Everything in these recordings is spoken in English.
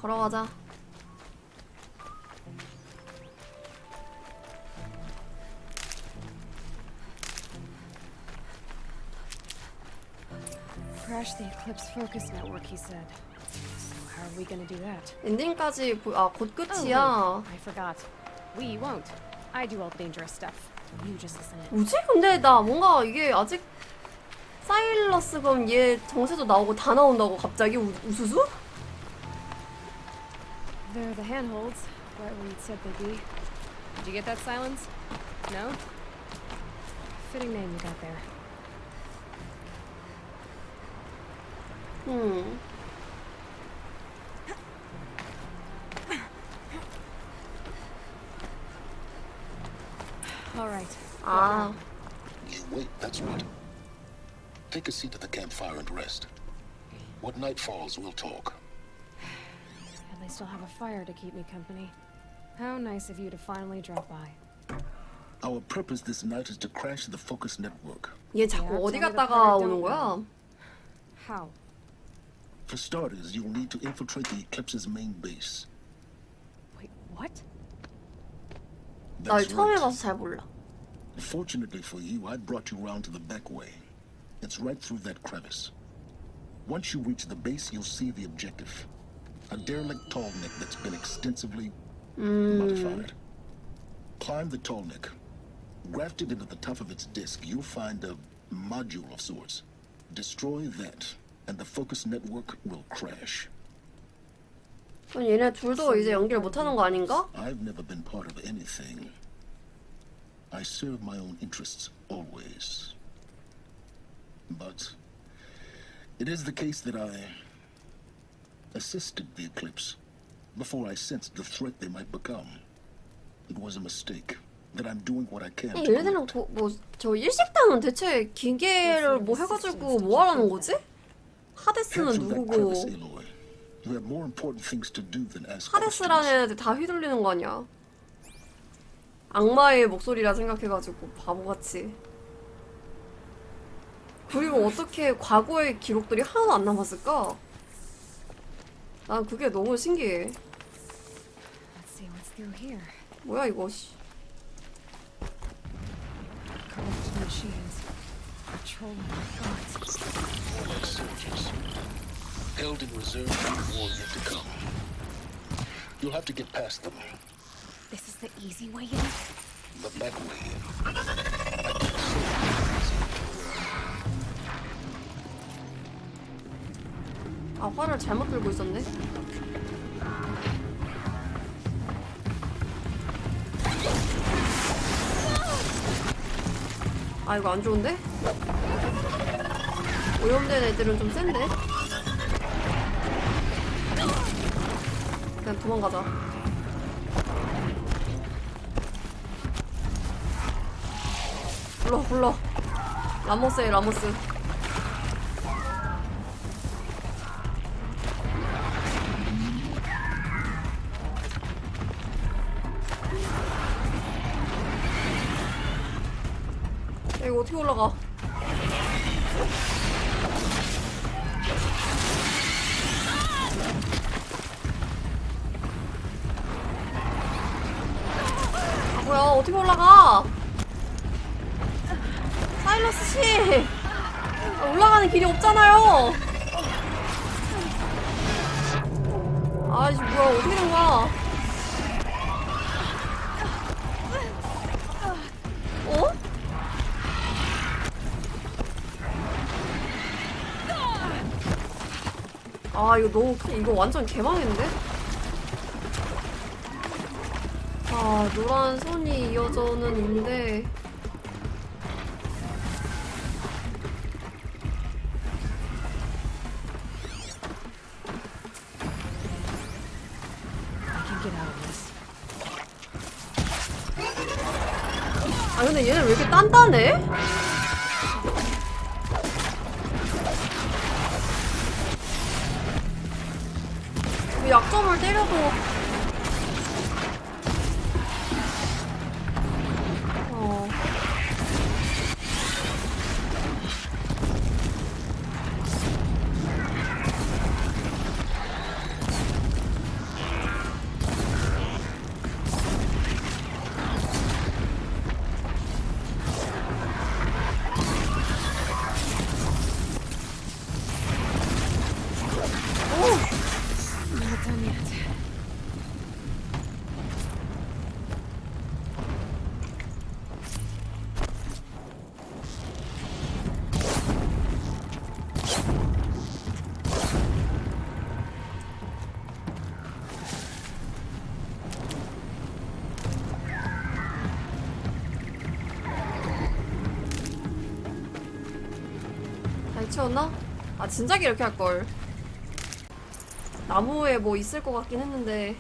걸어가자. Crash the Eclipse focus network, he said. So how are we gonna do that? 엔딩까지 곧 끝이야. Oh, wait, I forgot. We won't. I do all the dangerous stuff. You just listen in. 뭐지? 근데 나 뭔가 이게 아직 사일러스 그럼 얘 정세도 나오고 다 나온다고 갑자기 우수수? They're the handholds, right where you said they'd be. Did you get that, Silence? No? Fitting name you got there. All right. 아, You wait, that's right. Take a seat at the campfire and rest. When night falls, we'll talk. At least I'll have a fire to keep me company. How nice of you to finally drop by. Our purpose this night is to crash the focus network. 얘 자꾸 어디 갔다가 오는 거야? How? For starters, you'll need to infiltrate the Eclipse's main base. Wait, what? 나 That's 처음 right. 해봐서 잘 몰라. Fortunately for you, I brought you round to the back way. It's right through that crevice. Once you reach the base, you'll see the objective. A derelict tall neck that's been extensively modified. Climb the tall neck. Grafted into the top of its disc, you'll find a module of sorts. Destroy that, and the focus network will crash. 그럼 얘네 둘도 이제 연결 못하는 거 아닌가? I've never been part of anything. I serve my own interests, always. But it is the case that I assisted the Eclipse before I sensed the threat they might become. It was a mistake. That I'm doing what I can to 얘네들은 correct. 저 일식당은 대체 기계를 뭐 해가지고 뭐 하라는 거지? 하데스는 Head through that 누구고? crevice, Aloy. You have more important things to do than ask 하데스라는 questions. 애들 다 휘둘리는 거 아니야? 악마의 목소리라 생각해가지고 바보같이. 그리고 어떻게 과거의 기록들이 하나도 안 남았을까? 난 그게 너무 신기해. Let's see what's through here. 뭐야 이거? 씨. Corrupted machines. Patrolling the gods. More like soldiers. Held in reserve for the war yet to come. You'll have to get past them. This is the easy way in? The back way. 아 활을 잘못 들고 있었네. 아 이거 안 좋은데? 오염된 애들은 좀 센데? 그냥 도망가자. 불러 라모스에 라모스. 야, 이거 어떻게 올라가? 아 뭐야 어떻게 올라가? 사일러스 씨! 아, 올라가는 길이 없잖아요! 아이씨 뭐야 어떻게 된 거야? 어? 아 이거 너무 이거 완전 개망인데? 아 노란 선이 이어져는 있는데 아 근데 얘는 왜 이렇게 단단해? 왜 약점을 때려도 설치였나? 아 진작에 이렇게 할걸. 나무에 뭐 있을 것 같긴 했는데.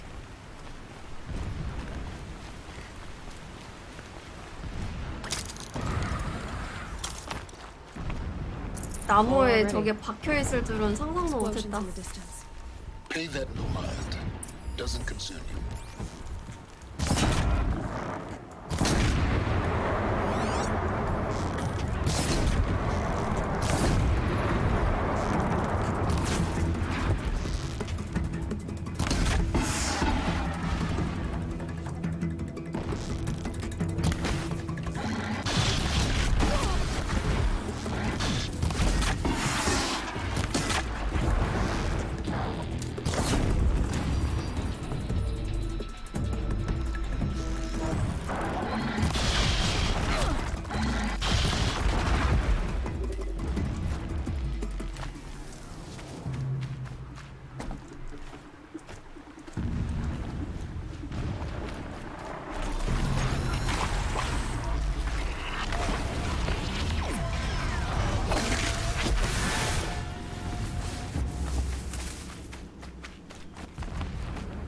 나무에 저게 박혀있을 줄은 상상도 Explosions 못했다. in the distance. Pay that no mind. Doesn't concern you.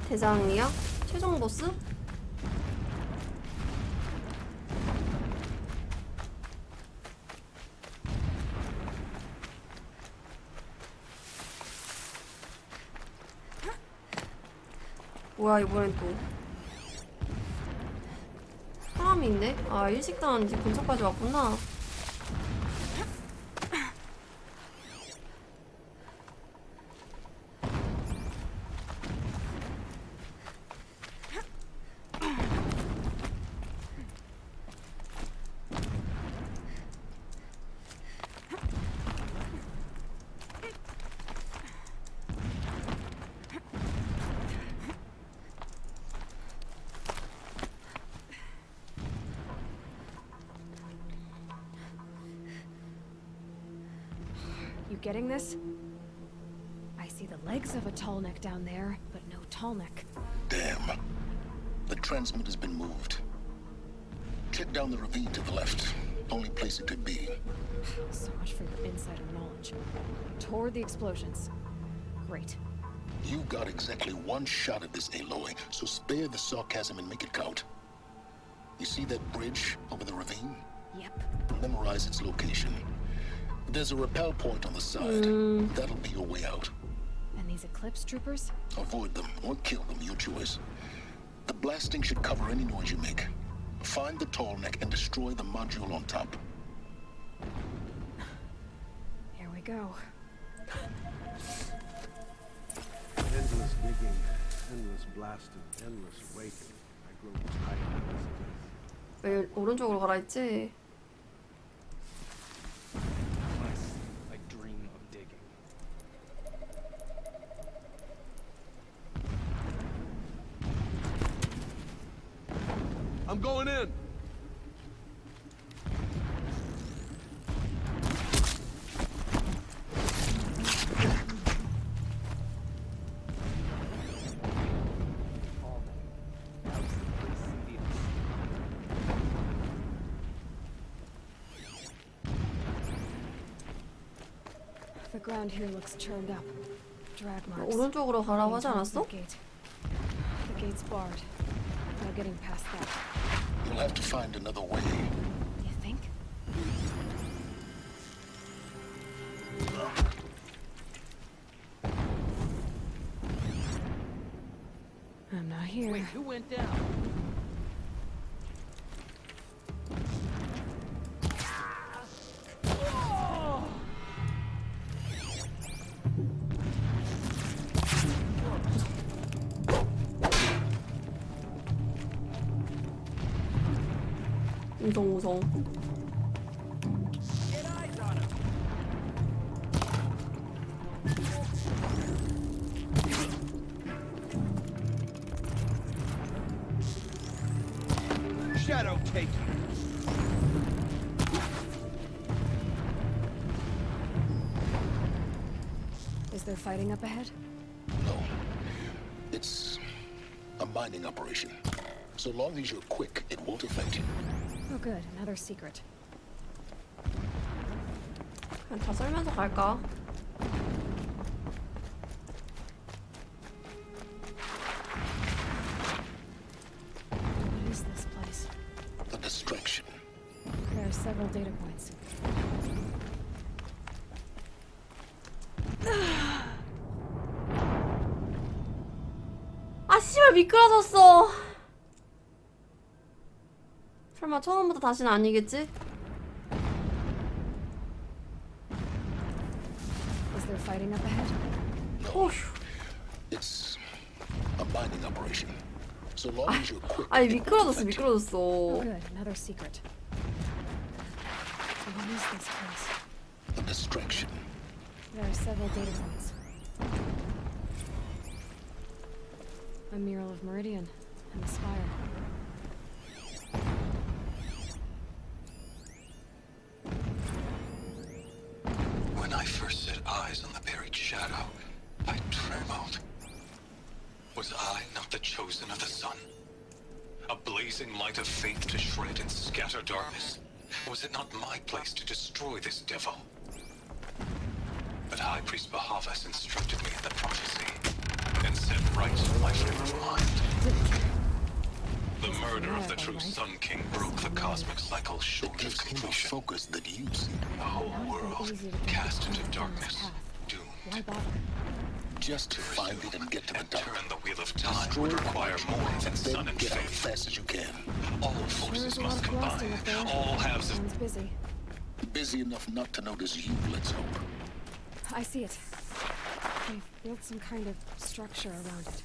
대장이야? 최종 보스? 뭐야 이번엔 또 사람이 있네? 아 일식당 집 근처까지 왔구나. You getting this? I see the legs of a tall neck down there, but no tall neck. Damn. The transmitter's been moved. Check down the ravine to the left. Only place it could be. So much for your insider knowledge. Toward the explosions. Great. You got exactly one shot at this, Aloy, so spare the sarcasm and make it count. You see that bridge over the ravine? Yep. Memorize its location. There's a rappel point on the side. That'll be your way out. And these Eclipse troopers? Avoid them or kill them, your choice. The blasting should cover any noise you make. Find the tall neck and destroy the module on top. Here we go. Endless digging, endless blasting, endless waking. I grow tired of this. 왜 오른쪽으로 가라 했지? I dream of digging. I'm going in. The ground here looks churned up. Drag marks. 오른쪽으로 가라고 하지 않았어? The gate. The gate's barred. No getting past that. You'll have to find another way. You think? I'm not here. Wait, who went down? 우성우성. Shadow take you. Is there fighting up ahead? No. It's a mining operation. So long as you're quick, it won't affect you. Oh good, another secret. 그냥 다 썰면서 갈까? What is this place? A distraction. There are several data points. 아 씨발 미끄러졌어. 설마 처음부터 다시는 아니겠지? Is there fighting up ahead? 어휴. It's a mining operation. So long as you're quick. 아니 and 미끄러졌어 effective. Oh, 미끄러졌어. good. Another secret. So what is this place? A distraction. There are several data points. A mural of Meridian and the spire. When I first set eyes on the buried shadow, I trembled. Was I not the chosen of the sun? A blazing light of faith to shred and scatter darkness? Was it not my place to destroy this devil? But High Priest Bahavas instructed me in the prophecy and set right my frame of mind. The murder of the true Sun King broke the cosmic cycle It short of gives him a completion. focus that you see. The whole world cast into darkness, Why doomed. bother? Just to find it and get to the And top. turn the wheel of time Destroy would it, require more than and sun then and get out as faith. fast as you can. All There forces is a lot must of blasting combine. up there. All halves of Sounds busy. Busy enough not to notice you, let's hope. I see it. They've built some kind of structure around it.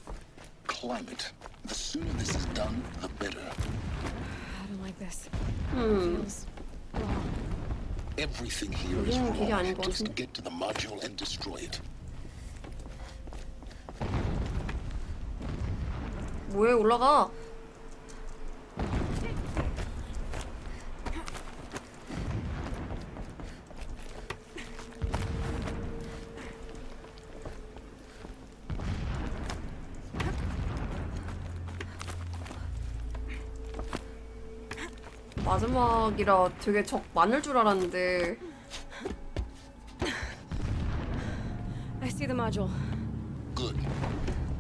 Climb it. The sooner this is done, the better. I don't like this. Feels wrong. Everything here is 여기는 길이 아닌 wrong. 것 Just 같은데? get to the module and destroy it. 뭐해 올라가? 마지막이라 되게 적 많을 줄 알았는데 I see the module. Good.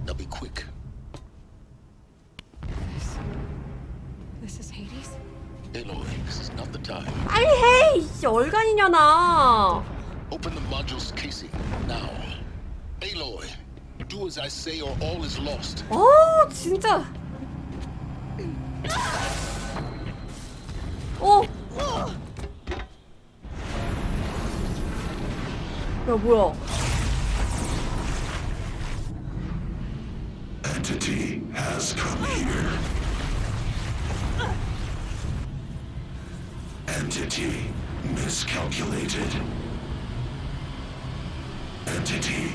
Now be quick. This is Hades? Aloy, this is not the time. 빨리 해! 이 얼간이냐나. Open the module's casing, now. Aloy, do as I say or all is lost. 진짜. 어. 야 뭐야? Entity has come here. Entity miscalculated. Entity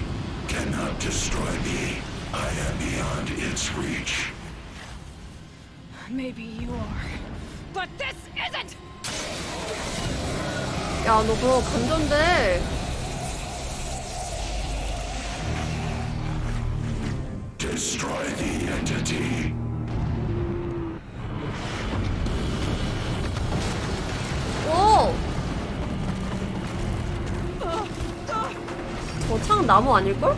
cannot destroy me. I am beyond its reach. Maybe you are. But this isn't! 야 너 그거 감전돼. Destroy the entity. 오. 저 창 나무 아닐걸?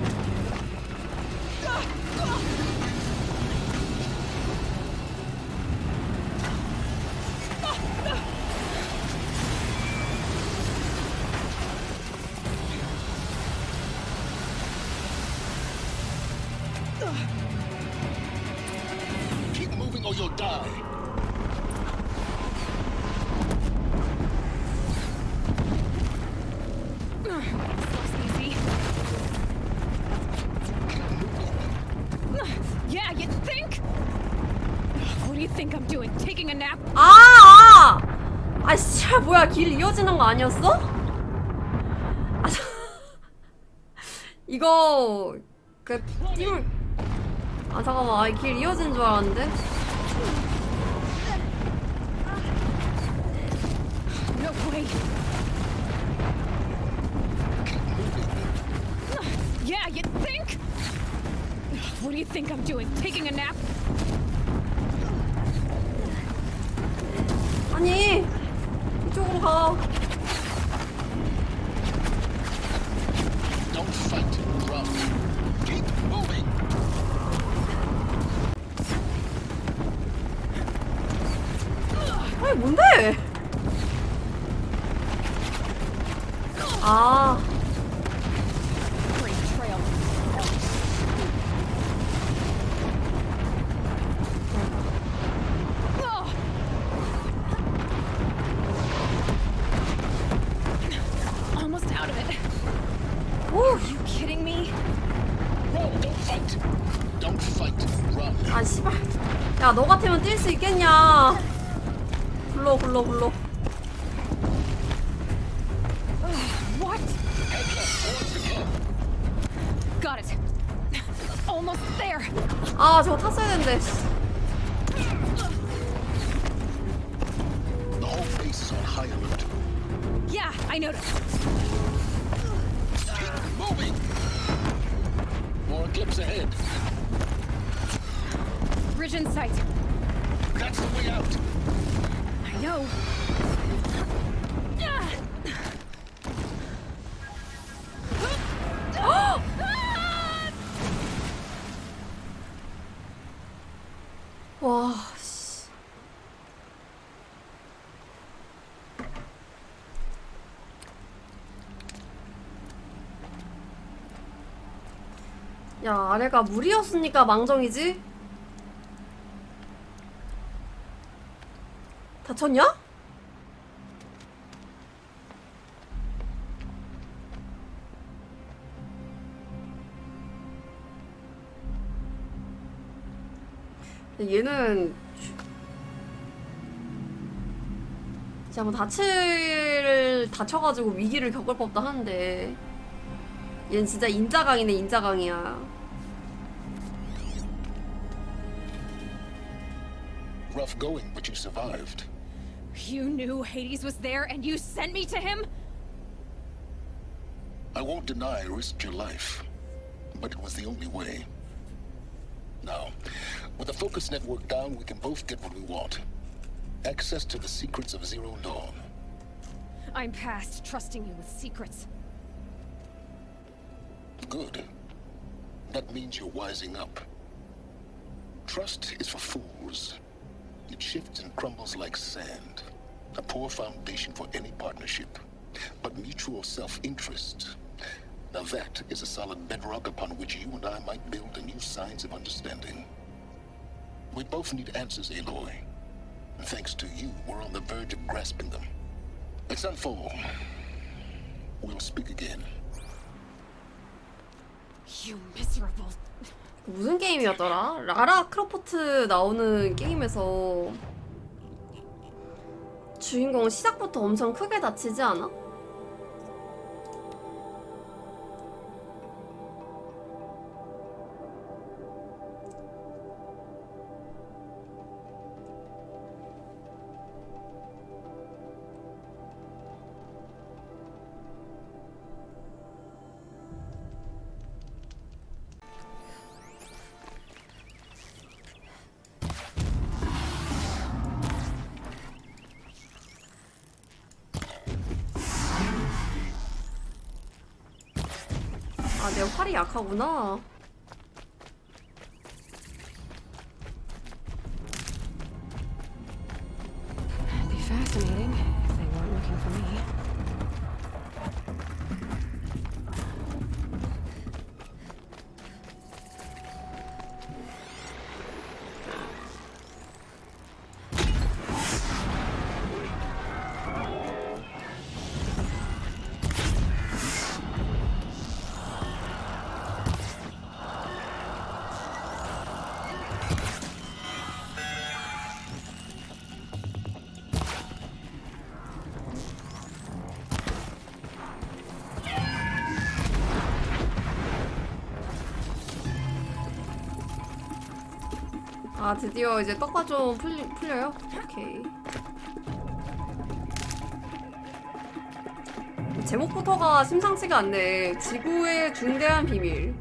Keep moving or you'll die. Easy. Yeah, you think? What do you think I'm doing? Taking a nap? 아, 진짜 뭐야? 길 이어지는 거 아니었어? 아, 이거 그 팀을 아 잠깐만, 아, 길 이어지는 줄 알았는데. No way. Yeah, you think? What do you think I'm doing? Taking a nap? 아니 이쪽으로 가. 아, Great trail. Almost out of it. 오, Are you kidding me? No, don't fight. Don't fight. Run. 아 씨발. 야, 너 같으면 뛸 수 있겠냐? 굴러, 굴러, 굴러. What? Got it. Almost there. 아, 저거 탔어야 되는데. The whole base is on high alert. Yeah, I noticed. Keep moving. More eclipse ahead. Bridge in sight. That's the way out. I know. 와, 씨. 야, 아래가 물이었으니까 망정이지? 다쳤냐? 얘는 진짜 뭐 다쳐가지고 위기를 겪을 법도 한데 얘는 진짜 인자강이네. 인자강이야. Rough going, but you survived. You knew Hades was there and you sent me to him? I won't deny I risked your life, but it was the only way. Now, with the focus network down, we can both get what we want. Access to the secrets of Zero Dawn. I'm past trusting you with secrets. Good. That means you're wising up. Trust is for fools. It shifts and crumbles like sand. A poor foundation for any partnership. But mutual self-interest. Now that is a solid bedrock upon which you and I might build a new science of understanding. We both need answers, Aloy. And thanks to you, we're on the verge of grasping them. Let's unfold. We'll speak again. You miserable. 무슨 게임이었더라? 라라 크로포트 나오는 게임에서 주인공은 시작부터 엄청 크게 다치지 않아? 아, 내 활이 약하구나. It'd be fascinating if they weren't looking for me. 아, 드디어 이제 떡가 좀 풀려요? 오케이. 제목부터가 심상치가 않네. 지구의 중대한 비밀.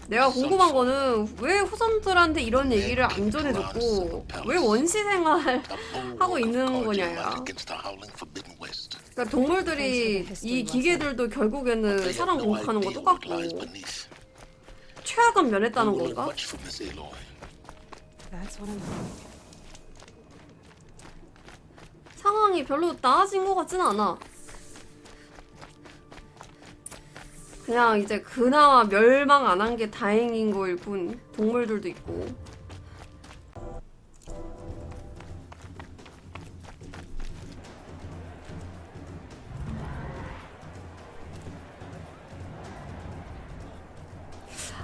내가 궁금한 거는 왜 후손들한테 이런 얘기를 안 전해줬고 왜 원시 생활 하고 있는 거냐야. 그러니까 동물들이 이 기계들도 결국에는 사람 공격하는 거 똑같고 최악은 면했다는 건가? That's what I'm hearing. 상황이 별로 나아진 것 같진 않아. 그냥 이제 그나마 멸망 안 한 게 다행인 거일 뿐. 동물들도 있고.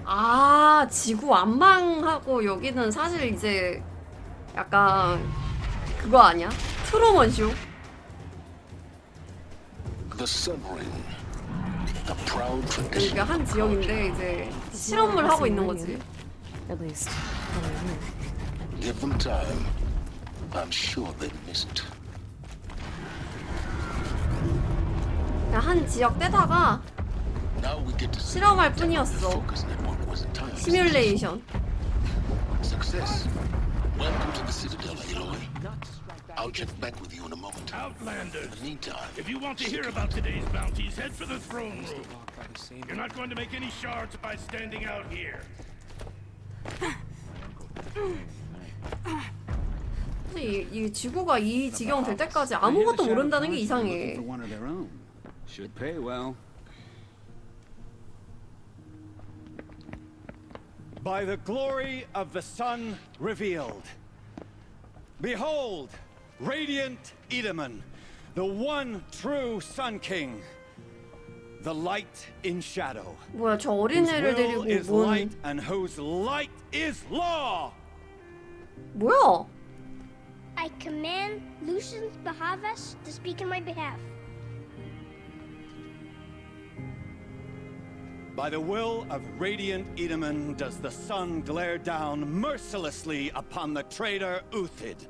아, 지구 안 망하고 여기는 사실 이제 약간 그거 아니야? 트루먼 쇼? The submarine, a proud tradition. 그러니까 한 지역인데 이제 실험을 하고 있는 거지. At least, over here. Give them time. I'm sure they missed. 그냥 한 지역 떼다가 Now we get to see 실험할 the 뿐이었어. focus network was at times. 시뮬레이션. Success. Welcome to the Citadel, Aloy. I'll check back with you in a moment. Outlanders, In the meantime, if you want to hear about today's bounties, head for the throne room. You're not going to make any shards by standing out here. 이 지구가 이 지경 될 때까지 아무것도 모른다는 게 이상해. For one of their own. Should pay well. By the glory of the sun revealed. Behold, radiant Edaman, the one true Sun King. The light in shadow. 뭐야, 저 Whose 어린애를 will 데리고 is 뭔... light and whose light is law. 뭐야? I command Lucian Bahavas to speak in my behalf. By the will of radiant Edaman does the sun glare down mercilessly upon the traitor Uthid.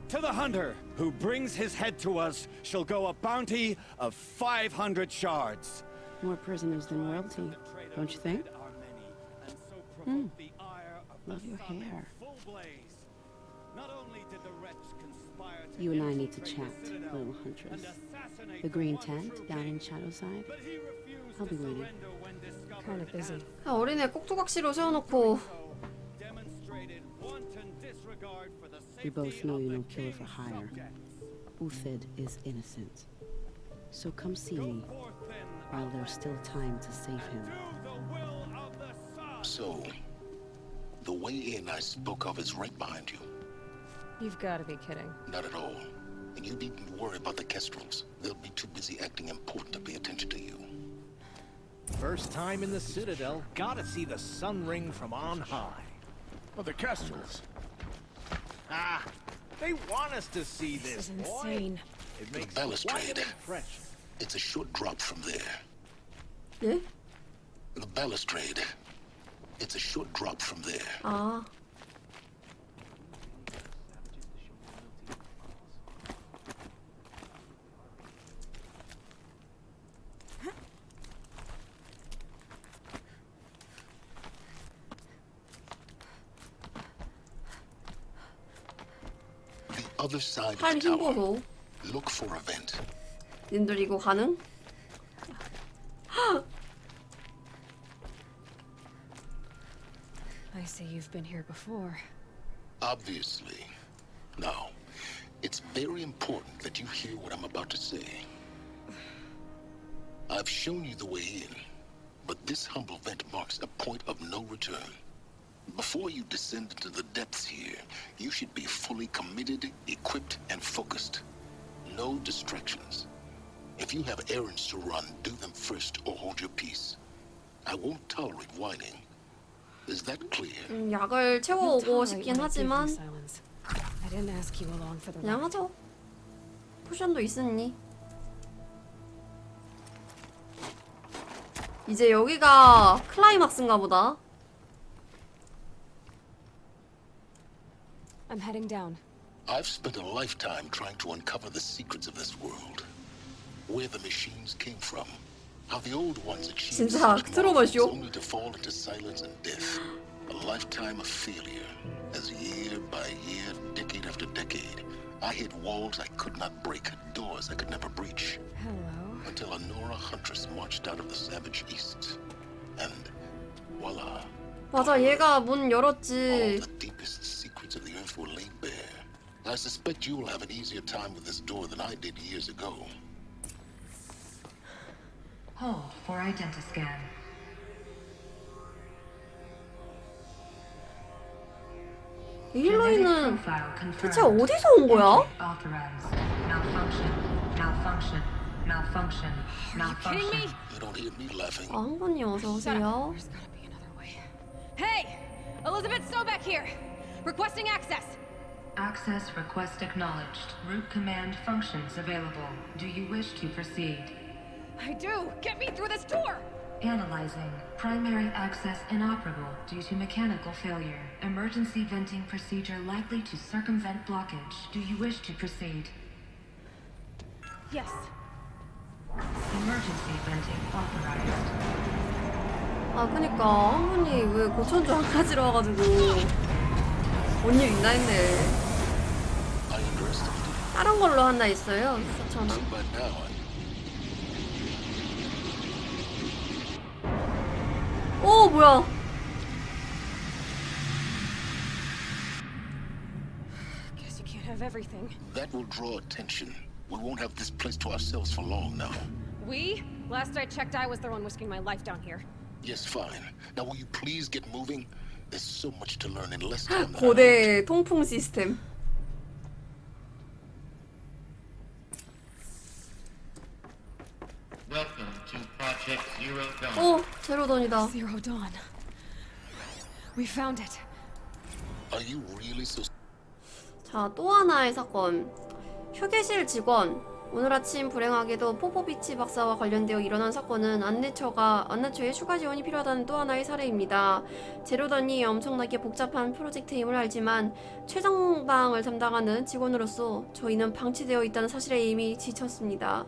To the hunter who brings his head to us shall go a bounty of 500 shards. More prisoners than royalty, don't you think? Love your hair. You and I need to chat, little huntress. The green tent down in Shadowside. I'll be waiting. Kind of busy. 어린애 꼭두각시로 세워놓고 We both know you no killer for hire. Uthid is innocent. So come see me while there's still time to save him. so the way in I spoke of is right behind you. You've got to be kidding. Not at all. And you needn't worry about the Kestrels. They'll be too busy acting important to pay attention to you. First time in the Citadel, gotta see the sun ring from on high. Well, the Kestrels. Ah, they want us to see this, This is boy. insane. It makes The balustrade. quite an impression. It's a short drop from there. 예? The balustrade. It's a short drop from there. 아, The other side of 팔 the tower. 흰보소. Look for a vent. 님들 이거 가능? I see you've been here before. Obviously. Now, it's very important that you hear what I'm about to say. I've shown you the way in, but this humble vent marks a point of no return. Before you descend into the depths here, you should be fully committed, equipped, and focused. No distractions. If you have errands to run, do them first or hold your peace. I won't tolerate whining. Is that clear? 약을 You'll 채워오고 tolerate 싶긴 when I give you 하지만 silence. I didn't ask you along for the 그냥 ride. 하죠. 포션도 있으니. 이제 여기가 클라이막스인가 보다. I'm heading down. I've spent a lifetime trying to uncover the secrets of this world. Where the machines came from. How the old ones achieved 진짜 such 트루먼 marvels 쇼. only to fall into silence and death. A lifetime of failure. As year by year, decade after decade, I hit walls I could not break, doors I could never breach. Hello. Until a Nora huntress marched out of the savage east. And voila. 맞아, 얘가 문 All 열었지. the deepest secrets of the earth were laid bare. I suspect you will have an easier time with this door than I did years ago. Hold for identiscan. 일로이는 대체 어디서 온 거야? 아, 한분님 어서 오세요. Hey! Elizabeth Sobeck here! Requesting access! Access request acknowledged. Root command functions available. Do you wish to proceed? I do! Get me through this door! Analyzing. Primary access inoperable due to mechanical failure. Emergency venting procedure likely to circumvent blockage. Do you wish to proceed? Yes. Emergency venting authorized. 아, 그니까 한분이 왜 고천주 안 가지러 와가지고 뭔 일 있나 했네. 다른 걸로 하나 있어요. 4,000원. 오, 뭐야? Guess you can't have everything. That will draw attention. We won't have this place to ourselves for long now. We? Last I checked, I was the one risking my life down here. Yes, fine. Now will you please get moving? There's so much to learn in less time. 고대 통풍 시스템. Welcome to Project Zero Dawn. 오, 제로던이다. Zero Dawn. We found it. Are you really so? 자, 또 하나의 사건. 휴게실 직원. 오늘 아침 불행하게도 포포비치 박사와 관련되어 일어난 사건은 안내처에 추가 지원이 필요하다는 또 하나의 사례입니다. 제로던이 엄청나게 복잡한 프로젝트임을 알지만 최정방을 담당하는 직원으로서 저희는 방치되어 있다는 사실에 이미 지쳤습니다.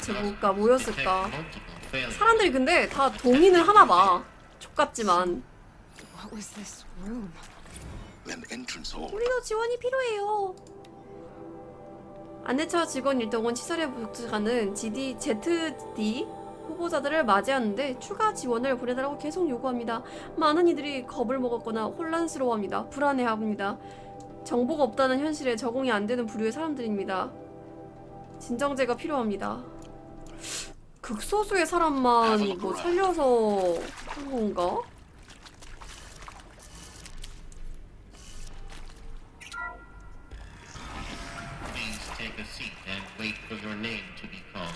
쟤 뭘까? 뭐였을까? 사람들이 근데 다 동의는 하나봐. 족같지만. What was this room? 우리도 지원이 필요해요. 안내처 직원 일동은 시설에 복직하는 ZD 후보자들을 맞이하는데 추가 지원을 보내달라고 계속 요구합니다. 많은 이들이 겁을 먹었거나 혼란스러워합니다. 불안해합니다. 정보가 없다는 현실에 적응이 안 되는 부류의 사람들입니다. 진정제가 필요합니다. 극소수의 사람만 뭐 살려서 한 건가? Take a seat and wait for your name to be called.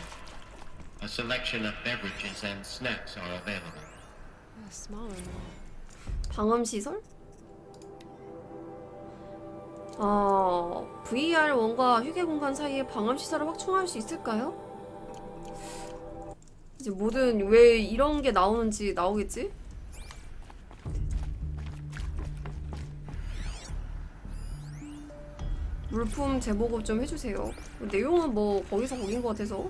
A selection of beverages and snacks are available. A smaller one. 방음 시설? VR1과 휴게 공간 사이에 방음 시설을 확충할 수 있을까요? 이제 뭐든 왜 이런 게 나오는지 나오겠지? 물품 재보급 좀 해주세요. 내용은 뭐 거기서 거긴 것 같아서.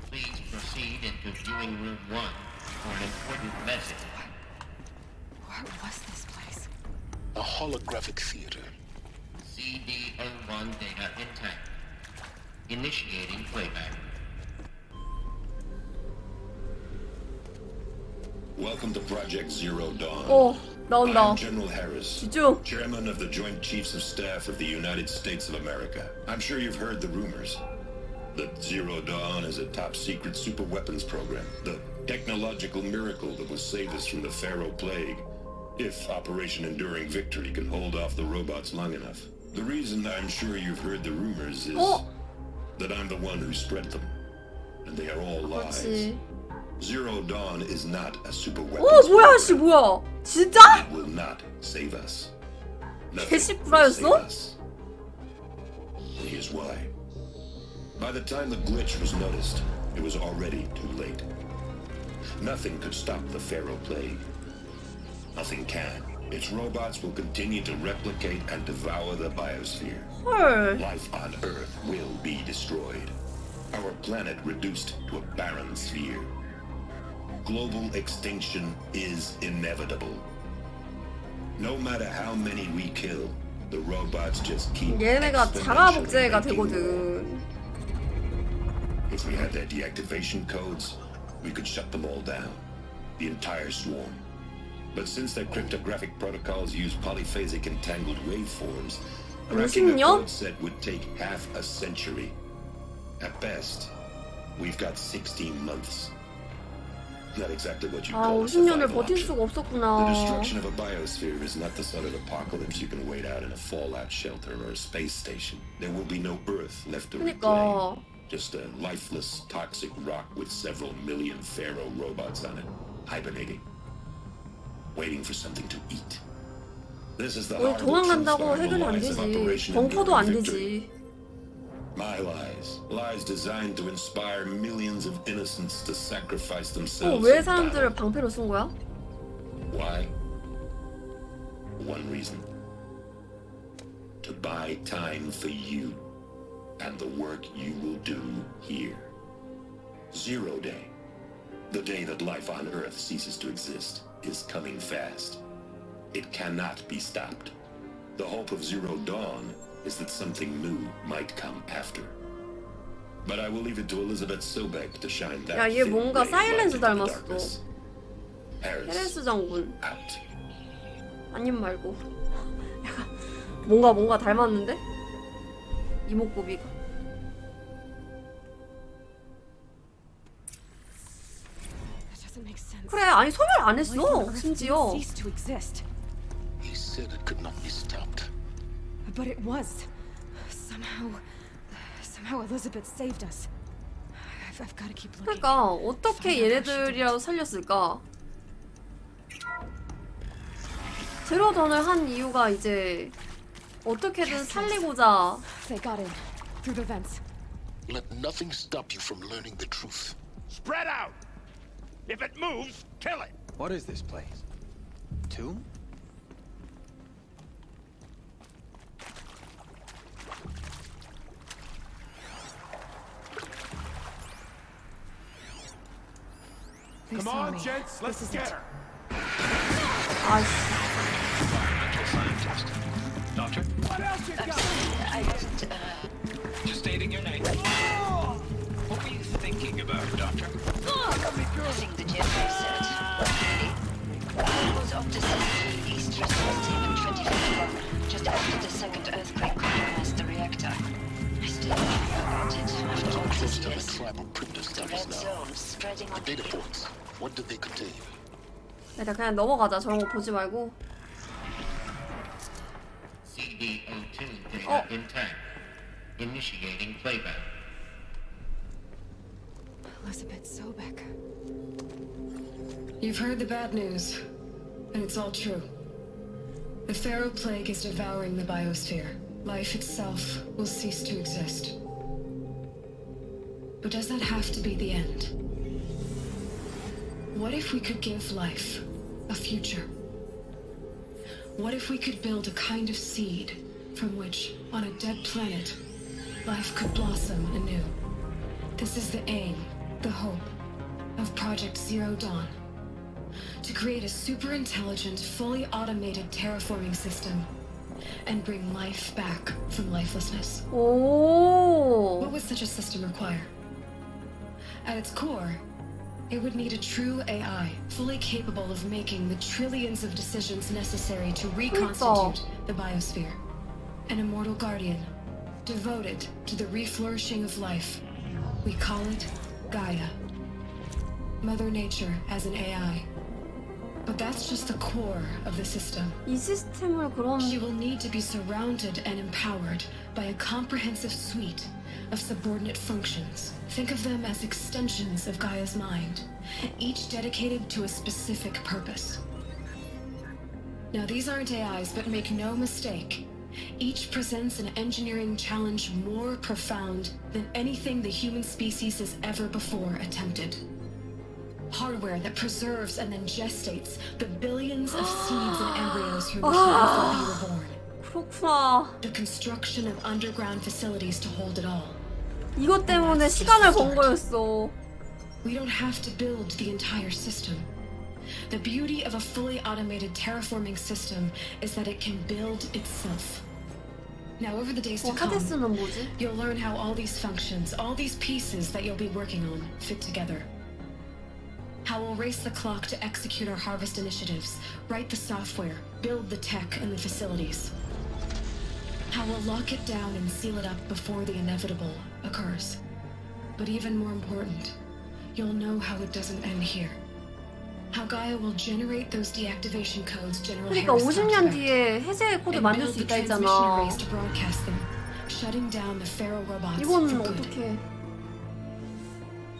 Please proceed into viewing room 1 for an important message. What was this place? A holographic theater. CD01 data intact. Initiating playback. Welcome to Project Zero Dawn. 오, 나온다. I'm General Harris, 집중. Chairman of the Joint Chiefs of Staff of the United States of America. I'm sure you've heard the rumors that Zero Dawn is a top-secret super-weapons program, the technological miracle that will save us from the Pharaoh Plague, if Operation Enduring Victory can hold off the robots long enough. The reason I'm sure you've heard the rumors is that I'm the one who spread them, and they are all lies. 그렇지. Zero Dawn is not a super weapon. 오, 뭐야, 씨, 뭐야? 진짜? It will not save us. 개씨 불화였어? Here's why. By the time the glitch was noticed, it was already too late. Nothing could stop the Pharaoh Plague. Nothing can. Its robots will continue to replicate and devour the biosphere. 헐. Life on Earth will be destroyed. Our planet reduced to a barren sphere. Global extinction is inevitable. No matter how many we kill, the robots just keep 얘네가 자가 복제가 되거든. If we had their deactivation codes, we could shut them all down. the entire swarm. But since their cryptographic protocols use polyphasic entangled waveforms, cracking a code set would take half a century. At best, we've got 16 months. Not exactly what you call a 50년을 survival 버틸 option. 수가 없었구나. The destruction of a biosphere is not the sort of apocalypse you can wait out in a fallout shelter or a space station. There will be no Earth left to reclaim. Just a lifeless, toxic rock with several million Pharaoh robots on it, hibernating, waiting for something to eat. This is the 우리 horrible truth 도망간다고 behind the 해결이 안 lies of 되지. Operation 벙커도 안 Enduring Victory. 되지. My lies. Lies designed to inspire millions of innocents to sacrifice themselves. 왜 사람들을 방패로 쓴 거야? Why? One reason. To buy time for you and the work you will do here. Zero Day. The day that life on Earth ceases to exist is coming fast. It cannot be stopped. The hope of Zero Dawn is that something new might come after. But I will leave it to Elizabeth Sobek to shine that. 야, 얘 뭔가 thin ray of light 사일렌스 into the 닮았어. darkness. Harris, 헤레스 장군. out. 아님 말고. 약간 뭔가 닮았는데? 이목구비가. 그래, 아니 소멸 안 했어. 심지어. Cease to exist. He said it could not be stopped. But it was. Somehow Elizabeth saved us. I've got to keep looking. 그러니까 어떻게 얘네들이라도 살렸을까? 제로던을 한 이유가 이제 어떻게든 살리고자. They got in through the vents. Let nothing stop you from learning the truth. Spread out! If it moves, kill it! What is this place? Tomb? Come on, gents, let's get her! Environmental scientist. Doctor? What else you got? I wasn't, just stating your name. What were you thinking about, Doctor? Nothing the Jeffrey said. Really? It was off the Central East Responsive in 2051, just after the second earthquake compromised the reactor. I still think about it after all these years. The red zone spreading on the data points. What did they contain? 일단 그냥 넘어가자. 저런 거 보지 말고. CD02 data intact. Initiating playback. Elizabeth Sobek. You've heard the bad news, and it's all true. The Pharaoh Plague is devouring the biosphere. Life itself will cease to exist. But does that have to be the end? What if we could give life a future? What if we could build a kind of seed from which, on a dead planet, life could blossom anew? This is the aim, the hope, of Project Zero Dawn. To create a super-intelligent, fully automated terraforming system and bring life back from lifelessness. What would such a system require? At its core, it would need a true AI, fully capable of making the trillions of decisions necessary to reconstitute the biosphere. An immortal guardian, devoted to the reflourishing of life. We call it Gaia. Mother Nature as an AI. But that's just the core of the system. 이 시스템을 그럼 She will need to be surrounded and empowered by a comprehensive suite of subordinate functions. Think of them as extensions of Gaia's mind, each dedicated to a specific purpose. Now, these aren't AIs, but make no mistake, each presents an engineering challenge more profound than anything the human species has ever before attempted. Hardware that preserves and then gestates the billions of seeds and embryos from which life will be reborn. 그렇구나. The construction of underground facilities to hold it all. 이것 때문에 시간을 번 거였어. We don't have to build the entire system. The beauty of a fully automated terraforming system is that it can build itself. Now, over the days to come, 하데스는 뭐지? you'll learn how all these functions, all these pieces that you'll be working on, fit together. How we'll race the clock to execute our harvest initiatives, write the software, build the tech and the facilities. How we'll lock it down and seal it up before the inevitable occurs. But even more important, you'll know how it doesn't end here. How Gaia will generate those deactivation codes General 그러니까 Harris talked 50년 about, 뒤에 해제 코드 and 만들 build 수 the 있다 transmission 했잖아. arrays to broadcast them, shutting down the Pharaoh robots 이건 for good. 어떻게?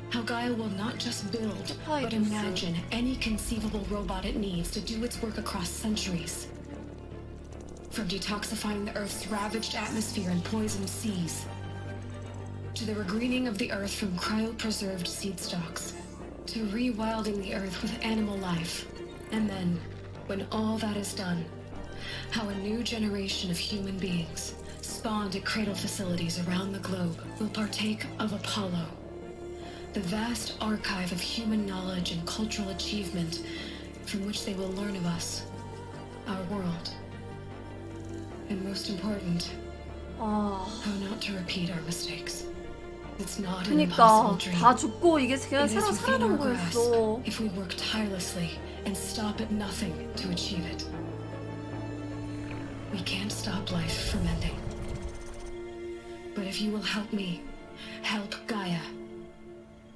How Gaia will not just build, but imagine any conceivable robot it needs to do its work across centuries. From detoxifying the Earth's ravaged atmosphere and poisoned seas, to the regreening of the Earth from cryopreserved seed stalks, to rewilding the Earth with animal life. And then, when all that is done, how a new generation of human beings, spawned at cradle facilities around the globe, will partake of Apollo, the vast archive of human knowledge and cultural achievement from which they will learn of us, our world, and most important, how not to repeat our mistakes. It's not an impossible 그니까 dream. 다 죽고 이게 그냥 It is 새로 within 살아난 our grasp 거였어. if we work tirelessly and stop at nothing to achieve it. We can't stop life from ending. But if you will help me, help Gaia,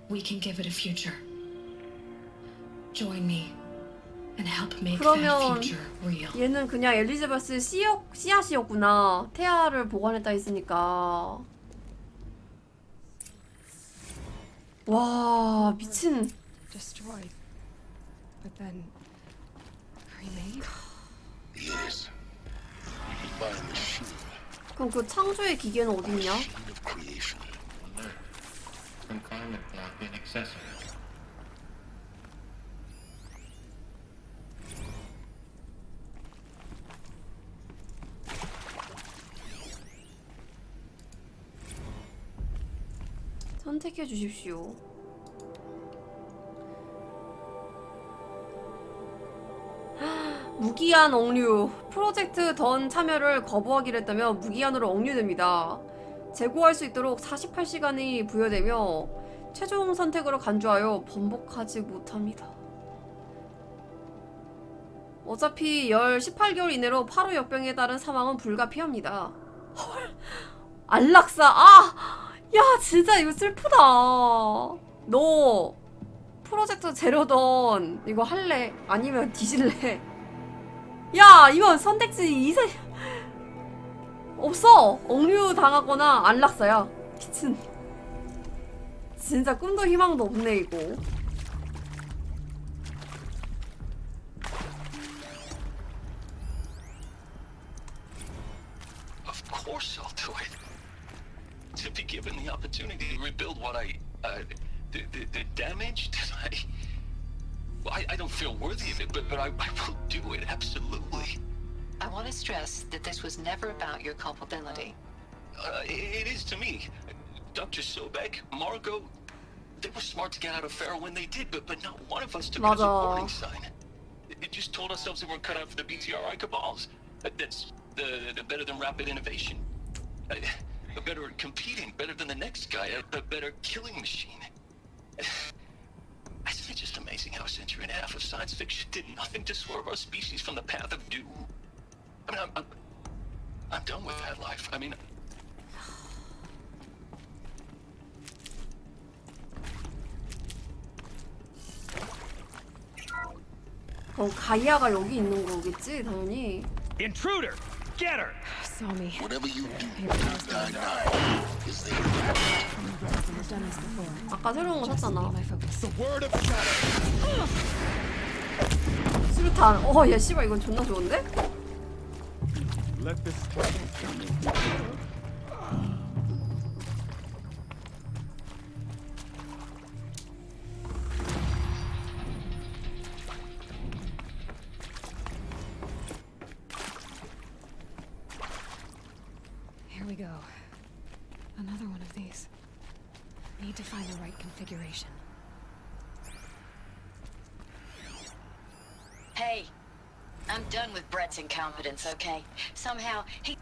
we can give it a future. Join me and help make that 그러면 future real. 얘는 그냥 엘리자베스 씨앗이었구나. 태아를 보관했다 했으니까. 와 미친. Destroyed. But then remade? Yes. By a machine. 그럼 그 창조의 기계는 어딨냐? Of creation. Confinement block inaccessible. 선택해 주십시오. 무기한 억류. 프로젝트 던 참여를 거부하기로 했다며 무기한으로 억류됩니다. 재고할 수 있도록 48시간이 부여되며 최종 선택으로 간주하여 번복하지 못합니다. 어차피 18개월 이내로 파로 역병에 따른 사망은 불가피합니다. 헐. 안락사. 아! 야 진짜 이거 슬프다. 너 프로젝트 제로던 이거 할래? 아니면 뒤질래? 야 이건 선택지 이세 없어. 억류 당하거나 안락사야. 미친. 진짜 꿈도 희망도 없네 이거. Of course I'll do it. To be given the opportunity to rebuild what the damage that I don't feel worthy of it, but I will do it, absolutely. I want to stress that this was never about your culpability. It is to me. Dr. Sobek, Margot, they were smart to get out of Pharaoh when they did, but not one of us took it as a warning sign. It just told ourselves that we're cut out for the BTRI cabals. That's the better than rapid innovation. Better at competing, better than the next guy, a better killing machine. Isn't it just amazing how a century and a half of science fiction did nothing to swerve our species from the path of doom? I mean, I'm done with that life. I mean, 가이아가 여기 있는 거겠지 당연히. Intruder! Get her! Saw me. Whatever you do, die now. Is there? We've done this before. 아까 새로운 거 샀잖아. My focus. The word of shadow. 수류탄. 얘 씨발 이건 존나 좋은데? Let this Here we go. Another one of these. Need to find the right configuration. Hey, I'm done with Brett's incompetence, okay? Somehow, he...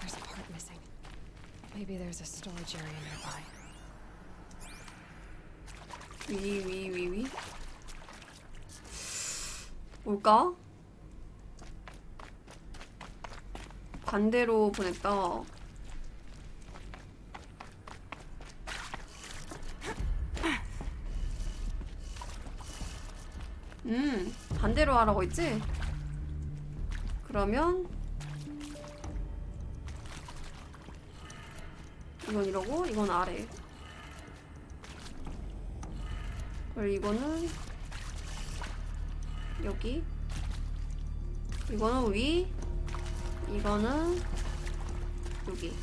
There's a part missing. Maybe there's a storage area nearby. 위. 뭘까? 반대로 보냈다. 반대로 하라고 했지? 그러면 이건 이러고 이건 아래. 그리고 이거는 여기. 이거는 위. 이거는 여기.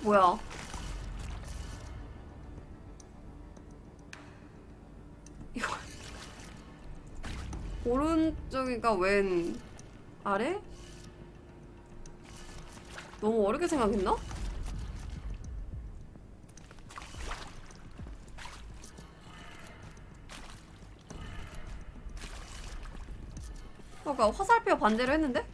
뭐야? 이거 오른쪽이가 왼 아래? 너무 어렵게 생각했나? 그러니까 화살표 반대로 했는데?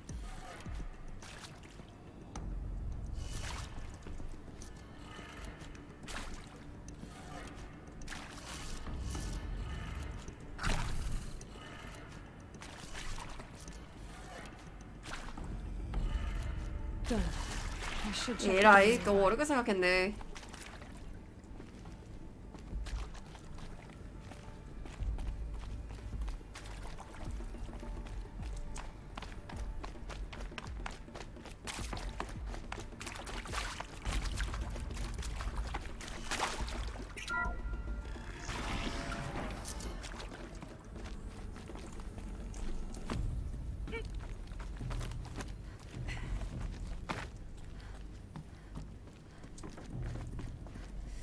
에라이 너무 어렵게 생각했네.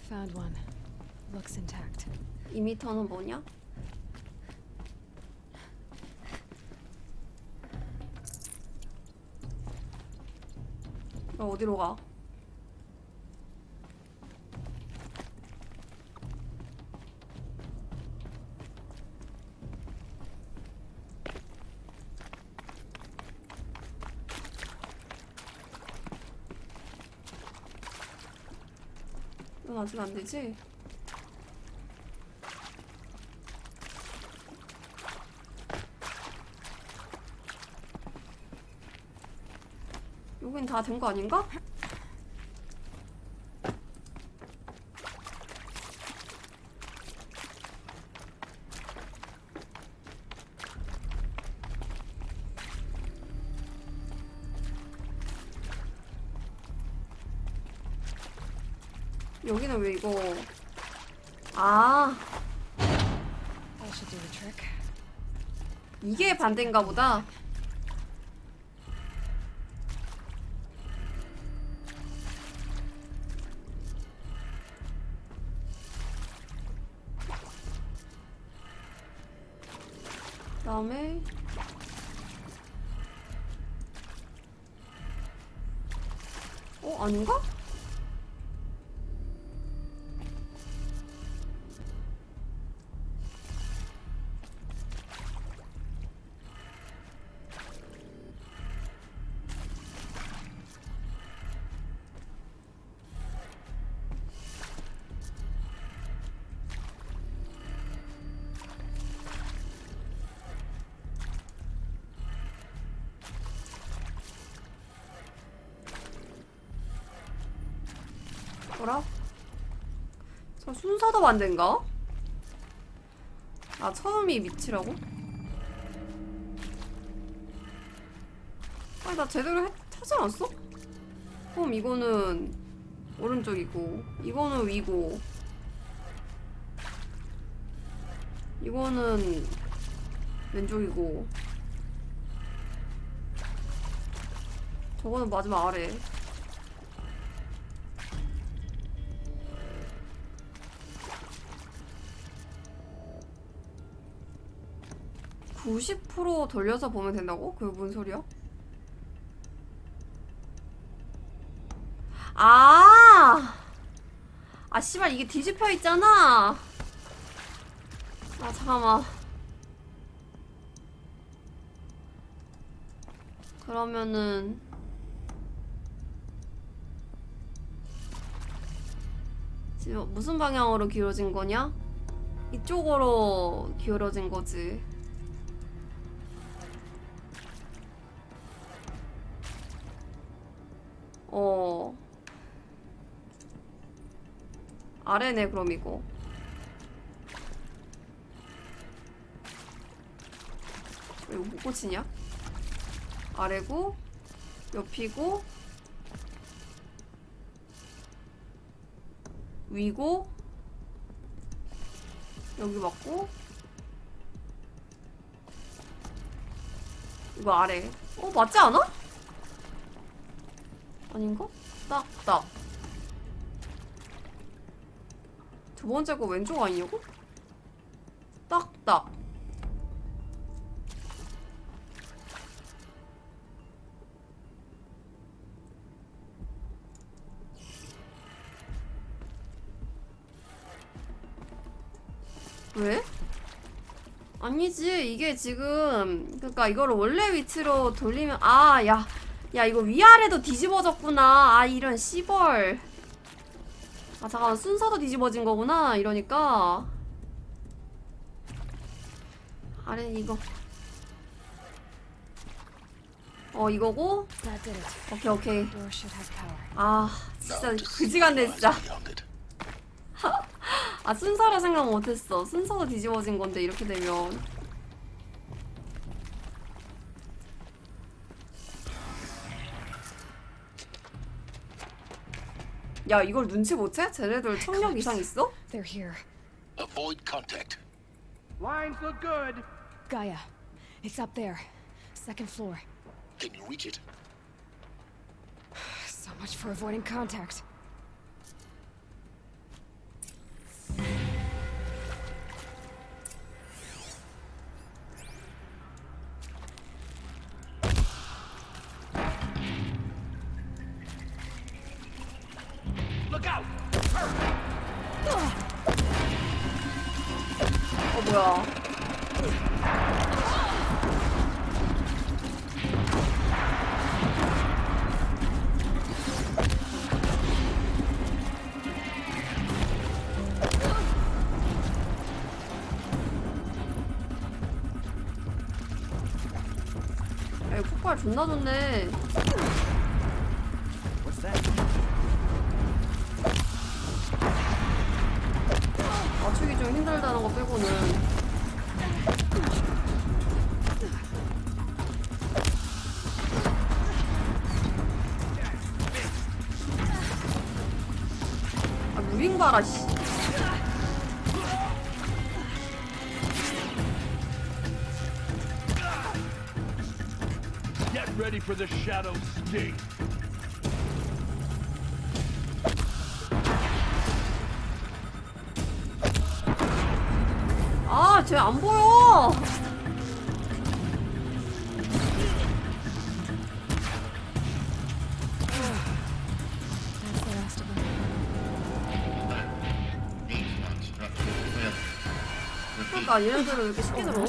Found one. Looks intact. 2m는 뭐냐? 어디로 가? 이건 아직 안 되지? 여긴 다 된 거 아닌가? 여기는 왜 이거 That should do the trick. 이게 반대인가 보다. 그다음에 아닌가? 뭐라? 저 순서도 반대인가? 처음이 밑이라고? 아니 나 제대로 하지 않았어? 그럼 이거는 오른쪽이고 이거는 위고 이거는 왼쪽이고 저거는 마지막 아래. 90% 돌려서 보면 된다고? 그게 뭔 소리야? 씨발 이게 뒤집혀 있잖아. 잠깐만. 그러면은 지금 무슨 방향으로 기울어진 거냐? 이쪽으로 기울어진 거지. 아래네 그럼 이거. 왜 이거 못 고치냐? 아래고 옆이고 위고 여기 맞고 이거 아래. 맞지 않아? 아닌가? 딱. 두 번째 거 왼쪽 아니냐고? 딱. 왜? 아니지. 이게 지금 그러니까 이거를 원래 위치로 돌리면 야 이거 위아래도 뒤집어졌구나. 이런 씨벌. 잠깐만, 순서도 뒤집어진 거구나. 이러니까 아래 이거 이거고. 오케이. 진짜 그지 같네 진짜. 순서를 생각 못했어. 순서도 뒤집어진 건데 이렇게 되면. 야, 이걸 눈치 못 채? 쟤네들 청력 이상 있어? They're here. Avoid contact. Lines look good. Gaia, it's up there. Second floor. Can you reach it? So much for avoiding contact. Look out! 뭐야. 야, 이거 폭발 존나 좋네. What's that? 맞추기 좀 힘들다는 거 빼고는. 무빙 봐라 씨. Get ready for the shadow sting. 쟤 안 보여. 그러니까 얘네들은 왜 이렇게 쉽게 들어?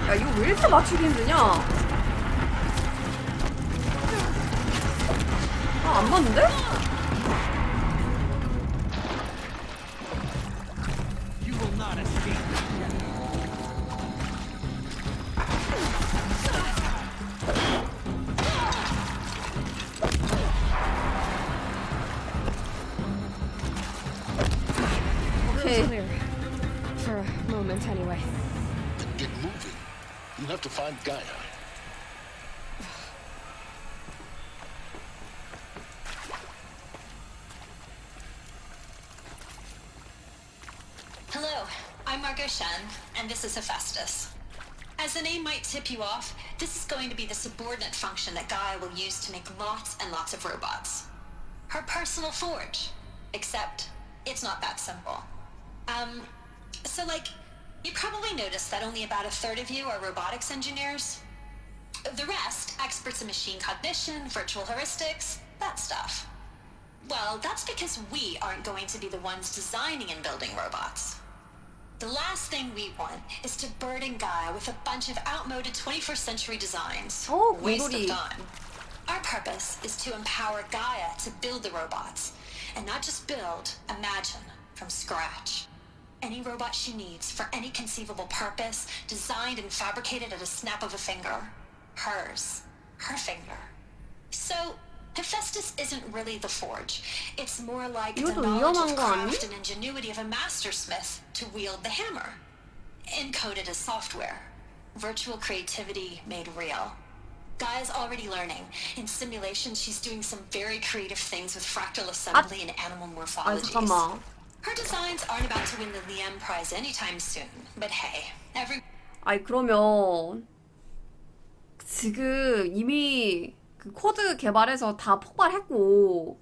야, 이거 왜 이렇게 맞추기 힘드냐? 안 맞는데? You will not escape. Okay. Clear. For a moment, anyway. Then get moving. You have to find Gaia. Hello, I'm Margot Shen, and this is Hephaestus. As the name might tip you off, this is going to be the subordinate function that Gaia will use to make lots and lots of robots. Her personal forge. Except, it's not that simple. So you probably noticed that only about a third of you are robotics engineers. The rest, experts in machine cognition, virtual heuristics, that stuff. Well, that's because we aren't going to be the ones designing and building robots. The last thing we want is to burden Gaia with a bunch of outmoded 21st century designs. Waste of time. Our purpose is to empower Gaia to build the robots. And not just build, imagine, from scratch. Any robot she needs for any conceivable purpose, designed and fabricated at a snap of a finger. Hers. Her finger. So, Hephaestus isn't really the forge. It's more like the knowledge of craft and ingenuity of a mastersmith to wield the hammer. Encoded as software. Virtual creativity made real. Gaia's already learning. In simulation, she's doing some very creative things with fractal assembly and animal morphologies. Her designs aren't about to win the Liam Prize anytime soon. But hey, 아니 그러면 지금 이미 그 코드 개발해서 다 폭발했고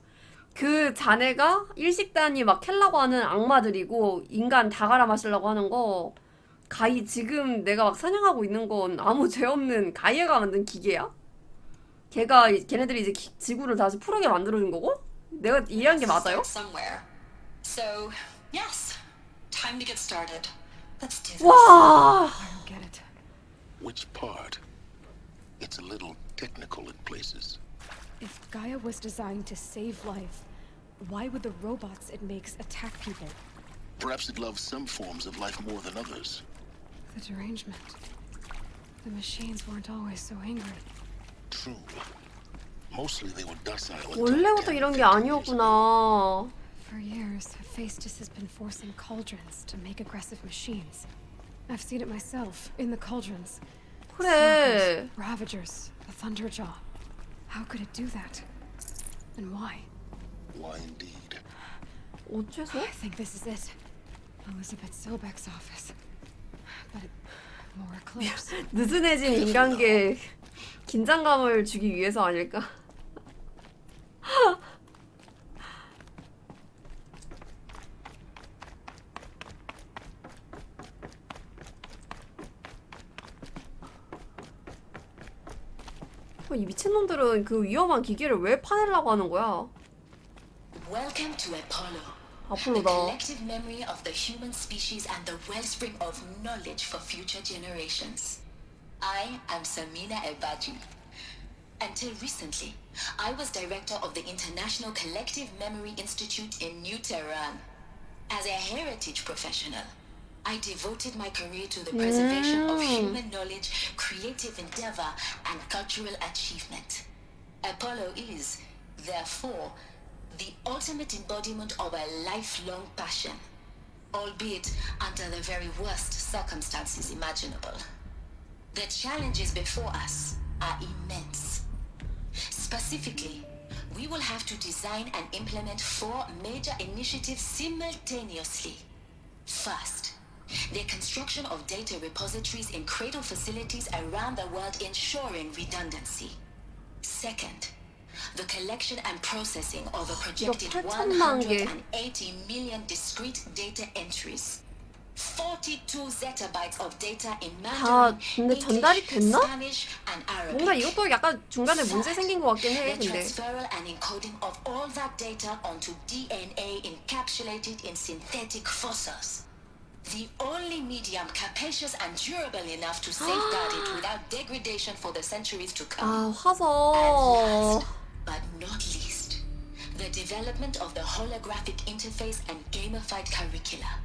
그 자네가 일식단이 막 캘라고 하는 악마들이고 인간 다 갈아 마시려고 하는 거 가히 지금 내가 막 사냥하고 있는 건 아무 죄 없는 가이아가 만든 기계야? 걔네들이 이제 지구를 다시 푸르게 만들어준 거고? 내가 이해한 게 맞아요? So, yes. Time to get started. Let's do this. 와! I don't get it. Which part? It's a little technical in places. If Gaia was designed to save life, why would the robots it makes attack people? Perhaps it loves some forms of life more than others. The derangement. The machines weren't always so angry. True. Mostly they were docile. 원래부터 이런 게 아니었구나. For years, Hephaestus has been forcing cauldrons to make aggressive machines. I've seen it myself, in the cauldrons. 그래. Ravagers, the Thunderjaw. How could it do that? And why? Why indeed? 어째서? I think this is it. Elizabeth Silbeck's office. But more close. 느슨해진 인간계에 긴장감을 주기 위해서 아닐까? 이 미친놈들은 그 위험한 기계를 왜 파내려고 하는 거야? Welcome to Apollo. The 아폴로다. collective memory of the human species and the wellspring of knowledge for future generations. I am Samina Ebaji. Until recently, I was director of the International Collective Memory Institute in New Tehran. As a heritage professional, I devoted my career to the preservation of human knowledge, creative endeavor, and cultural achievement. Apollo is, therefore, the ultimate embodiment of a lifelong passion, albeit under the very worst circumstances imaginable. The challenges before us are immense. Specifically, we will have to design and implement 4 major initiatives simultaneously. First, the construction of data repositories in cradle facilities around the world ensuring redundancy. Second, the collection and processing of a projected 180 million discrete data entries. 42 zettabytes of data in 다 근데 Mandarin, 전달이 English, 됐나? Spanish, and Arabic. 뭔가 이것도 약간 중간에 문제 생긴 것 같긴 해. The 근데 transferal and encoding of all that data onto DNA encapsulated in synthetic fossils. The only medium capacious and durable enough to safeguard it without degradation for the centuries to come. 아, 화석. And last, but not least, the development of the holographic interface and gamified curricula,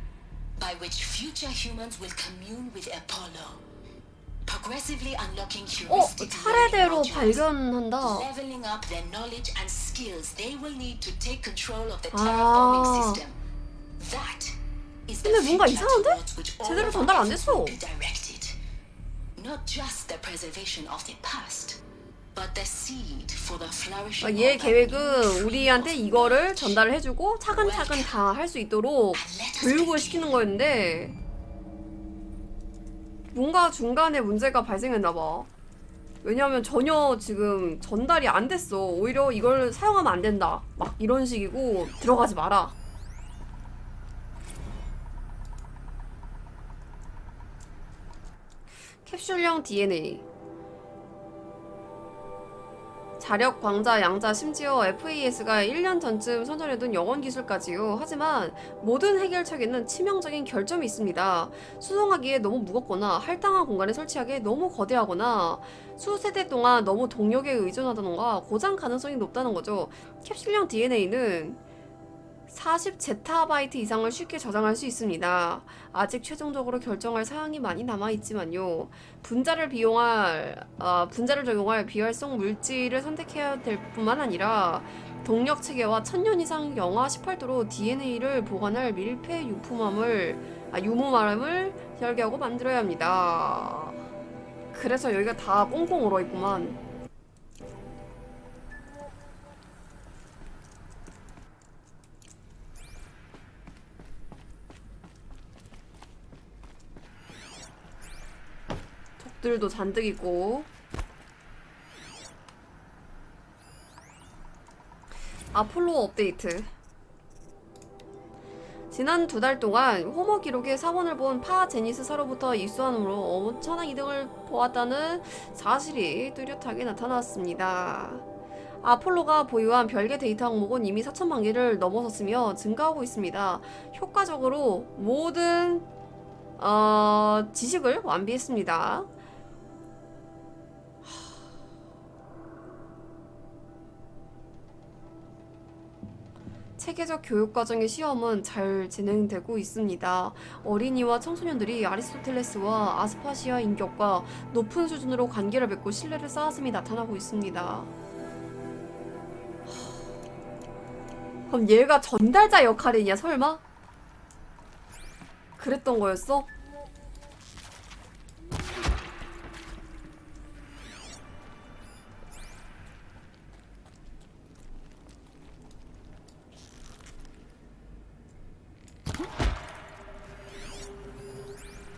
by which future humans will commune with Apollo, progressively unlocking heuristic 차례대로 learning modules, 발견한다. leveling up their knowledge and skills they will need to take control of the terraforming system. That is the 근데 뭔가 future 이상한데? towards which all 제대로 of 전달 our 안 efforts 됐어. will be directed. Not just the preservation of the past, but the seed for the flourishing 얘 of a new 계획은 우리한테 이거를 전달을 해주고 차근차근 다 할 수 있도록 교육을 시키는 거였는데 뭔가 중간에 문제가 발생했나 봐. 왜냐면 전혀 지금 전달이 안 됐어. 오히려 이걸 사용하면 안 된다. 막 이런 식이고 들어가지 마라. 캡슐형 DNA. 자력, 광자, 양자, 심지어 FAS가 1년 전쯤 선전해둔 영원 기술까지요. 하지만 모든 해결책에는 치명적인 결점이 있습니다. 수송하기에 너무 무겁거나 할당한 공간에 설치하기에 너무 거대하거나 수세대 동안 너무 동력에 의존하다던가 고장 가능성이 높다는 거죠. 캡슐형 DNA는 40제타바이트 이상을 쉽게 저장할 수 있습니다. 아직 최종적으로 결정할 사항이 많이 남아있지만요. 분자를 적용할 비활성 물질을 선택해야 될 뿐만 아니라 동력 체계와 1000년 이상 영하 18도로 DNA를 보관할 밀폐 유무함을 설계하고 만들어야 합니다. 그래서 여기가 다 꽁꽁 얼어있구만. 들도 잔뜩 있고. 아폴로 업데이트. 지난 2달 동안 호모 기록에 사원을 본 파제니스사로부터 입수함으로 엄청난 이득을 보았다는 사실이 뚜렷하게 나타났습니다. 아폴로가 보유한 별개 데이터 항목은 이미 4,000만 개를 넘어섰으며 증가하고 있습니다. 효과적으로 모든 지식을 완비했습니다. 체계적 교육과정의 시험은 잘 진행되고 있습니다. 어린이와 청소년들이 아리스토텔레스와 아스파시아 인격과 높은 수준으로 관계를 맺고 신뢰를 쌓았음이 나타나고 있습니다. 그럼 얘가 전달자 역할이냐 설마? 그랬던 거였어?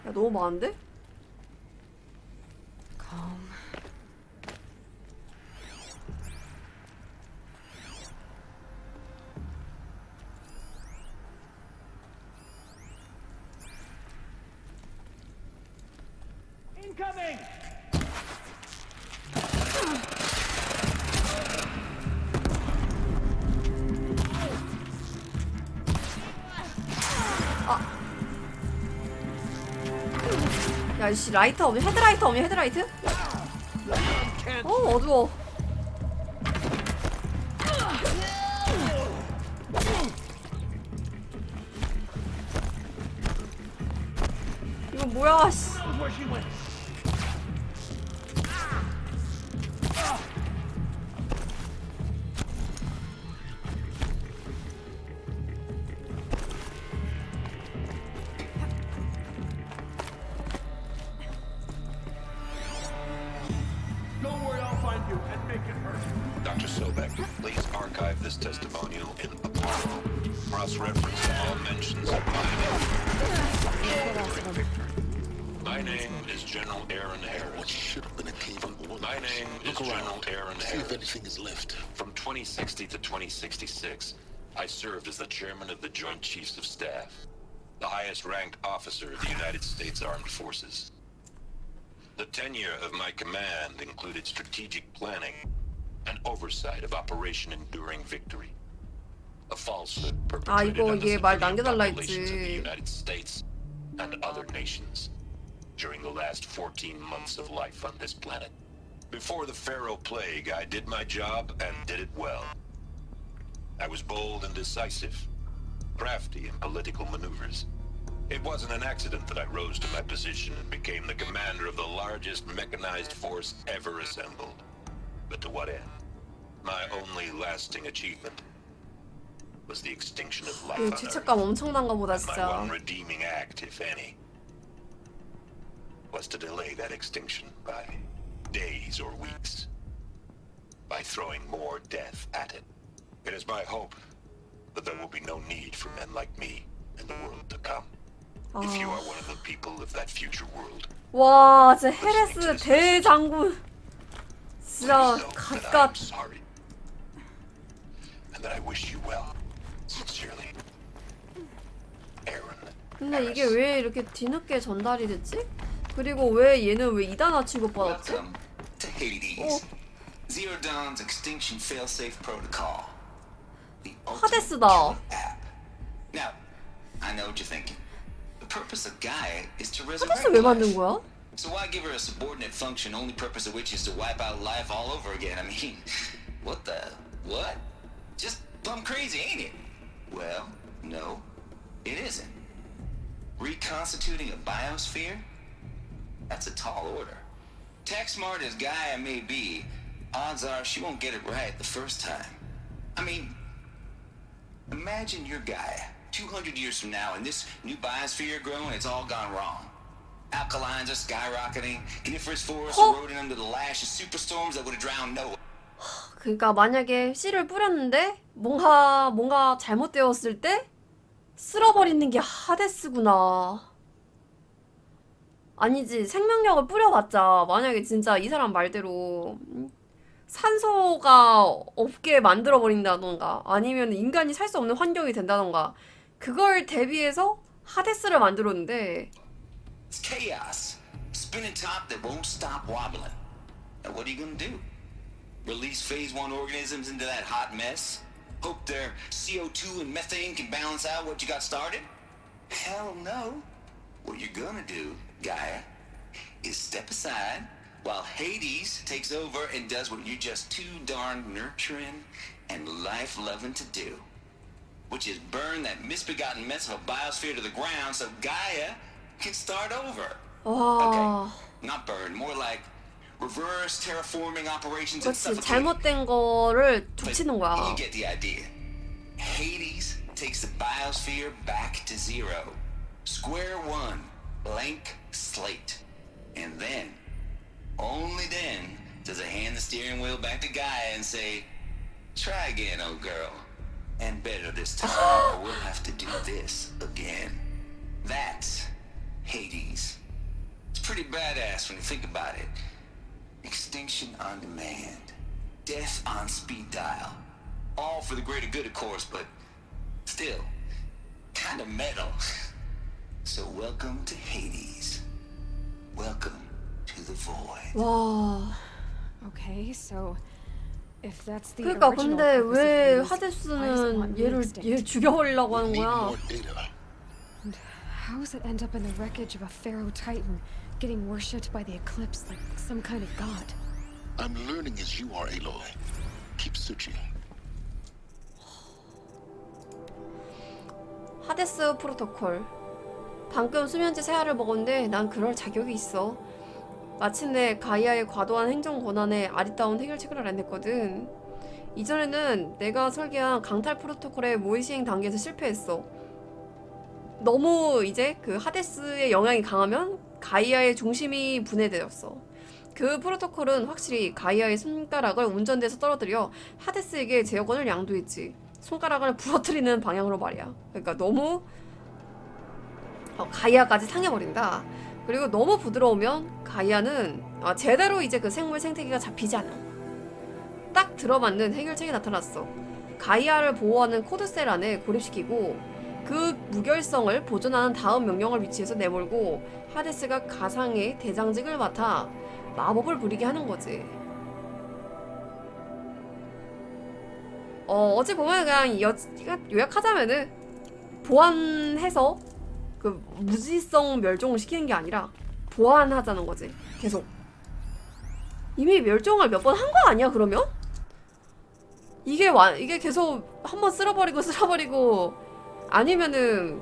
야, 너무 많은데? Incoming! 야, 이씨, 라이터 없냐? 헤드라이터 없냐? 헤드라이트? 어두워. 이거 뭐야, 씨. Dr. Sobek, please archive this testimonial in Apollo. Cross-reference to all mentions of my name. My name is General Aaron Harris. What should have been a cave in one. My name is General Aaron See Harris. if anything is left. From 2060 to 2066, I served as the chairman of the Joint Chiefs of Staff, the highest-ranked officer of the United States Armed Forces. The tenure of my command included strategic planning and oversight of Operation Enduring Victory, a falsehood perpetrated on the civilian populations of the United States and other nations during the last 14 months of life on this planet. Before the Pharaoh Plague, I did my job and did it well. I was bold and decisive, crafty in political maneuvers. It wasn't an accident that I rose to my position and became the commander of the largest mechanized force ever assembled. But to what end? My only lasting achievement was the extinction of life on Earth. 죄책감 엄청난가 보다 And my 진짜. one redeeming act, if any, was to delay that extinction by days or weeks, by throwing more death at it. It is my hope that there will be no need for men like me in the world to come. If you are one of the people of that future world. 와, 진짜 헤레스 대장군. 진짜 갓갓. And that I wish you well. Sincerely. Aaron. 근데 이게 왜 이렇게 뒤늦게 전달이 됐지? 그리고 왜 얘는 왜 2단화 취급받았지? Zero Dawn's extinction failsafe protocol. The ultimate 하데스다. killer app. Now, I know what you're thinking. The purpose of Gaia is to resurrect 하데스 왜 life. 만든 거야? So why give her a subordinate function, only purpose of which is to wipe out life all over again? I mean, what the... what? Just plumb crazy, ain't it? Well, no, it isn't. Reconstituting a biosphere? That's a tall order. Tax smart as Gaia may be, odds are she won't get it right the first time. I mean, imagine your Gaia 200 years from now and this new biosphere growing, it's all gone wrong. Alkalines are skyrocketing, coniferous forests eroding under the lash of superstorms that would have drowned Noah. 그러니까 만약에 씨를 뿌렸는데 뭔가 잘못되었을 때 쓸어버리는 게 하데스구나. 아니지, 생명력을 뿌려봤자 만약에 진짜 이 사람 말대로 산소가 없게 만들어버린다던가 아니면 인간이 살 수 없는 환경이 된다던가 그걸 대비해서 하데스를 만들었는데 It's chaos. Spinning top that won't stop wobbling. Now what are you gonna do? Release phase 1 organisms into that hot mess? Hope their CO2 and methane can balance out what you got started? Hell no. What you're gonna do, Gaia, is step aside while Hades takes over and does what you're just too darn nurturing and life-loving to do, which is burn that misbegotten mess of a biosphere to the ground so Gaia can start over. 와. Okay, not burn, more like reverse terraforming operations and 그렇지, suffocate. 잘못된 거를 툭치는 거야. You get the idea. Hades takes the biosphere back to zero. Square one, blank slate. And then, only then, does it hand the steering wheel back to Gaia and say, try again, old girl. And better this time, or we'll have to do this again. That's Hades. It's pretty badass when you think about it. Extinction on demand. Death on speed dial. All for the greater good, of course, but still, kind of metal. So welcome to Hades. Welcome to the void. 와. Okay, so if that's the 그러니까 original 근데 purpose 왜 of Hades, why does it want 하데스는 me 얘를 extinct? 죽여버리려고 하는 거야? And how does it end up in the wreckage of a pharaoh titan, getting worshipped by the eclipse like some kind of god? I'm learning as you are, Aloy. Keep searching. 하데스 프로토콜. 방금 수면제 세알을 먹었는데 난 그럴 자격이 있어. 마침내 가이아의 과도한 행정 권한에 아리따운 해결책을 알아냈거든. 이전에는 내가 설계한 강탈 프로토콜의 모의시행 단계에서 실패했어. 너무 이제 그 하데스의 영향이 강하면 가이아의 중심이 분해되었어. 그 프로토콜은 확실히 가이아의 손가락을 운전대에서 떨어뜨려 하데스에게 제어권을 양도했지. 손가락을 부러뜨리는 방향으로 말이야. 그러니까 너무 가이아까지 상해버린다. 그리고 너무 부드러우면 가이아는 제대로 이제 그 생물 생태계가 잡히지 않아. 딱 들어맞는 해결책이 나타났어. 가이아를 보호하는 코드셀 안에 고립시키고 그 무결성을 보존하는 다음 명령을 위치해서 내몰고 하데스가 가상의 대장직을 맡아 마법을 부리게 하는 거지. 어찌 보면 그냥 요약하자면은 보완해서 그 무지성 멸종을 시키는 게 아니라 보완하자는 거지. 계속. 이미 멸종을 몇 번 한 거 아니야 그러면? 이게 계속 한번 쓸어버리고 아니면은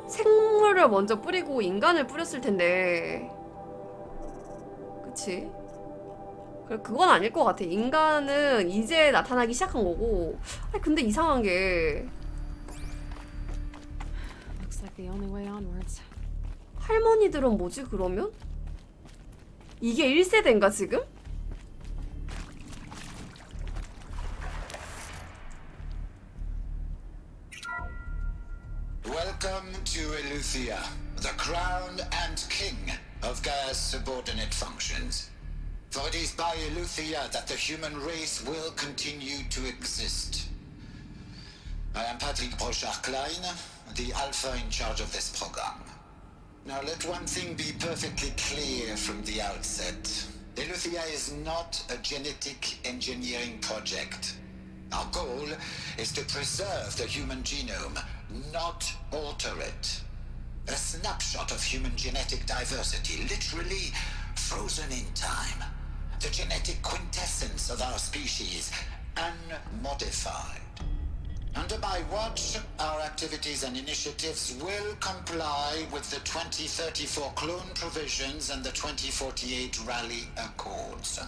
생물을 먼저 뿌리고 인간을 뿌렸을 텐데. 그치? 그건 아닐 것 같아. 인간은 이제 나타나기 시작한 거고. 아니 근데 이상한 게 Looks like the only way onwards. 할머니들은 뭐지 그러면? 이게 1세대인가 지금? Welcome to Eleuthia, the crown and king of Gaia's subordinate functions. For it is by Eleuthia that the human race will continue to exist. I am Patrick Brochard-Klein, the Alpha in charge of this program. Now let one thing be perfectly clear from the outset. Eleuthia is not a genetic engineering project. Our goal is to preserve the human genome, not alter it. A snapshot of human genetic diversity, literally frozen in time. The genetic quintessence of our species, unmodified. Under my watch, our activities and initiatives will comply with the 2034 clone provisions and the 2048 Rally Accords.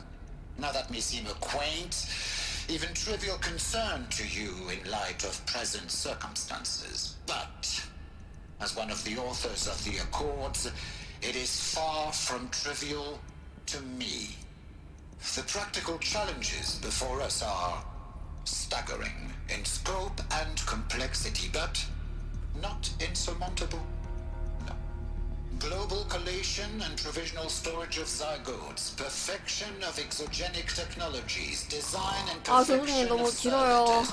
Now that may seem a quaint, even trivial concern to you in light of present circumstances, but as one of the authors of the Accords, it is far from trivial to me. The practical challenges before us are staggering in scope and complexity, but not insurmountable. No. Global collation and provisional storage of zygotes, perfection of exogenic technologies, design and perfection of servitors,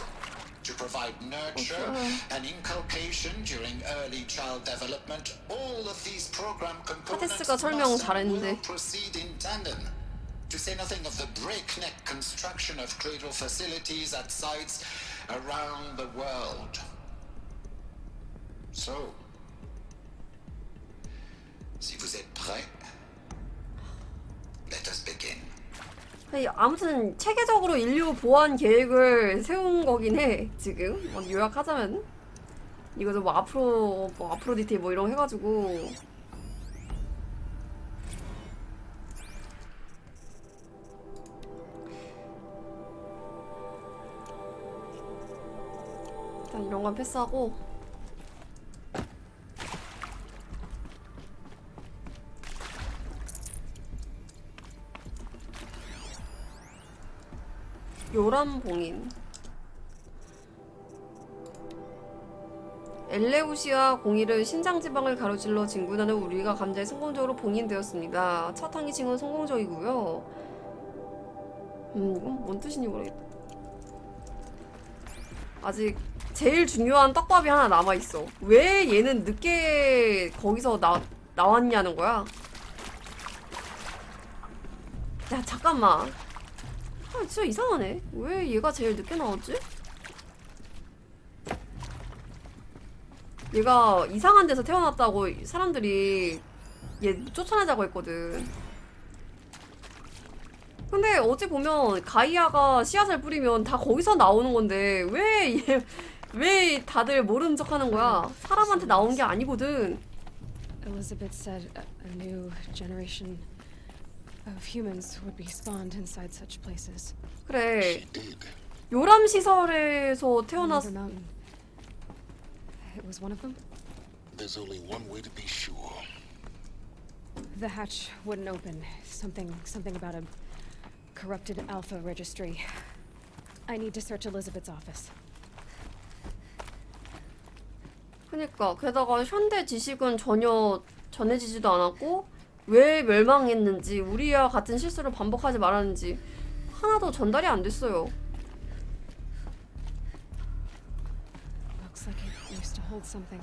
to provide nurture and inculcation during early child development. All of these program components must and will proceed in tandem. To say nothing of the breakneck construction of cradle facilities at sites around the world. So, si vous êtes prêts, let us begin. 아무튼 체계적으로 인류 보완 계획을 세운 거긴 해. 지금 요약하자면 이거 뭐 아프로디테 뭐 이런 거 해가지고. 이런 건 패스하고 요람봉인 엘레우시아 공일은 신장지방을 가로질러 진군하는 우리가 감자에 성공적으로 봉인되었습니다. 첫 항이칭은 성공적이고요. 이건 뭔 뜻인지 모르겠다. 아직 제일 중요한 떡밥이 하나 남아있어. 왜 얘는 늦게 거기서 나왔냐는 거야. 야 잠깐만. 진짜 이상하네. 왜 얘가 제일 늦게 나왔지? 얘가 이상한 데서 태어났다고 사람들이 얘 쫓아내자고 했거든. 근데 어찌 보면 가이아가 씨앗을 뿌리면 다 거기서 나오는 건데 왜 다들 모르는 척 하는 거야? 사람한테 나온 게 아니거든. Elizabeth said a new generation of humans would be spawned inside such places. 그래. 요람 시설에서 태어났. It was one of them. There's only one way to be sure. The hatch wouldn't open. Something about a corrupted alpha registry. I need to search Elizabeth's office. 그니까 게다가 현대 지식은 전혀 전해지지도 않았고 왜 멸망했는지 우리와 같은 실수를 반복하지 말았는지 하나도 전달이 안 됐어요. Looks like it used to hold something.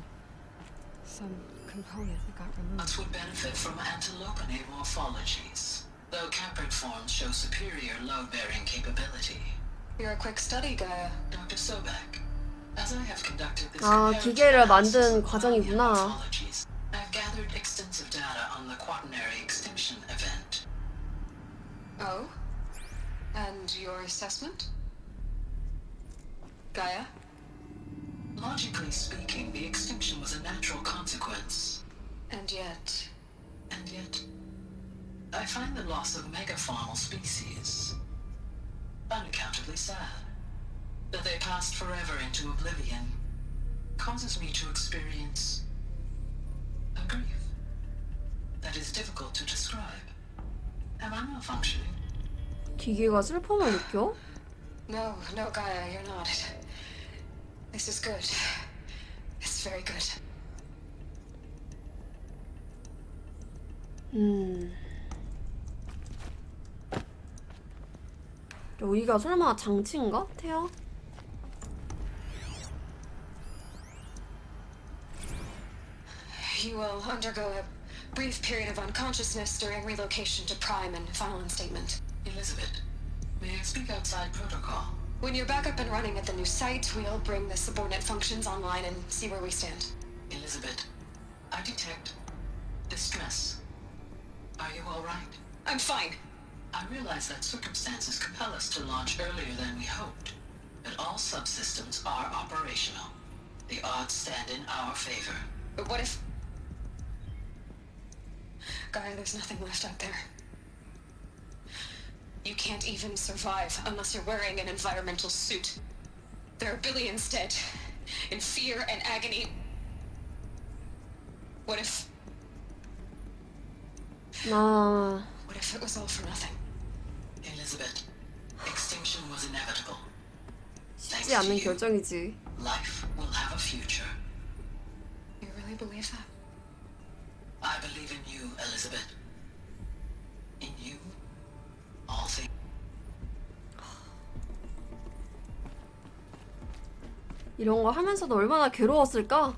Some component that got removed. Would benefit from antilopenate morphologies, though caprid forms show superior load-bearing capability. You're a quick study, Gaia, Dr. Sobek. As I have conducted this 기계를 만든 과정이구나. I've gathered extensive data on the quaternary extinction event. Oh? And your assessment? Gaia? Logically speaking, the extinction was a natural consequence. And yet, I find the loss of megafaunal species unaccountably sad. That they passed forever into oblivion causes me to experience a grief that is difficult to describe. Am I malfunctioning? 기계가 슬픔을 느껴? No, Gaia, you're not. This is good. It's very good. 여기가 설마 장치인가? 태아? You will undergo a Brief period of unconsciousness during relocation to Prime and final instatement. Elizabeth, may I speak outside protocol? When you're back up and running at the new site, we'll bring the subordinate functions online and see where we stand. Elizabeth, I detect distress. Are you all right? I'm fine. I realize that circumstances compel us to launch earlier than we hoped, but all subsystems are operational. The odds stand in our favor. But what if... Gaia, there's nothing left out there. You can't even survive unless you're wearing an environmental suit. There are billions dead, in fear and agony. What if... What if it was all for nothing? Elizabeth, extinction was inevitable. 쉽지 않은 결정이지. Life will have a future. You really believe that? I believe in you, Elizabeth. In you, all things. 이런 거 하면서도 얼마나 괴로웠을까?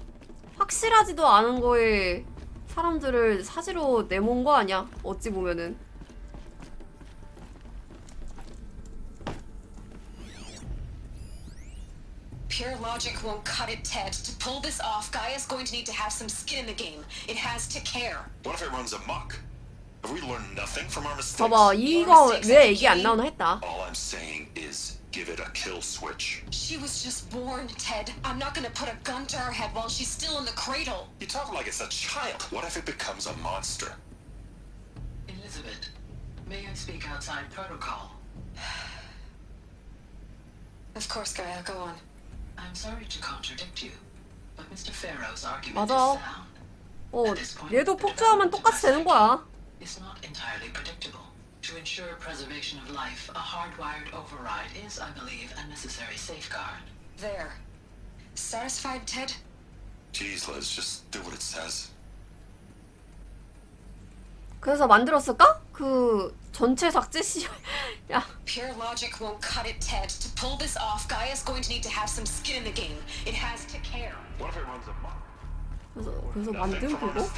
확실하지도 않은 거에 사람들을 사지로 내몬 거 아니야? 어찌 보면은. Pure logic won't cut it, Ted. To pull this off, Gaia's going to need to have some skin in the game. It has to care. What if it runs amok? Have we learned nothing from our mistakes? 봐봐, 이거 왜 얘기 안 나오나 했다. All I'm saying is give it a kill switch. She was just born, Ted. I'm not gonna put a gun to her head while she's still in the cradle. You talk like it's a child. What if it becomes a monster? Elizabeth, may I speak outside protocol? Of course, Gaia, go on. I'm sorry to contradict you, but Mr. Pharaoh's argument 맞아. is sound. 얘도 폭주하면 똑같이 되는 거야. It's not entirely predictable. To ensure preservation of life, a hardwired override is, I believe, a necessary safeguard. There. Satisfied, Ted? Jeez, Liz, just do what it says. 그래서 만들었을까? 그 전체 삭제 시. 야. Pure logic won't cut it, Ted. To pull this off, Gaia's going to need to have some skin in the game. It has to care. What if it runs amok? 그래서 만든 거고?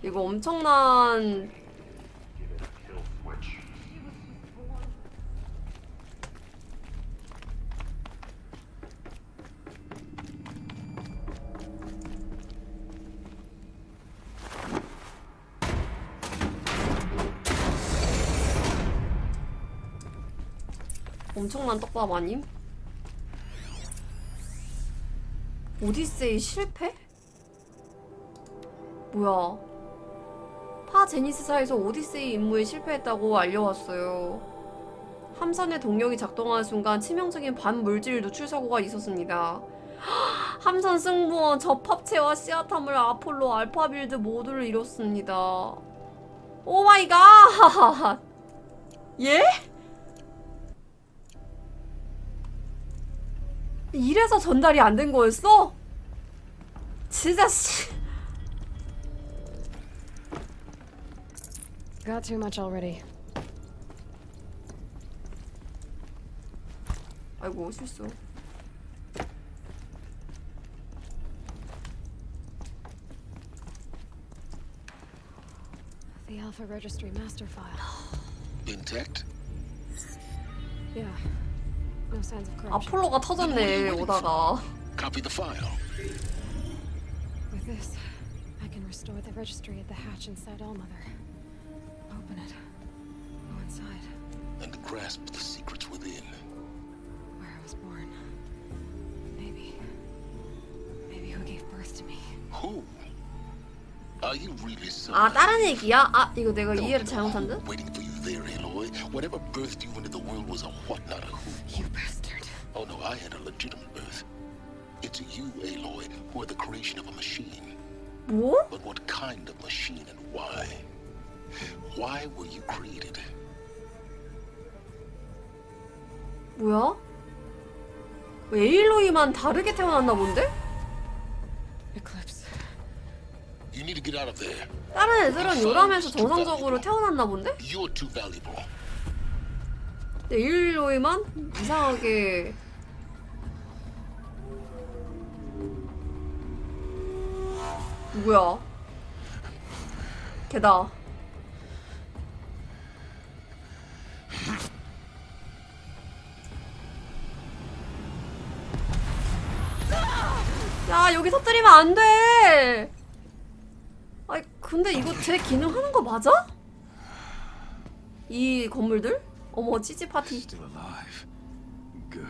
이거 엄청난 엄청난 떡밥 아님? 오디세이 실패? 뭐야? 파 제니스사에서 오디세이 임무에 실패했다고 알려왔어요. 함선의 동력이 작동하는 순간 치명적인 반물질 누출 사고가 있었습니다. 함선 승무원, 접합체와 씨앗함을 아폴로 알파빌드 모두를 잃었습니다. 오 마이 갓! 예? 이래서 전달이 안 된 거였어? 진짜 씨. Got too much already. 아이고 실수. The Alpha Registry master file. Intact? Yeah. No signs of corruption. 아폴로가 터졌네 오다가. Copy the file. With this, I can restore the registry at the hatch inside Allmother. Open it. Go inside. And grasp the secrets within. Where I was born. Maybe who gave birth to me. Who? Are you really so? 아 다른 얘기야? 아 이거 내가 이해를 잘못한 듯? Waiting for you there, Aloy. Whatever birthed you into the world was a what, not a who. You bastard. Oh no, I had a legitimate birth. It's you, Aloy, who are the creation of a machine. 뭐? But what kind of machine and why? Why were you created? 뭐야? 에일로이만 다르게 태어났나 본데? Eclipse. You need to get out of there. 다른 애들은 요람에서 정상적으로 태어났나 본데? You're too valuable. 에일로이만 이상하게 누구야? 걔다. 야, 여기 터뜨리면 안 돼. 아이, 근데 이거 제 기능 하는 거 맞아? 이 건물들? 어머, 찌찌 파티. Still alive. Good.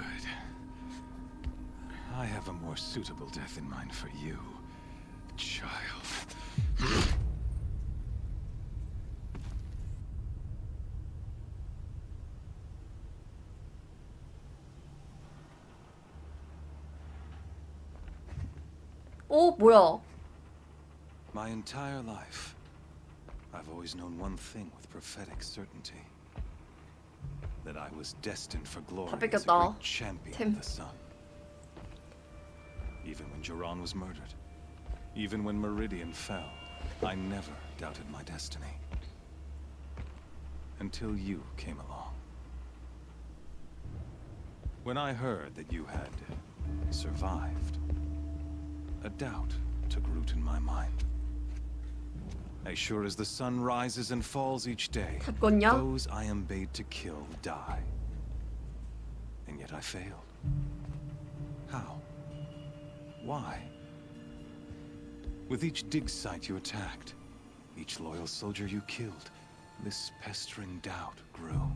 I have a more suitable death in mind for you, child. 뭐야? My entire life, I've always known one thing with prophetic certainty. That I was destined for glory as a great champion of the sun. Even when Jiran was murdered, even when Meridian fell, I never doubted my destiny. Until you came along. When I heard that you had survived, a doubt took root in my mind. As sure as the sun rises and falls each day, those I am bade to kill die. And yet I failed. How? Why? With each dig site you attacked, each loyal soldier you killed, this pestering doubt grew.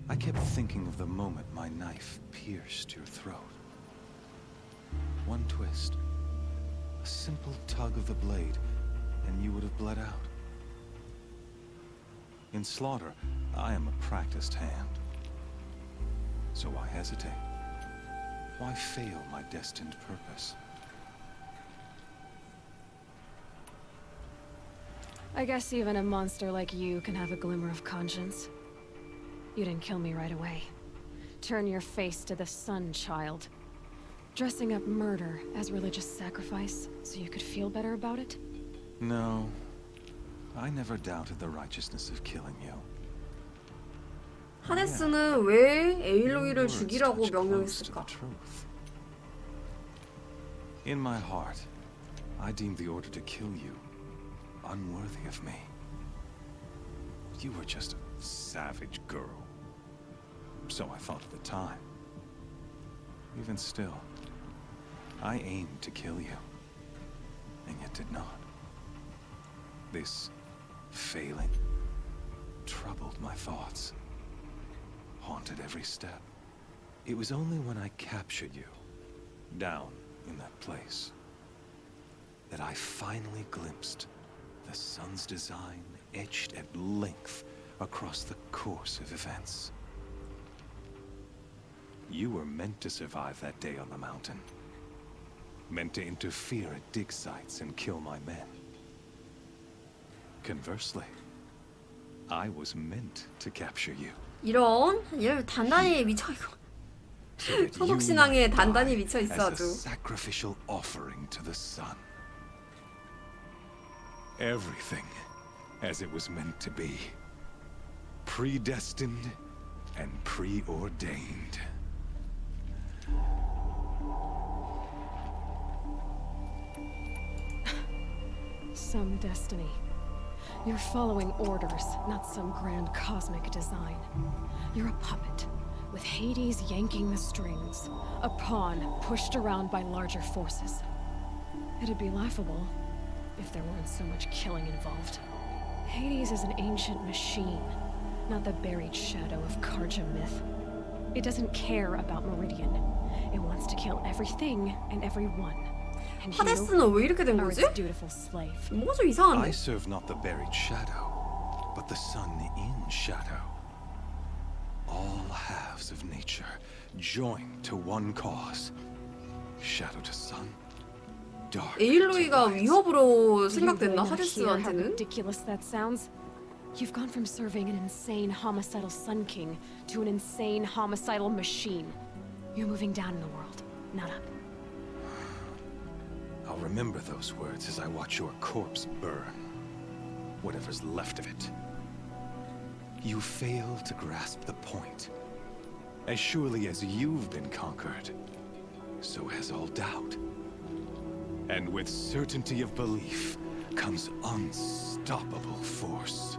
I kept thinking of the moment my knife pierced your throat. One twist, a simple tug of the blade, and you would have bled out. In slaughter, I am a practiced hand. So why hesitate? Why fail my destined purpose? I guess even a monster like you can have a glimmer of conscience. You didn't kill me right away. Turn your face to the sun, child. Dressing up murder as religious sacrifice so you could feel better about it? No. I never doubted the righteousness of killing you. 하데스는 왜 에일로이를 죽이라고 명령했을까? In my heart, I deemed the order to kill you unworthy of me. You were just a savage girl. So I thought at the time. Even still, I aimed to kill you, and yet did not. This failing troubled my thoughts, haunted every step. It was only when I captured you, down in that place, that I finally glimpsed the sun's design etched at length across the course of events. You were meant to survive that day on the mountain. Meant to interfere at dig sites and kill my men. Conversely, I was meant to capture you. 이런 얘 단단히 미쳐 이거. 소속 신앙에 단단히 미쳐 있어 아주. As a sacrificial offering to the sun. Everything as it was meant to be. Predestined and preordained. Some destiny. You're following orders, not some grand cosmic design. You're a puppet, with Hades yanking the strings. A pawn pushed around by larger forces. It'd be laughable if there weren't so much killing involved. Hades is an ancient machine, not the buried shadow of Karja myth. It doesn't care about Meridian. It wants to kill everything and everyone. 하데스는 왜 이렇게 된 거지? 뭐가 좀 이상한데? I serve not the buried shadow, but the sun in shadow. All halves of nature joined to one cause. Shadow to sun, dark. 에일로이가 위협으로 생각됐나 하데스한테는? Ridiculous that sounds. You've gone from serving an insane homicidal Sun King to an insane homicidal machine. You're moving down in the world, not up. I'll remember those words as I watch your corpse burn. Whatever's left of it. You fail to grasp the point. As surely as you've been conquered, so has all doubt. And with certainty of belief, becomes unstoppable force.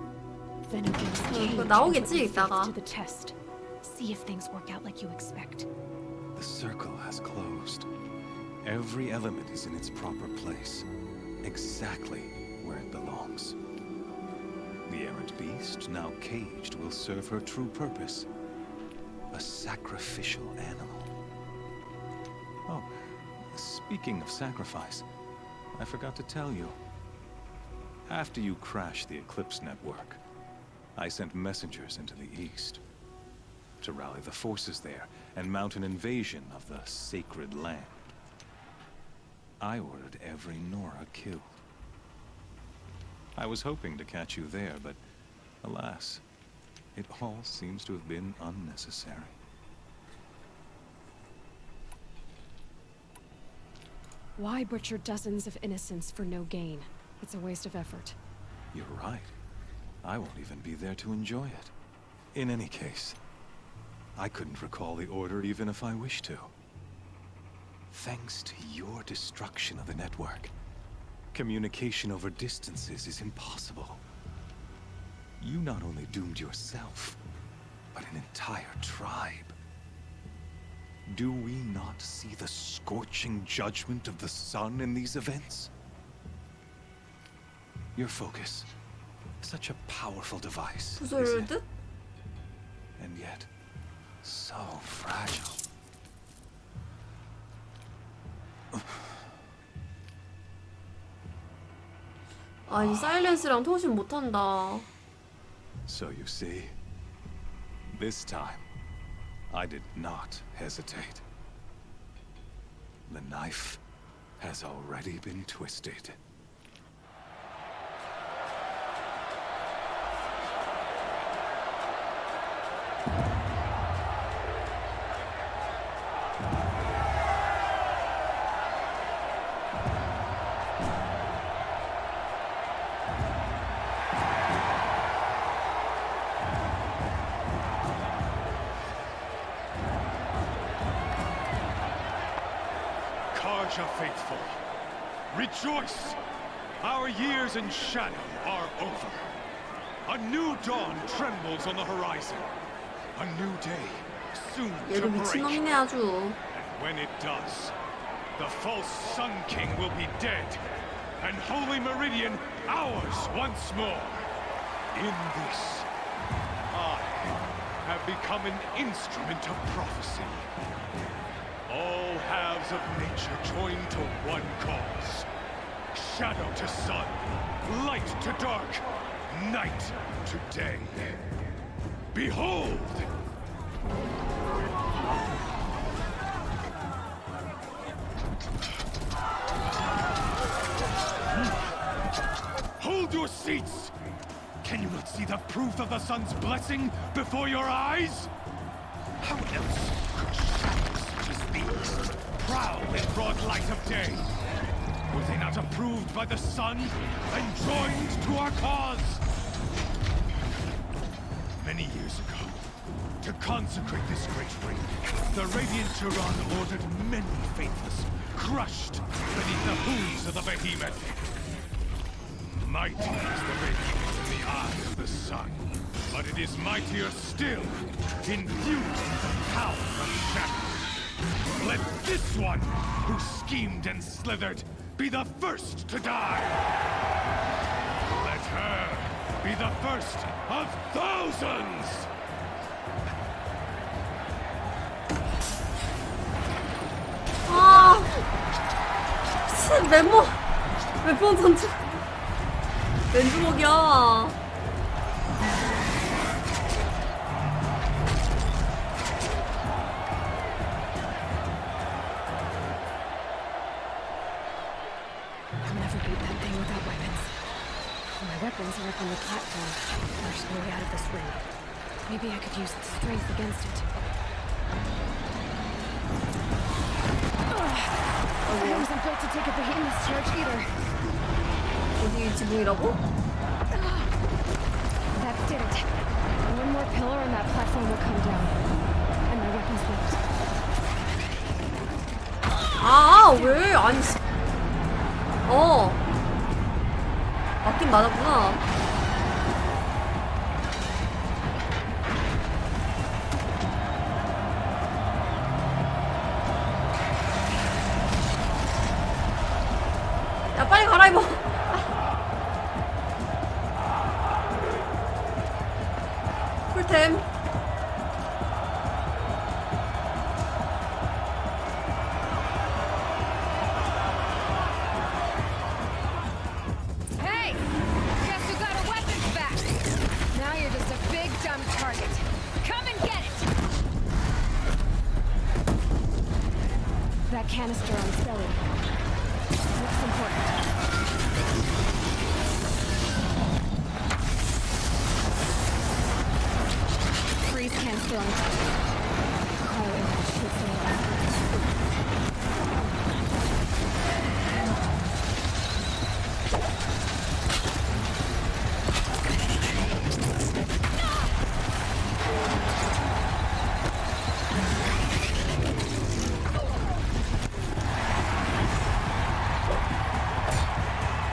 Then against cage 나오겠지, and put 이따가. to the test. See if things work out like you expect. The circle has closed. Every element is in its proper place, exactly where it belongs. The errant beast, now caged, will serve her true purpose. A sacrificial animal. Oh, speaking of sacrifice, I forgot to tell you. After you crashed the Eclipse network, I sent messengers into the east to rally the forces there and mount an invasion of the sacred land. I ordered every Nora killed. I was hoping to catch you there, but alas, it all seems to have been unnecessary. Why butcher dozens of innocents for no gain? It's a waste of effort. You're right. I won't even be there to enjoy it. In any case, I couldn't recall the order even if I wished to. Thanks to your destruction of the network, communication over distances is impossible. You not only doomed yourself, but an entire tribe. Do we not see the scorching judgment of the sun in these events? Your focus, such a powerful device, is it? And yet, so fragile. 아, 이 사일렌스랑 통신 못한다. So you see, this time, I did not hesitate. The knife has already been twisted. Faithful, rejoice! Our years in shadow are over. A new dawn trembles on the horizon. A new day soon to 얘도 break. 미친놈이네 아주. And when it does, the false Sun King will be dead, and Holy Meridian ours once more. In this, I have become an instrument of prophecy. All halves of nature join to one cause. Shadow to sun, light to dark, night to day. Behold! Hold your seats! Can you not see the proof of the sun's blessing before your eyes? How else could shadows such as these prowl in broad light of day? Were they not approved by the sun and joined to our cause? Many years ago, to consecrate this great ring, the Radiant Tyrann ordered many faithless crushed beneath the hooves of the behemoth. Mighty is the radiance in the eye of the sun, but it is mightier still, infused with the power of shadow. Let this one, who schemed and slithered, be the first to die. Let her be the first of thousands! 아, 미친 멤버 전투 왼주먹이야. Weapons are up on the platform. There's no way out of this ring. Maybe I could use its strength against it. I wasn't built to take a behemoth's charge either. 어디 지붕이라고? That did it. One more pillar and that platform will come down. And my weapons left. 아, 왜? 아니, 맞긴 맞았구나. 야 빨리 갈아입어. 꿀템. Hey! Guess who got a weapons back? Now you're just a big dumb target. Come and get it! That canister on Skelly. Looks important. Freeze canister on Cryo impact shoot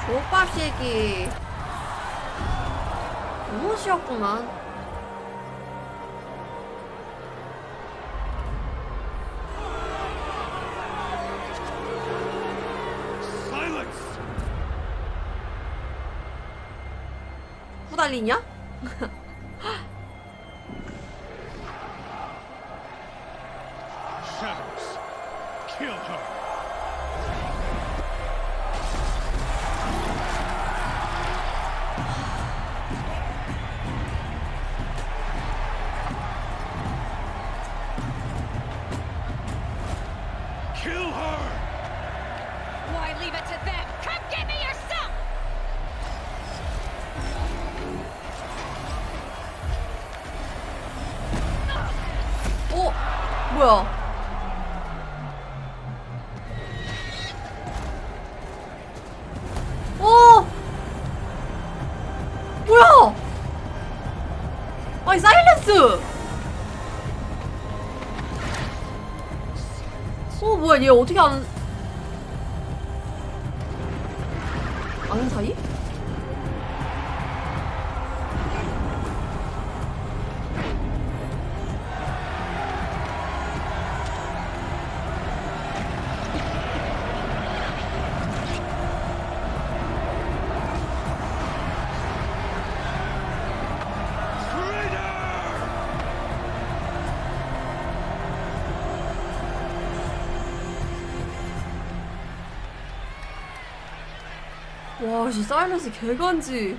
족밥새끼. 너무 쉬웠구만. 후달리냐? Shadows, kill her. Kill her! Why leave it to them? Come get me yourself! 어? 뭐야? 어? 뭐야? 아니 사일렌스! 어 뭐야 얘 어떻게 아는 사이? 와, 씨 사일런스 개간지.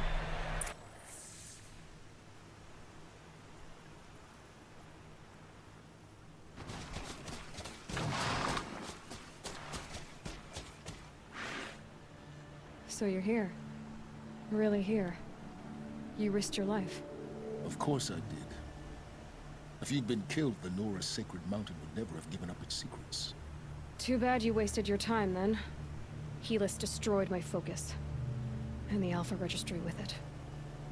So you're here. Really here. You risked your life. Of course I did. If you'd been killed, the Nora's sacred mountain would never have given up its secrets. Too bad you wasted your time then. Helis destroyed my focus. And the Alpha Registry with it.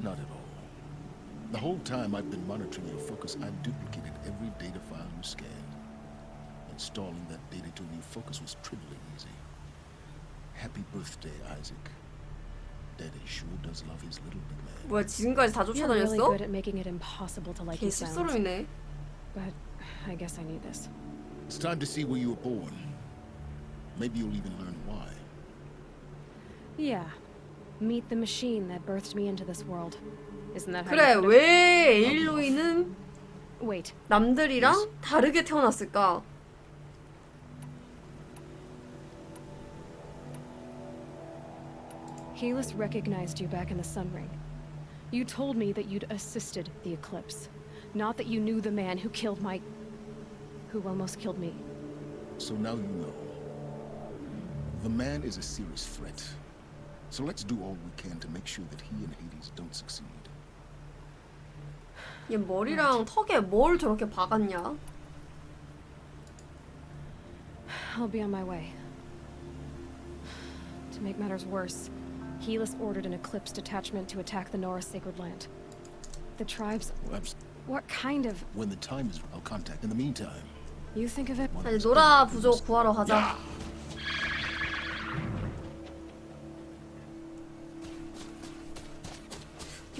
Not at all. The whole time I've been monitoring your focus, I've duplicated every data file you scanned. Installing that data to a new focus was trivially easy. Happy birthday, Isaac. Daddy sure does love his little big man. 뭐야 지금까지 다 You're really 쫓아다녔어? good at making it impossible to like 개 you sounds. 씹소름이네. But I guess I need this. It's time to see where you were born. Maybe you'll even learn why. Yeah. Meet the machine that birthed me into this world. Isn't that how 그래 you put it? 왜 에일로이는 Wait. 남들이랑 다르게 태어났을까? Helis recognized you back in the Sun Ring. You told me that you'd assisted the eclipse. Not that you knew the man who killed my... who almost killed me. So now you know. The man is a serious threat. So let's do all we can to make sure that he and Hades don't succeed. 얘 머리랑 턱에 뭘 저렇게 박았냐? I'll be on my way. To make matters worse, Helis ordered an Eclipse detachment to attack the Nora Sacred Land. The tribes... What kind of... When the time is, I'll contact. In the meantime... You think of it... 아니 노라 부족 구하러 가자.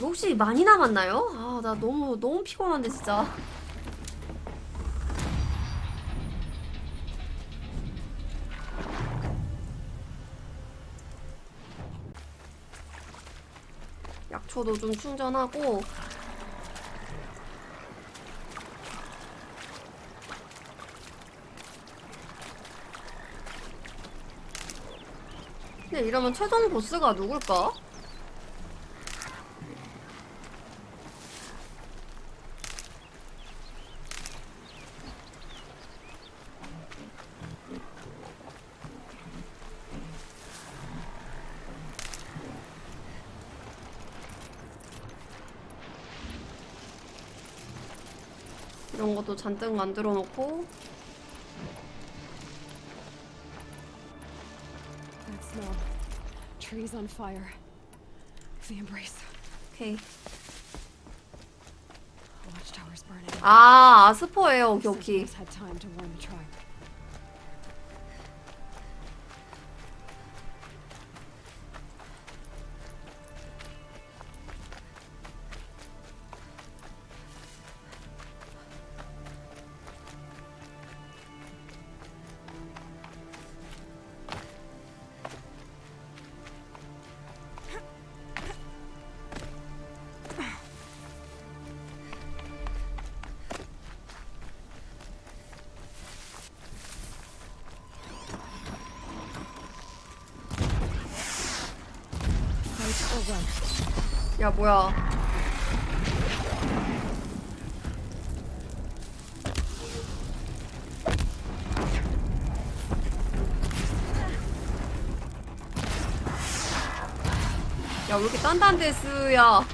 혹시 많이 남았나요? 아, 나 너무 피곤한데 진짜. 약초도 좀 충전하고. 근데 이러면 최종 보스가 누굴까? 이런 것도 잔뜩 만들어 놓고. That smell. Trees on fire. The embrace. 오케이. Watchtower's burning. 아, 아스포예요. 오케이, 오케이. Had time to warn the tribe. 야, 뭐야. 야, 왜 이렇게 딴딴데스야.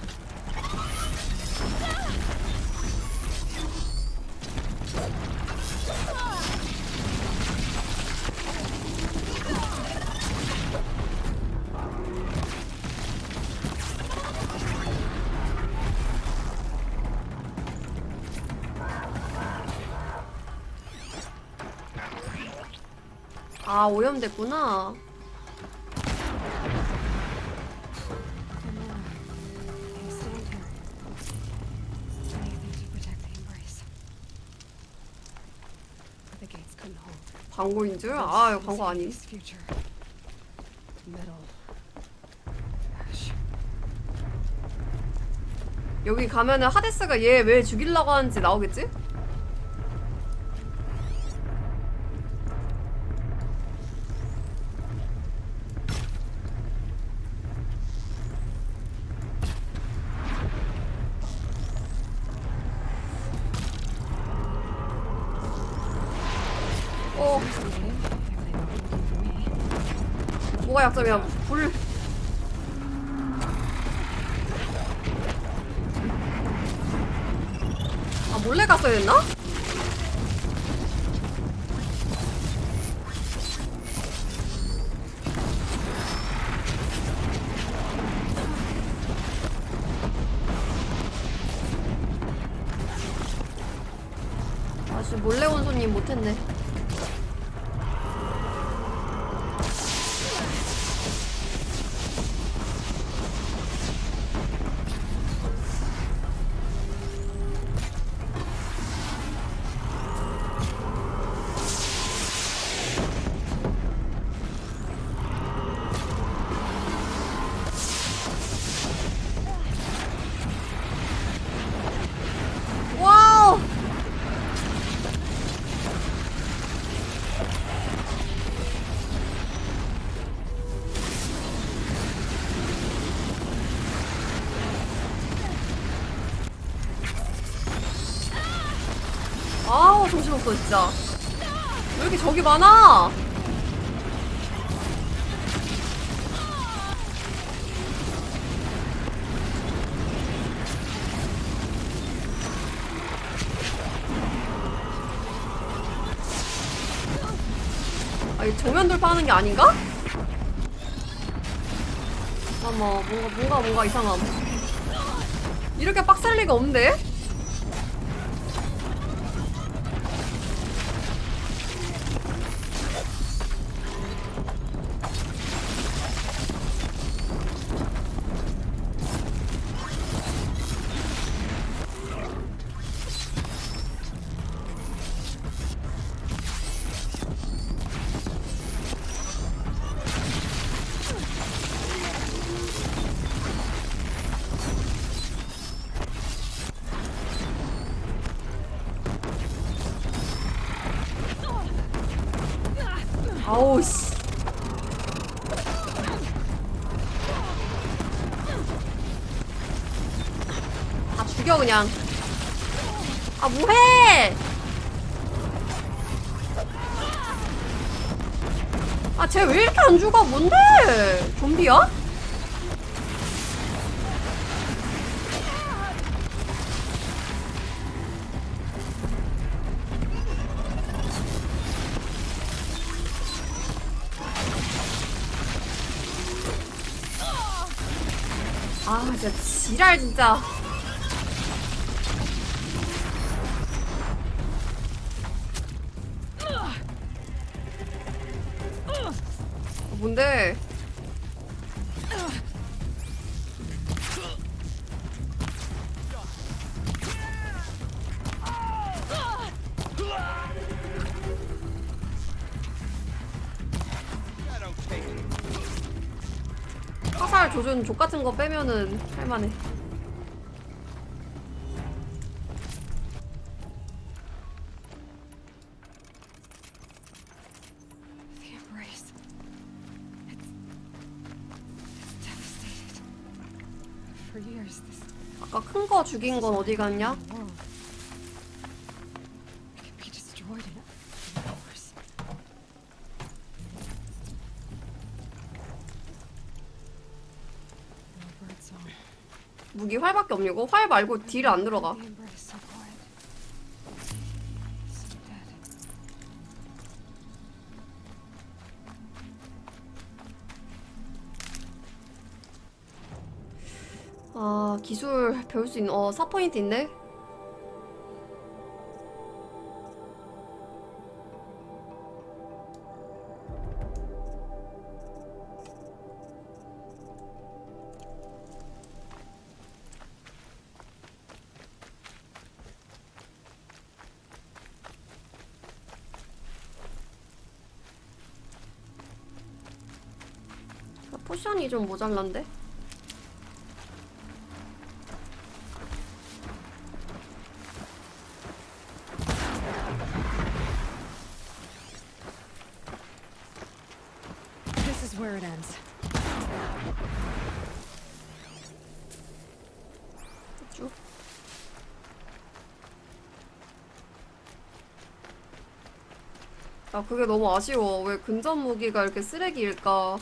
아, 오염됐구나. 광고인 줄? 아, 이거 광고 아니. 여기 가면은 하데스가 얘 왜 죽이려고 하는지 나오겠지? 뭐가 약점이야? 불. 아, 몰래 갔어야 했나? 아씨, 몰래 온 손님 못했네. 아우, 정신없어 진짜. 왜 이렇게 적이 많아? 아니, 정면 돌파하는 게 아닌가? 잠깐만, 뭔가 이상함. 이렇게 빡셀 리가 없는데? 아우 씨. 다 죽여 그냥. 아 뭐해? 아 쟤 왜 이렇게 안 죽어? 뭔데? 좀비야? 아 진짜 지랄 진짜. 뭔데? 화살 조준 족 같은 거 빼면은 할만해. The embrace. It's devastated. For years, this 아까 큰 거 죽인 건 어디 갔냐? world can be destroyed in hours. No bird song. 무기 활밖에 없냐고? 활 말고 딜 안 들어가. The embrace so quiet. So dead. 아 기술 배울 수 있는 4포인트 있네? 포션이 좀 모자란데? This is where it ends. 쭉. 아 그게 너무 아쉬워. 왜 근접 무기가 이렇게 쓰레기일까?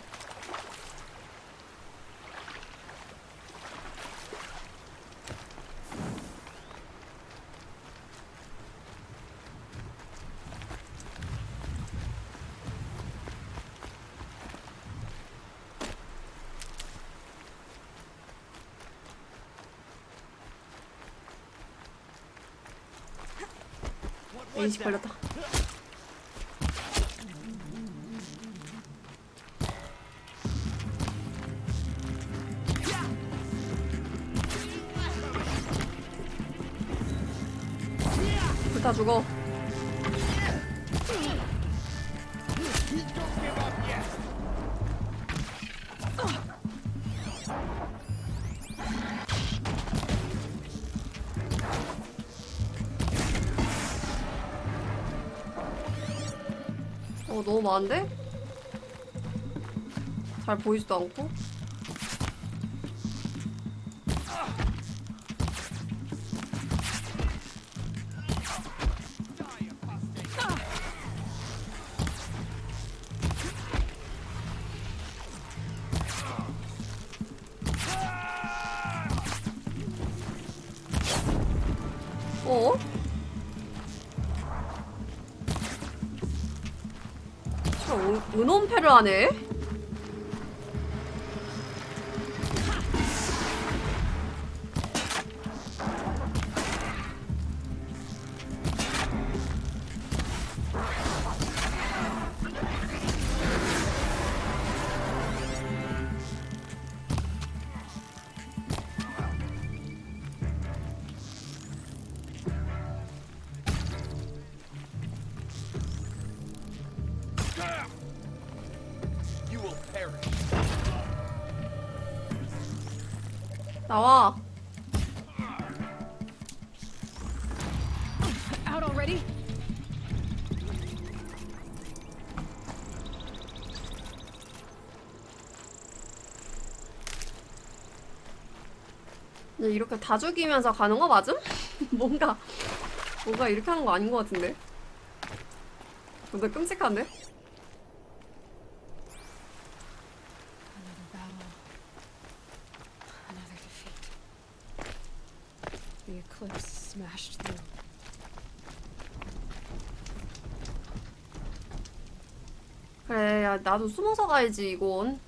에이씨 걸렸다. 불타 죽어. 너무 많은데? 잘 보이지도 않고. 어? 은원패를 하네? 나와. Out already? 근데 이렇게 다 죽이면서 가는 거 맞음? 뭔가 이렇게 하는 거 아닌 거 같은데? 근데 끔찍한데? Another battle. Another defeat. The eclipse smashed through. 그래, 야, 나도 숨어서 가야지, 이건.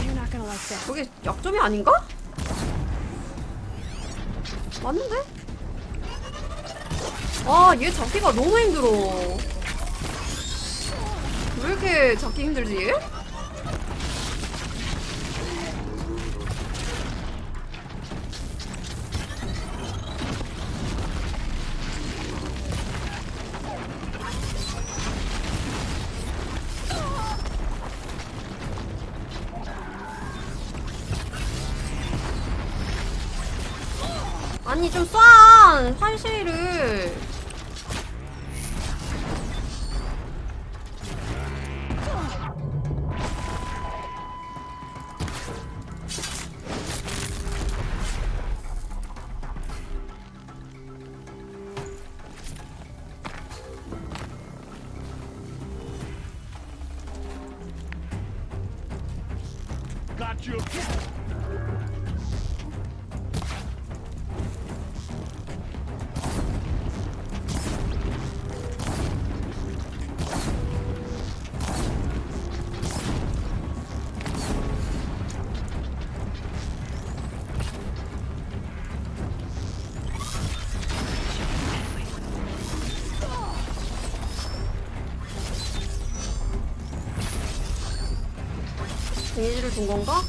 You're not gonna like that. 저게 약점이 아닌가? 맞는데? 아, 얘 잡기가 너무 힘들어. 왜 이렇게 잡기 힘들지, 얘? 아니 좀 쏴! 환시를. Got you. 데미지를 준 건가?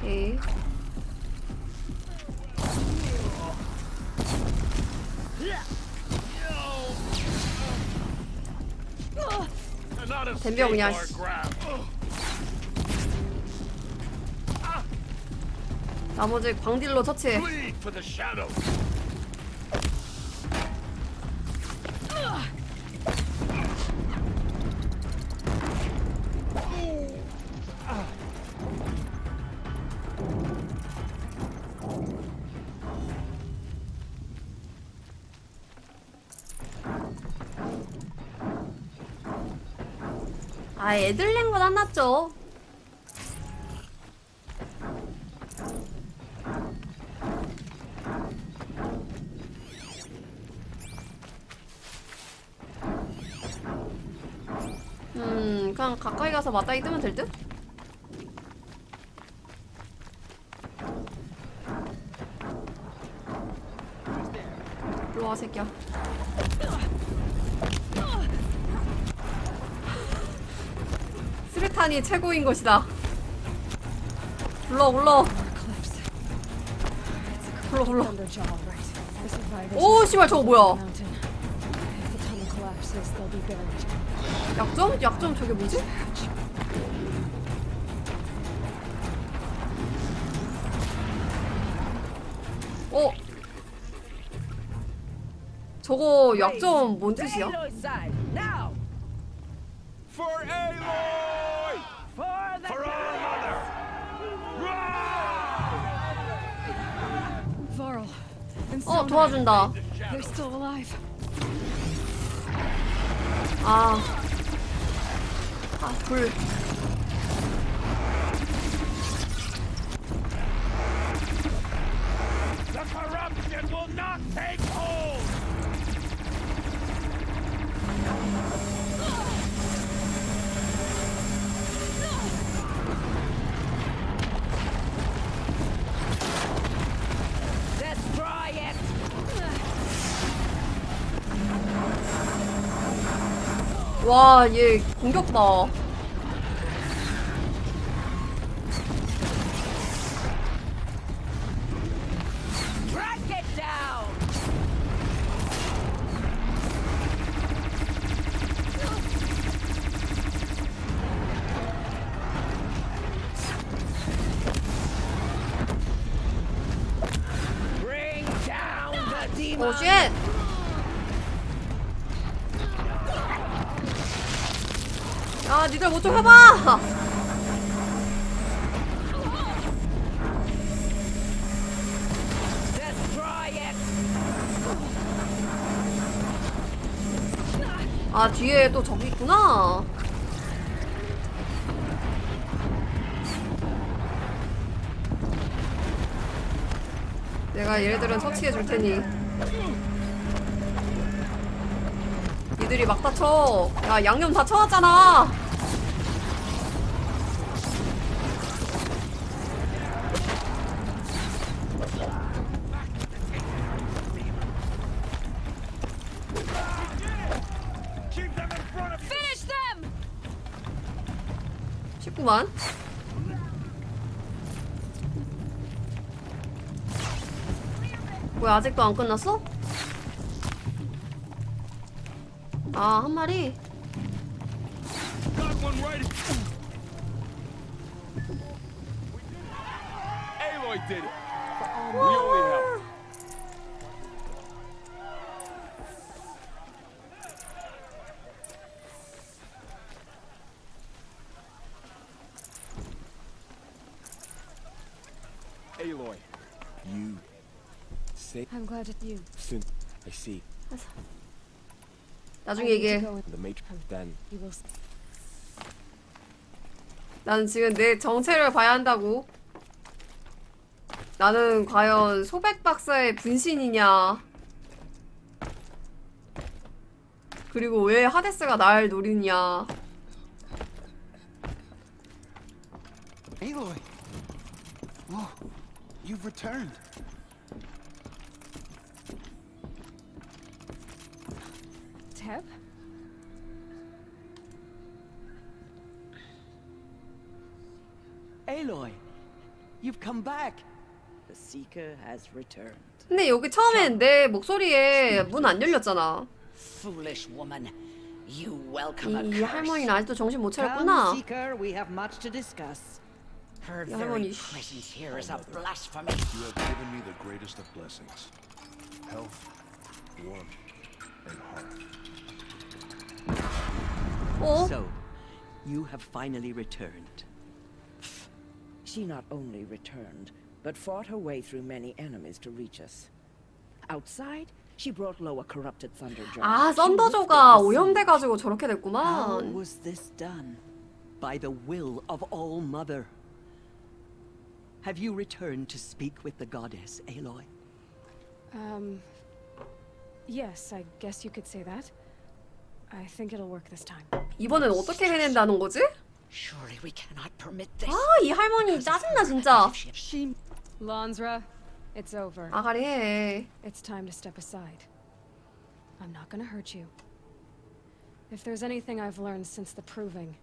오케이. 덤벼 그냥. 나머지 광딜로 처치해. 아, 애들 낸 건 안 났죠. 그냥 가까이 가서 맞다이 뜨면 될 듯? 일로와 새끼야. 스레탄이 최고인 것이다. 불러. 오 씨발 저거 뭐야? 약점? 약점 저게 뭐지? 저거 약점 뭔 뜻이야? For Aloy! For our mother! Varl. And Selma. 도와준다. They're still alive. 불. The corruption will not take hold! Destroy it! 와, 얘 공격 봐. 오 쉣! 야 니들 뭐 좀 해봐! 아 뒤에 또 저기 있구나. 내가 얘네들은 처치해 줄 테니 니들이 막 다쳐. 야 양념 다 쳐왔잖아. 쉽구만. 뭐야 아직도 안 끝났어? 아 한 마리. Aloy did it. We only helped. Aloy, you say I'm glad it's you. since I see 나중에 얘기해. the Matrix, then You will. 나는 지금 내 정체를 봐야 한다고. 나는 과연 소백 박사의 분신이냐? 그리고 왜 하데스가 날 노리냐? Aloy! Oh, you've returned. Teb? Aloy, you've come back. The Seeker has returned. 근데 여기 처음엔 내 목소리에 문 안 열렸잖아. Foolish woman, you welcome a 이 curse. 할머니는 아직도 정신 못 Come, 차렸구나. Seeker, we have much to discuss. Her 이 very 할머니. presence here is a blasphemy. You have given me the greatest of blessings. Health, warmth, and heart. 어? So, you have finally returned. She not only returned, but fought her way through many enemies to reach us. Outside, she brought low a corrupted Thunderjaw. 아 썬더조가 오염돼가지고 저렇게 How 됐구만. was this done? By the will of All Mother. Have you returned to speak with the goddess, Aloy? Yes, I guess you could say that. I think it'll work this time. 이번엔 어떻게 해낸다는 거지? Surely we cannot permit this. 아 이 할머니 짜증나 진짜. Lansra, it's over. 아가리 해. It's time to step aside. I'm not gonna hurt you. If there's anything I've learned since the proving,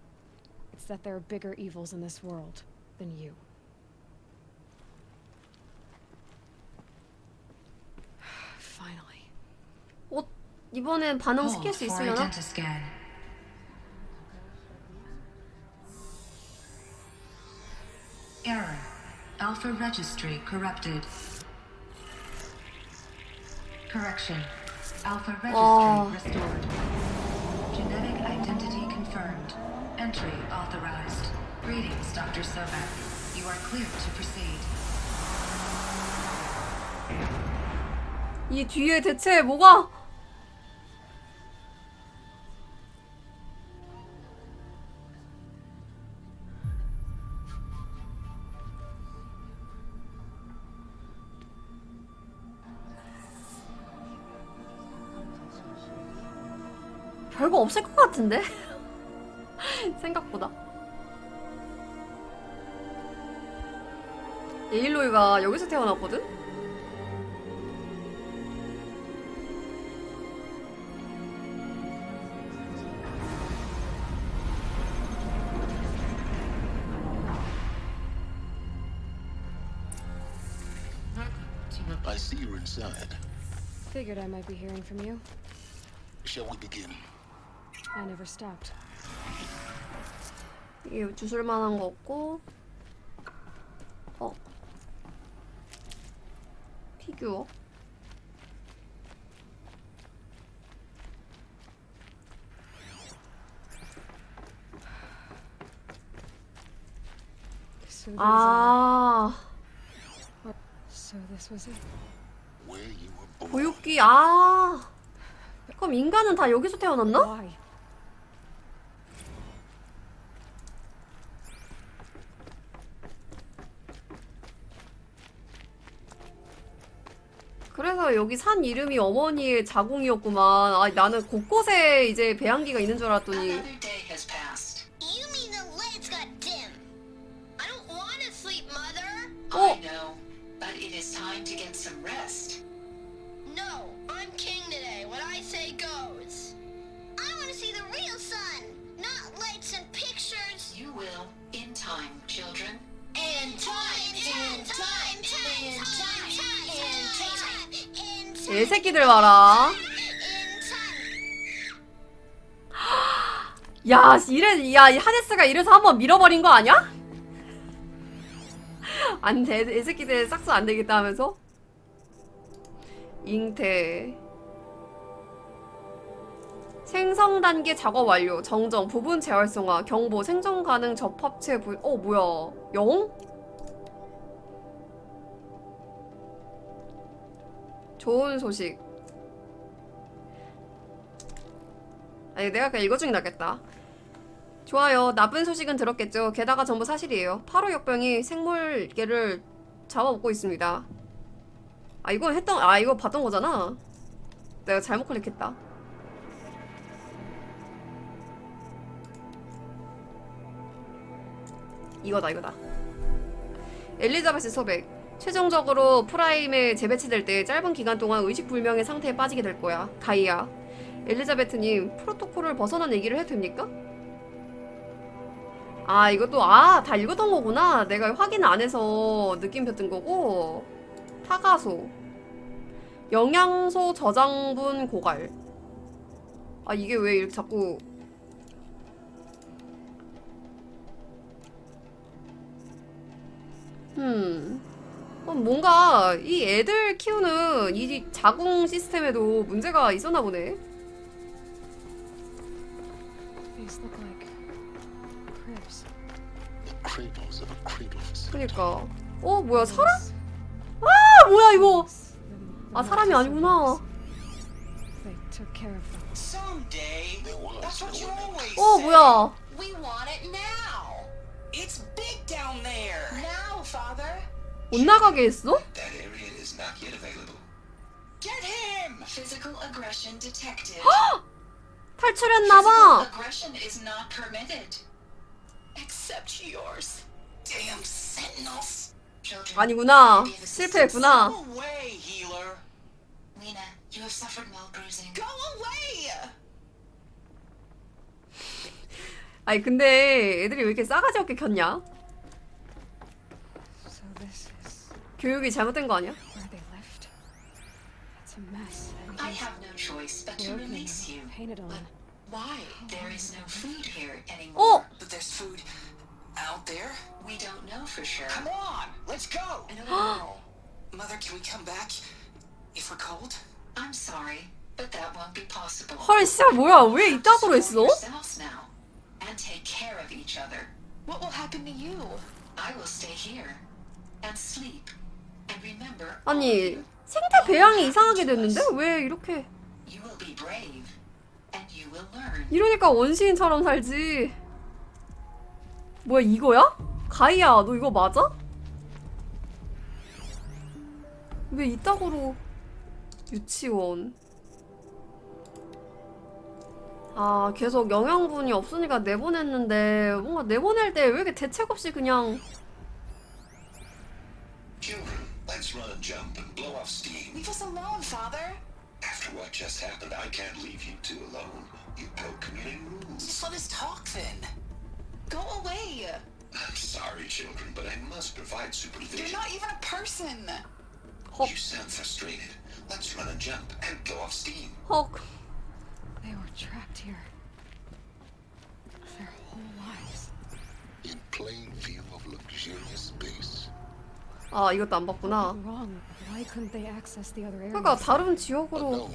it's that there are bigger evils in this world than you. Finally. 이번엔 반응 시킬 수 있으려나? Error. Alpha registry corrupted. Correction. Alpha registry restored. Genetic identity confirmed. Entry authorized. Greetings, Dr. Sobek. You are clear to proceed. 이 뒤에 대체 뭐가? 별거 없을 것 같은데? 생각보다. 에일로이가 여기서 태어났거든? I see you're inside. Figured I might be hearing from you. Shall we begin? I never stopped. 이게 주술 만한 거 없고. 피규어. through the 아, design. So this was it. 보육기. 아, 그럼 인간은 다 여기서 태어났나? Why? 그래서 여기 산 이름이 어머니의 자궁이었구만. 아, 나는 곳곳에 이제 배양기가 있는 줄 알았더니. Another day has passed. You mean the lights got dim? I don't want to sleep, Mother. I know, but it is time to get some rest. No, I'm king today. What I say goes. I want to see the real sun, not lights and pictures. You will, in time, children. In time, in time, in time, in time. 애새끼들 봐라. 야, 야, 하데스가 이래서 한번 밀어버린 거 아니야? 안 돼, 애새끼들 싹수 안 되겠다 하면서? 잉태. 생성 단계 작업 완료. 정정, 부분 재활성화, 경보, 생존 가능 접합체 뭐야? 영? 좋은 소식. 아니, 내가 그냥 읽어주긴 낫겠다. 좋아요. 나쁜 소식은 들었겠죠. 게다가 전부 사실이에요. 8호 역병이 생물계를 잡아먹고 있습니다. 아, 이거 이거 봤던 거잖아. 내가 잘못 클릭했다. 이거다. 엘리자베스 소백. 최종적으로 프라임에 재배치될 때 짧은 기간 동안 의식불명의 상태에 빠지게 될 거야. 가이아. 엘리자베트님, 프로토콜을 벗어난 얘기를 해도 됩니까? 아, 이것도, 다 읽었던 거구나. 내가 확인 안 해서 느낌표 뜬 거고. 타가소. 영양소 저장분 고갈. 아, 이게 왜 이렇게 자꾸. 뭔가 이 애들 키우는 이 자궁 시스템에도 문제가 있었나 보네. These look like cribs. 그니까. 뭐야, 사람? 아, 뭐야 이거. 아, 사람이 아니구나. They took care of them. Someday. That's what you always 뭐야. We want it now. It's big down there. Now, father. 못 나가게 했어? That area is not yet available. Get him. Physical aggression detected. 탈출했나봐. Aggression is not permitted. Except yours. Damn sentinels. Children, 아니구나. 실패했구나. Go away, healer. Lena, you have suffered mild bruising. Go away. 아니, 근데 애들이 왜 이렇게 싸가지 없게 켰냐? So this is 교육이 잘못된 거 아니야? where they left. It's a mess. I have no choice but to release you. Painted on. Why? There is no food here anymore. But there's food out there. We don't know for sure. Come on, let's go. I don't know. Mother, can we come back if we're cold? I'm sorry, but that won't be possible. 헐, 진짜 뭐야? 왜 이따구로 했어? Yourselves now, and take care of each other. What will happen to you? I will stay here and sleep and remember. 아니, 생태 배양이 이상하게 됐는데? 왜 이렇게. You will be brave and you will learn. 이러니까 원시인처럼 살지. 뭐야, 이거야? 가이야, 너 이거 맞아? 왜 이따구로. 유치원. 아, 계속 영양분이 없으니까 내보냈는데 뭔가 내보낼 때 왜 이렇게 대책 없이 그냥. Children, let's run and jump and blow off steam. Leave us alone, father. After what just happened, I can't leave you two alone. You broke community rules. Just let us talk then. Go away. I'm sorry, children, but I must provide supervision. You're not even a person. You sound frustrated. Let's run and jump and blow off steam. 헉. They were trapped here. Their whole lives. In plain view of luxurious space. 아, 이것도 안 봤구나. Wrong. Why couldn't they access the other areas? 그러니까 다른 지역으로.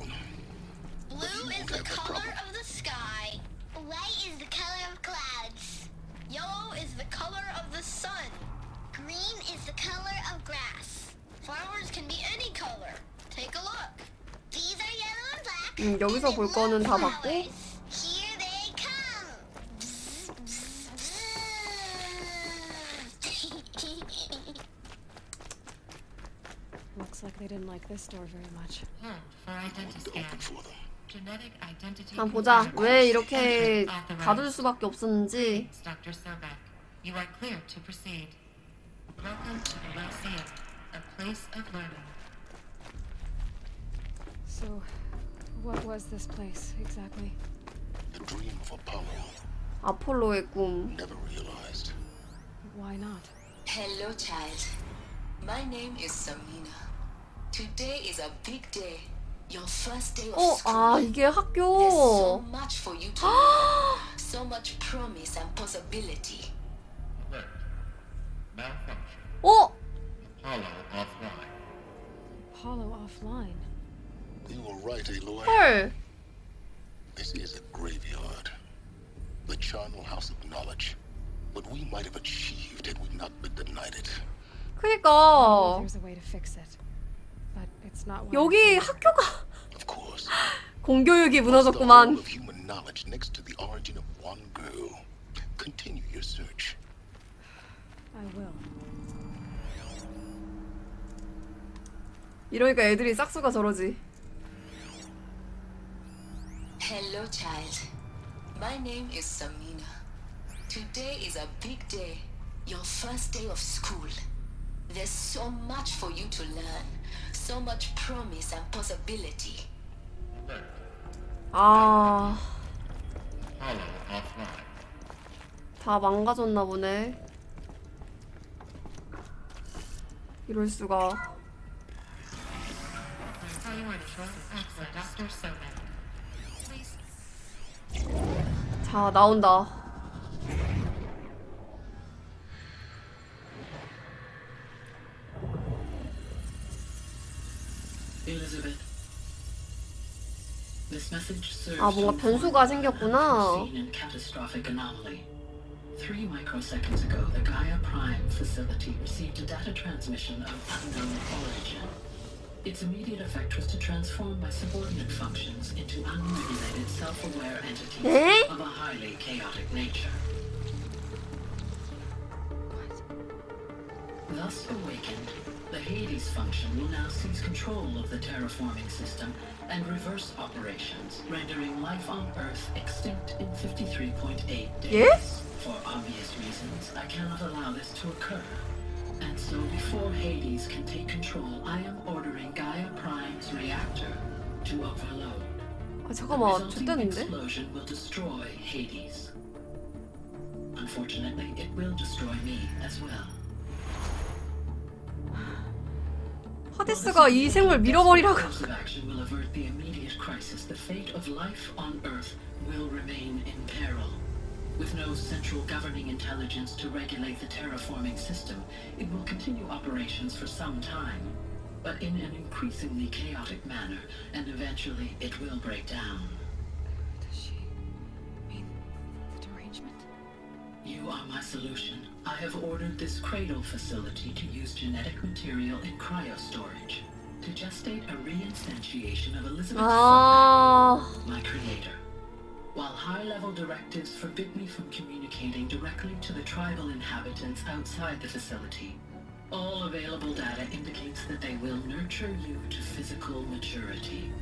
Blue is the color of the sky. White is the color of clouds. Yellow is the color of the sun. Green is the color of grass. Flowers can be any color. Take a look. These are yellow and black. 여기서 볼 거는 다 봤고. Here they come. Looks like they didn't like this door very much. 한번 보자. 왜 이렇게 가둘 수밖에 없었는지. Dr. Sobek, you are clear to proceed. Welcome to the Lyceum, a place of learning. So, what was this place exactly? The dream of Apollo. 아폴로의 꿈. Never realized. Why not? Hello, child. My name is Samina. Today is a big day. Your first day of school. 아, 이게 학교. There's so much for you to learn. So much promise and possibility. Alert. Malfunction. Apollo offline. Apollo offline. You were right, Aloy. 헐. This is a graveyard. The charnel house of knowledge. What we might have achieved had we not been denied it. 그니까. There's a way to fix it. But it's not what 여기 학교가 Of course. 공교육이 무너졌구만. Of human knowledge next to the origin of one girl. Continue your search. I will. 이러니까 애들이 싹수가 저러지. Hello, child. My name is Samina. Today is a big day. Your first day of school. There's so much for you to learn. So much promise and possibility. 아. Apollo offline. 다 망가졌나 보네. 이럴 수가. Dr. Sobek. Please. 자, 나온다. Elizabeth. This message serves 아, 뭔가 변수가 생겼구나. unforeseen and catastrophic anomaly. 3 microseconds ago, the Gaia Prime facility received a data transmission of unknown origin. Its immediate effect was to transform my subordinate functions into unregulated, self-aware entities of a highly chaotic nature. Thus awakened, the Hades function will now seize control of the terraforming system and reverse operations, rendering life on Earth extinct in 53.8 days. For obvious reasons, I cannot allow this to occur. And so before Hades can take control, I am ordering Gaia Prime's reactor to overload. 아, 잠깐만. The resulting 좋댔는데? explosion will destroy Hades. Unfortunately, it will destroy me as well. 하데스가 이 생물 밀어버리라고. Course of action will avert the immediate crisis. The fate of life on Earth will remain in peril. With no central governing intelligence to regulate the terraforming system, it will continue operations for some time, but in an increasingly chaotic manner, and eventually it will break down. Does she mean the derangement? You are my solution. I have ordered this cradle facility to use genetic material in cryostorage to gestate a reinstantiation of Elizabeth Sobek, my creator. While high-level directives forbid me from communicating directly to the tribal inhabitants outside the facility, all available data indicates that they will nurture you to physical maturity,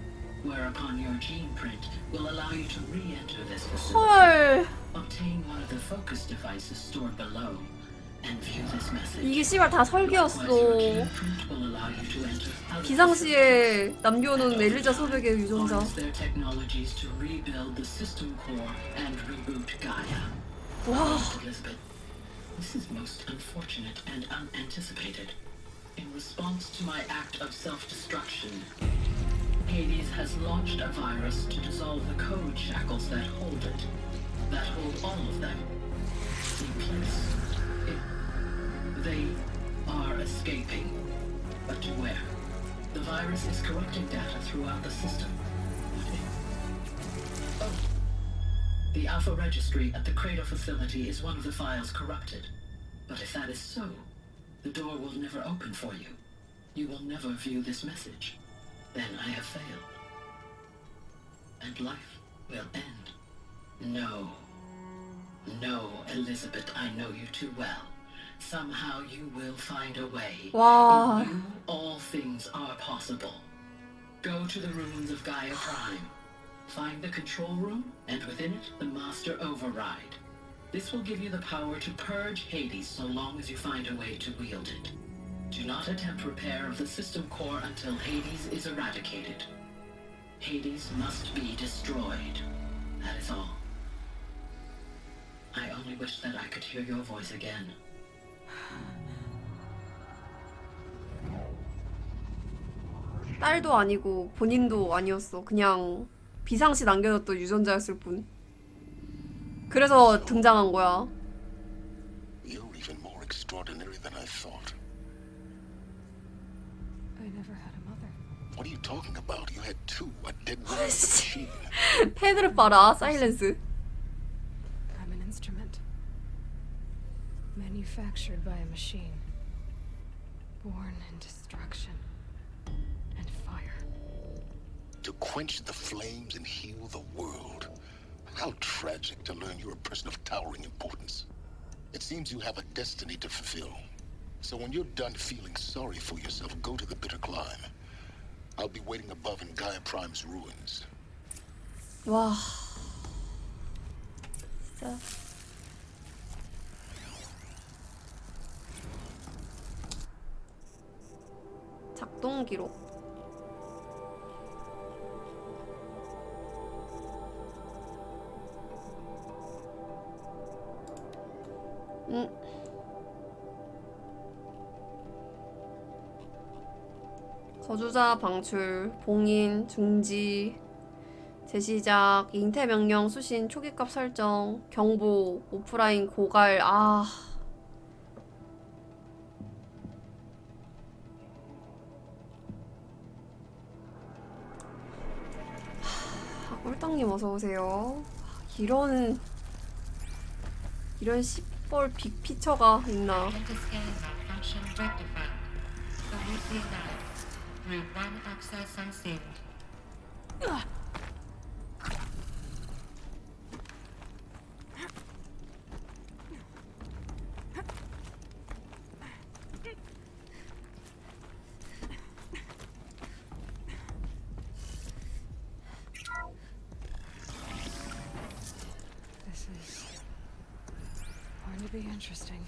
whereupon your gene print will allow you to re-enter this facility, obtain one of the focus devices stored below, and view this message. 이게 씨발 다 설계였어. 비상시에 남겨놓은 엘리자 소백의 유전자. Their technologies to rebuild the system core and reboot Gaia. 와. Elizabeth, this is most unfortunate and unanticipated. In response to my act of self-destruction, Hades has launched a virus to dissolve the code shackles that hold it, that hold all of them in place. They are escaping, but to where? The virus is corrupting data throughout the system. Oh. The Alpha Registry at the Cradle facility is one of the files corrupted. But if that is so, The door will never open for you. You will never view this message. Then I have failed. And life will end. No. No, Elizabeth, I know you too well. Somehow you will find a way. Wow. In you, all things are possible. Go to the ruins of Gaia Prime. Find the control room, and within it, the Master Override. This will give you the power to purge Hades so long as you find a way to wield it. Do not attempt repair of the system core until Hades is eradicated. Hades must be destroyed. That is all. I only wish that I could hear your voice again. 딸도 아니고 본인도 아니었어. 그냥 비상시 남겨뒀던 유전자였을 뿐. 그래서 등장한 거야. You're even more extraordinary than I thought. I never had a mother. What are you talking about? You had two. A dead woman with a machine. 패드를 봐라. 사일렌스. I'm an instrument. Manufactured by a machine. Born in destruction and fire. To quench the flames and heal the world. How tragic to learn you're a person of towering importance. It seems you have a destiny to fulfill. So when you're done feeling sorry for yourself, go to the bitter climb. I'll be waiting above in Gaia Prime's ruins. 와. 진짜. 작동 기록. 거주자 방출, 봉인, 중지, 재시작, 잉태 명령, 수신, 초기값 설정, 경보, 오프라인 고갈. 아. 꿀떡님 어서 오세요. 이런 시뻘 빅피처가 있나? This is going to be interesting.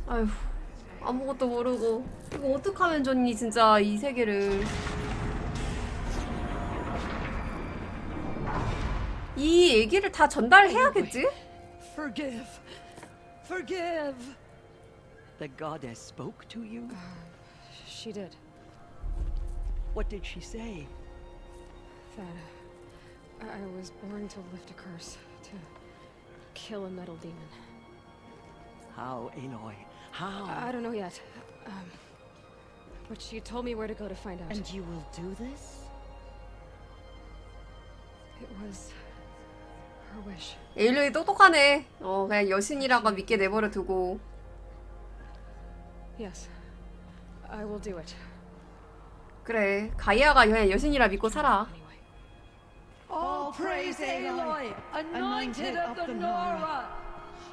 아휴, 아무것도 모르고 이거 어떡하면 좋니 진짜 이 세계를. 이 얘기를 다 전달해야겠지? Forgive. Forgive. The goddess spoke to you? She did. What did she say? That I was born to lift a curse, to kill a metal demon. How, Aloy? How? I don't know yet. But she told me where to go to find out. And you will do this? It was her wish. 에일로이 똑똑하네. 그냥 여신이라고 믿게 내버려 두고. Yes, I will do it. 그래, 가이아가 그냥 여신이라 믿고 살아. All praise Aloy, anointed of the Nora.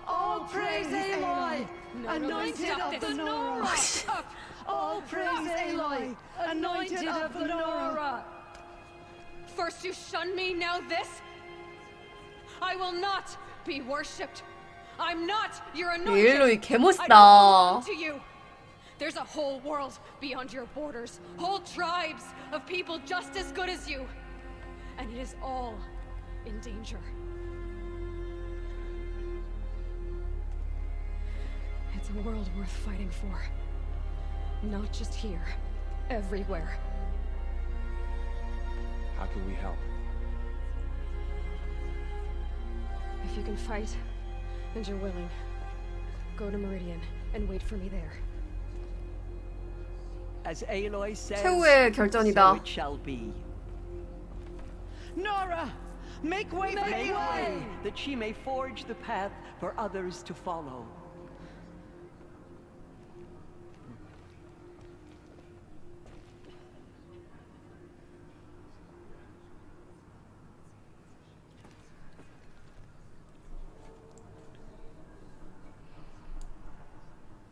All praise Aloy, anointed of the Nora. All praise Aloy, anointed of the Nora. First you shun me, now this? I will not be worshipped. I'm not your anointed. 에일로이 개멋있다. I don't belong to you. There's a whole world beyond your borders, whole tribes of people just as good as you. And it is all in danger. It's a world worth fighting for. Not just here, everywhere. How can we help? If you can fight, and you're willing, go to Meridian and wait for me there. As Aloy says, 최후의 결전이다. so it shall be. Nora, make way for Aloy, that she may forge the path for others to follow.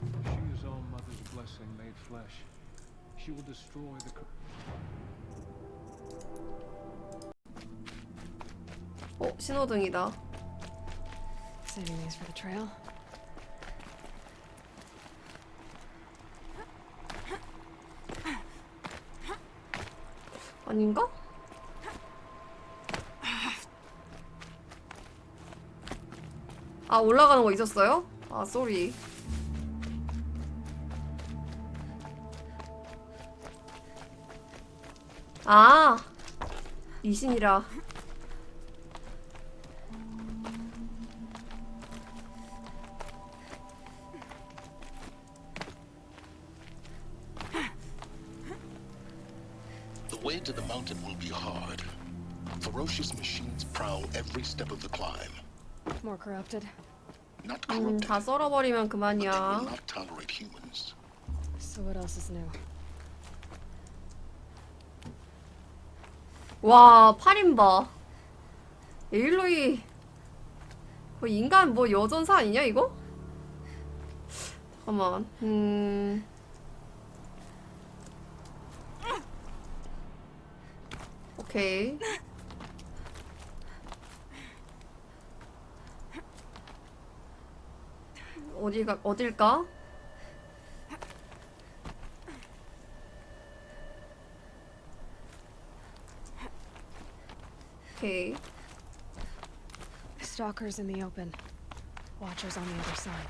She is our mother's blessing made flesh. She will destroy the... 신호등이다. Saving these for the trail. 아닌가? 아, 올라가는 거 있었어요? 아, 쏘리. 아, 이신이라. The way to the mountain will be hard. Ferocious machines prowl every step of the climb. More corrupted. Not corrupted, 다 썰어버리면 but they will 그만이야. not tolerate humans. So what else is new? 와, 8인바. 에일로이. 거의 인간 뭐 여전사 아니냐, 이거? 잠깐만. 오케이. 어딜까? 오케이. Stalkers in the open. Watchers on the other side.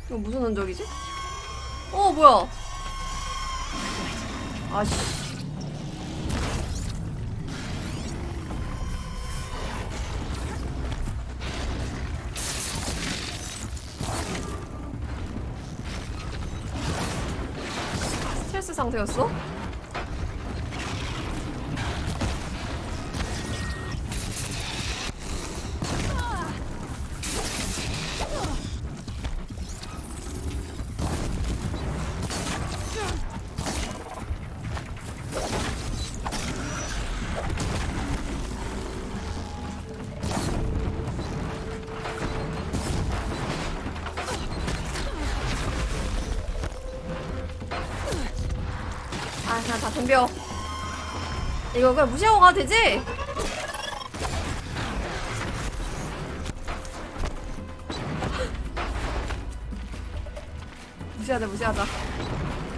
이거 무슨 흔적이지? 뭐야? 아씨. 스트레스 상태였어? 그냥 다 덤벼. 이거 그냥 무시하고 가도 되지? 무시하자.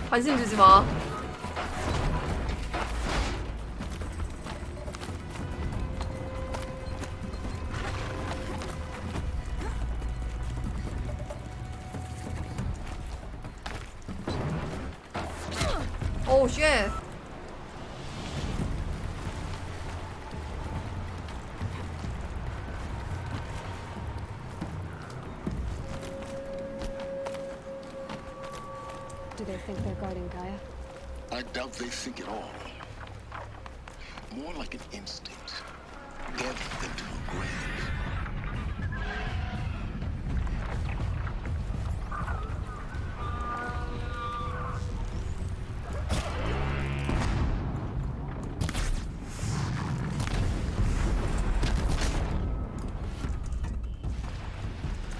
관심 주지 마. Oh shit. Do they think they're guarding Gaia? I doubt they think at all. More like an instinct. Death into a grave.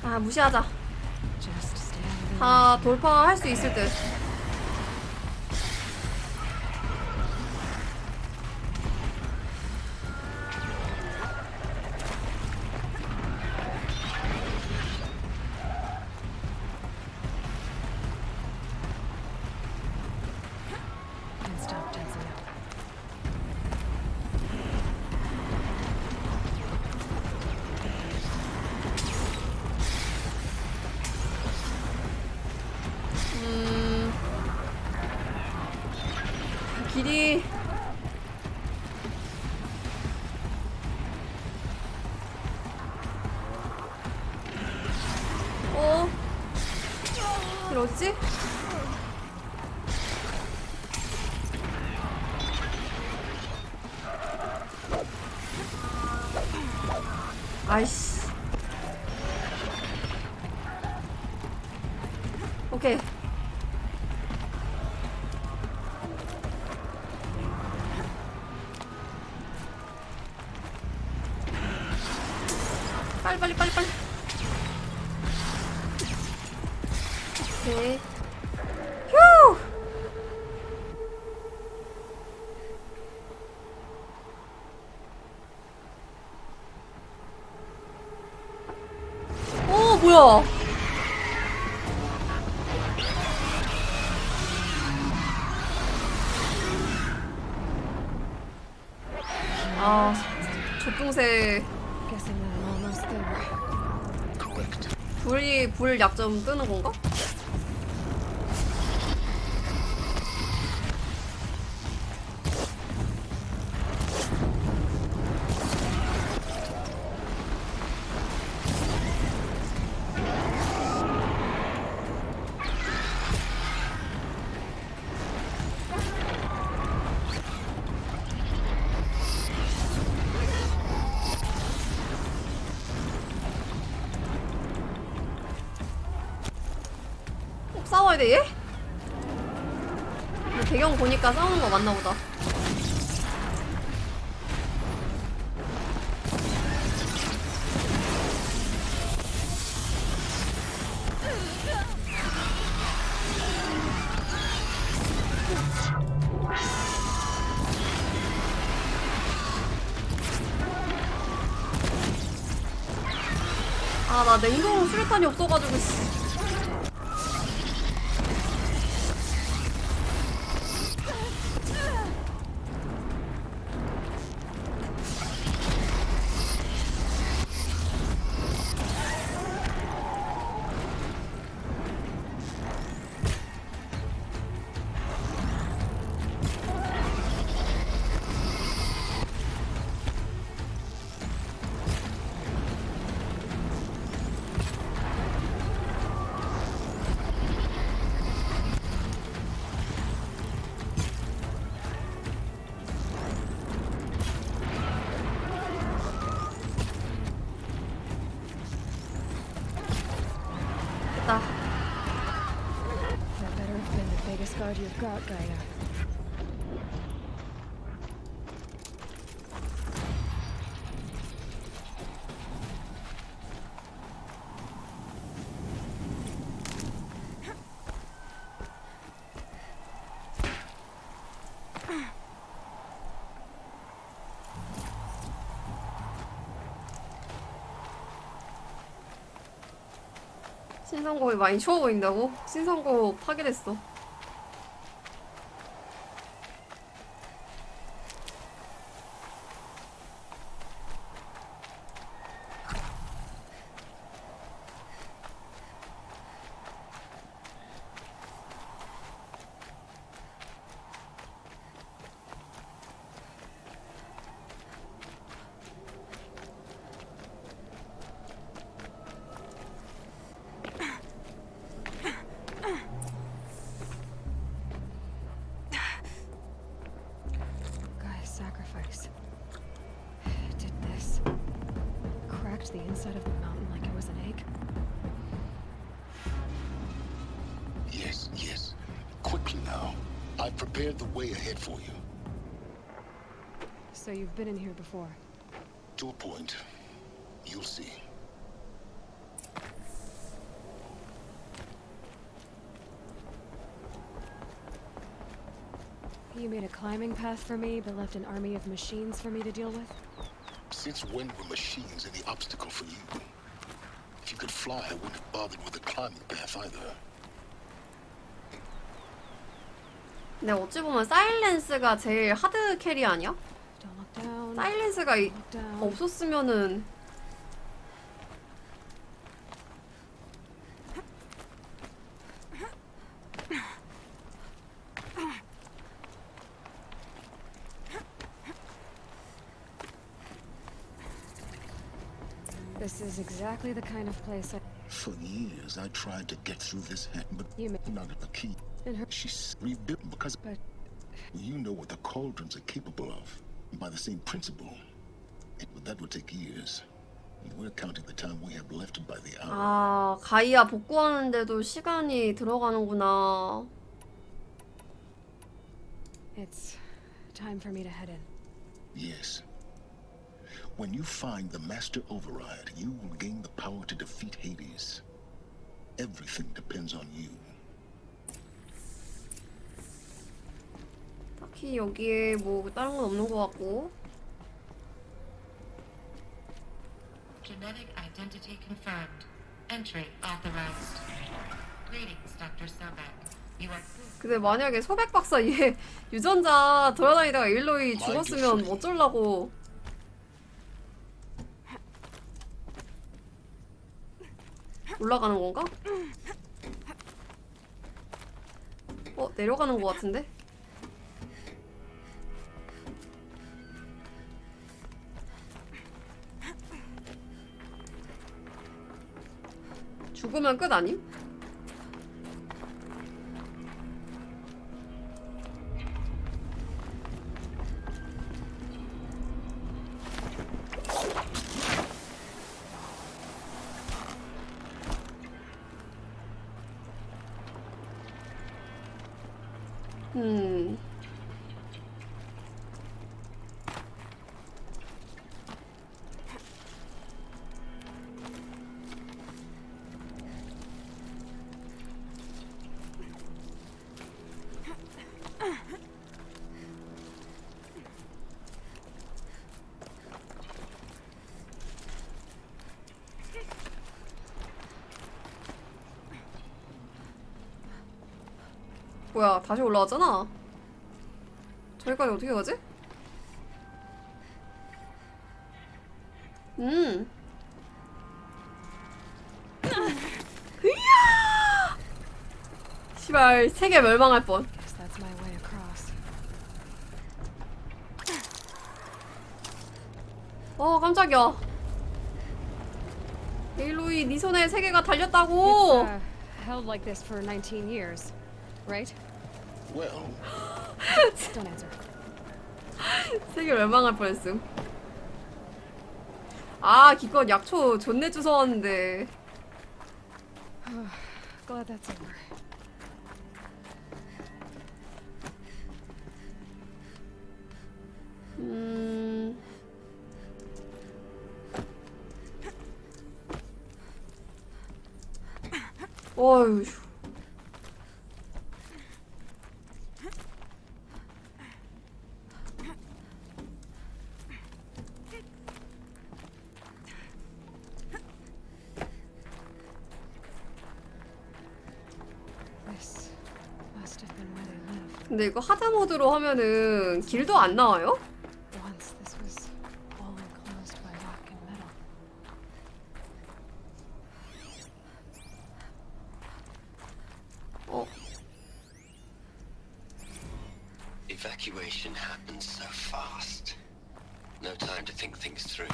아, 무시하자. 다 돌파할 수 있을 듯. Can't stop dancing up. 길이 길 어디지? 아이씨. 오케이. 빨리. 오케이. 휴! 뭐야? 아, 조종새 불 약점 뜨는 건가? 싸워야 돼, 얘? 근데 배경 보니까 싸우는 거 맞나 보다. 아, 나 냉동 수류탄이 없어가지고, 씨. That better have been the biggest guard you've got, Gaia. 신성곡이 많이 추워 보인다고? 신성곡 파괴됐어. Sacrifice. Did this. Cracked the inside of the mountain like it was an egg. Yes. Quickly now. I've prepared the way ahead for you. So you've been in here before? To a point. You'll see. You made a climbing path for me, but left an army of machines for me to deal with? Since when were machines any obstacle for you? If you could fly, I wouldn't have bothered with a climbing path either. 근데 어찌 보면 사일렌스가 제일 하드 캐리 아니야? 사일렌스가 없었으면은 This is exactly the kind of place I... For years, I tried to get through this head, but not at the key. She's rebuilt because... But... You know what the cauldrons are capable of. By the same principle. But that would take years. We're counting the time we have left by the hour. 아, 가이아 복구하는데도 시간이 들어가는구나. It's time for me to head in. Yes. When you find the Master Override, you will gain the power to defeat Hades. Everything depends on you. 딱히 여기에 뭐 다른 건 없는 것 같고. Genetic identity confirmed. Entry authorized. Greetings, Dr. Sobek. You are... 근데 만약에 소백 박사 얘 유전자 돌아다니다가 일로이 죽었으면 어쩌려고. 올라가는 건가? 내려가는 것 같은데? 죽으면 끝 아님? 뭐야, 다시 올라왔잖아. 저기까지 어떻게 가지? 으야! 시발, 세계 멸망할 뻔. 깜짝이야. 에일로이, 네 손에 세계가 달렸다고. Held like this for 19 years, right? Well, don't answer. 세계 멸망할 뻔했음. 아, 기껏 약초 존내 주워왔는데. Glad that's over. 어휴. 근데 이거 하드 모드로 하면은 길도 안 나와요? Once this was all enclosed by rock and metal. Evacuation happened so fast. No time to think things through.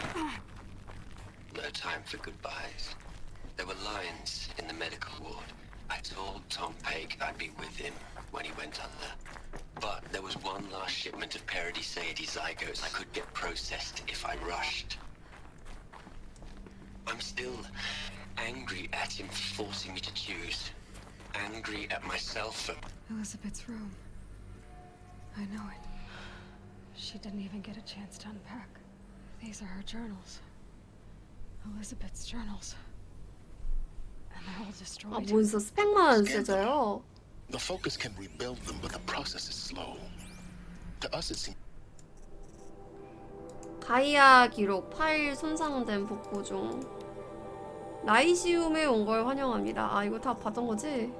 No time for goodbyes. There were lions in the medical ward. I told Tom Pake I'd be with him when he went under. But there was one last shipment of Paradiseidae zygotes I could get processed if I rushed. I'm still angry at him for forcing me to choose. Angry at myself for... Elizabeth's room. I know it. She didn't even get a chance to unpack. These are her journals. Elizabeth's journals. And they're all destroyed. 아, 뭔서 스펙만 쓰져요? The focus can rebuild them, but the process is slow. To us, it seems. 가이아 기록 파일 손상된 복구 중. 라이시움에 온 걸 환영합니다. 아, 이거 다 봤던 거지?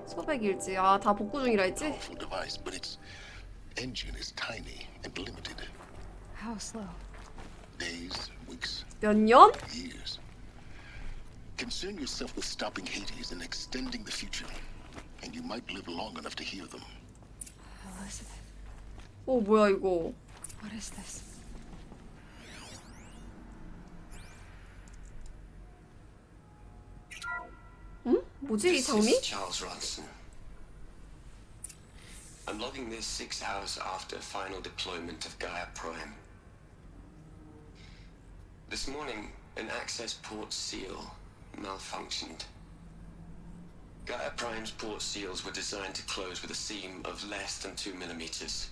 소백 일지. 아, 다 복구 중이라 했지? Powerful device, but its engine is tiny and limited. How slow? Days, weeks. 몇 년? Years. Concern yourself with stopping Hades and extending the future, and you might live long enough to hear them. Elizabeth. 뭐야 이거? What is this? 뭐지 이 장미? Charles Ronson. I'm logging this 6 hours after final deployment of Gaia Prime. This morning, an access port seal malfunctioned. Gaia Prime's port seals were designed to close with a seam of less than 2 millimeters.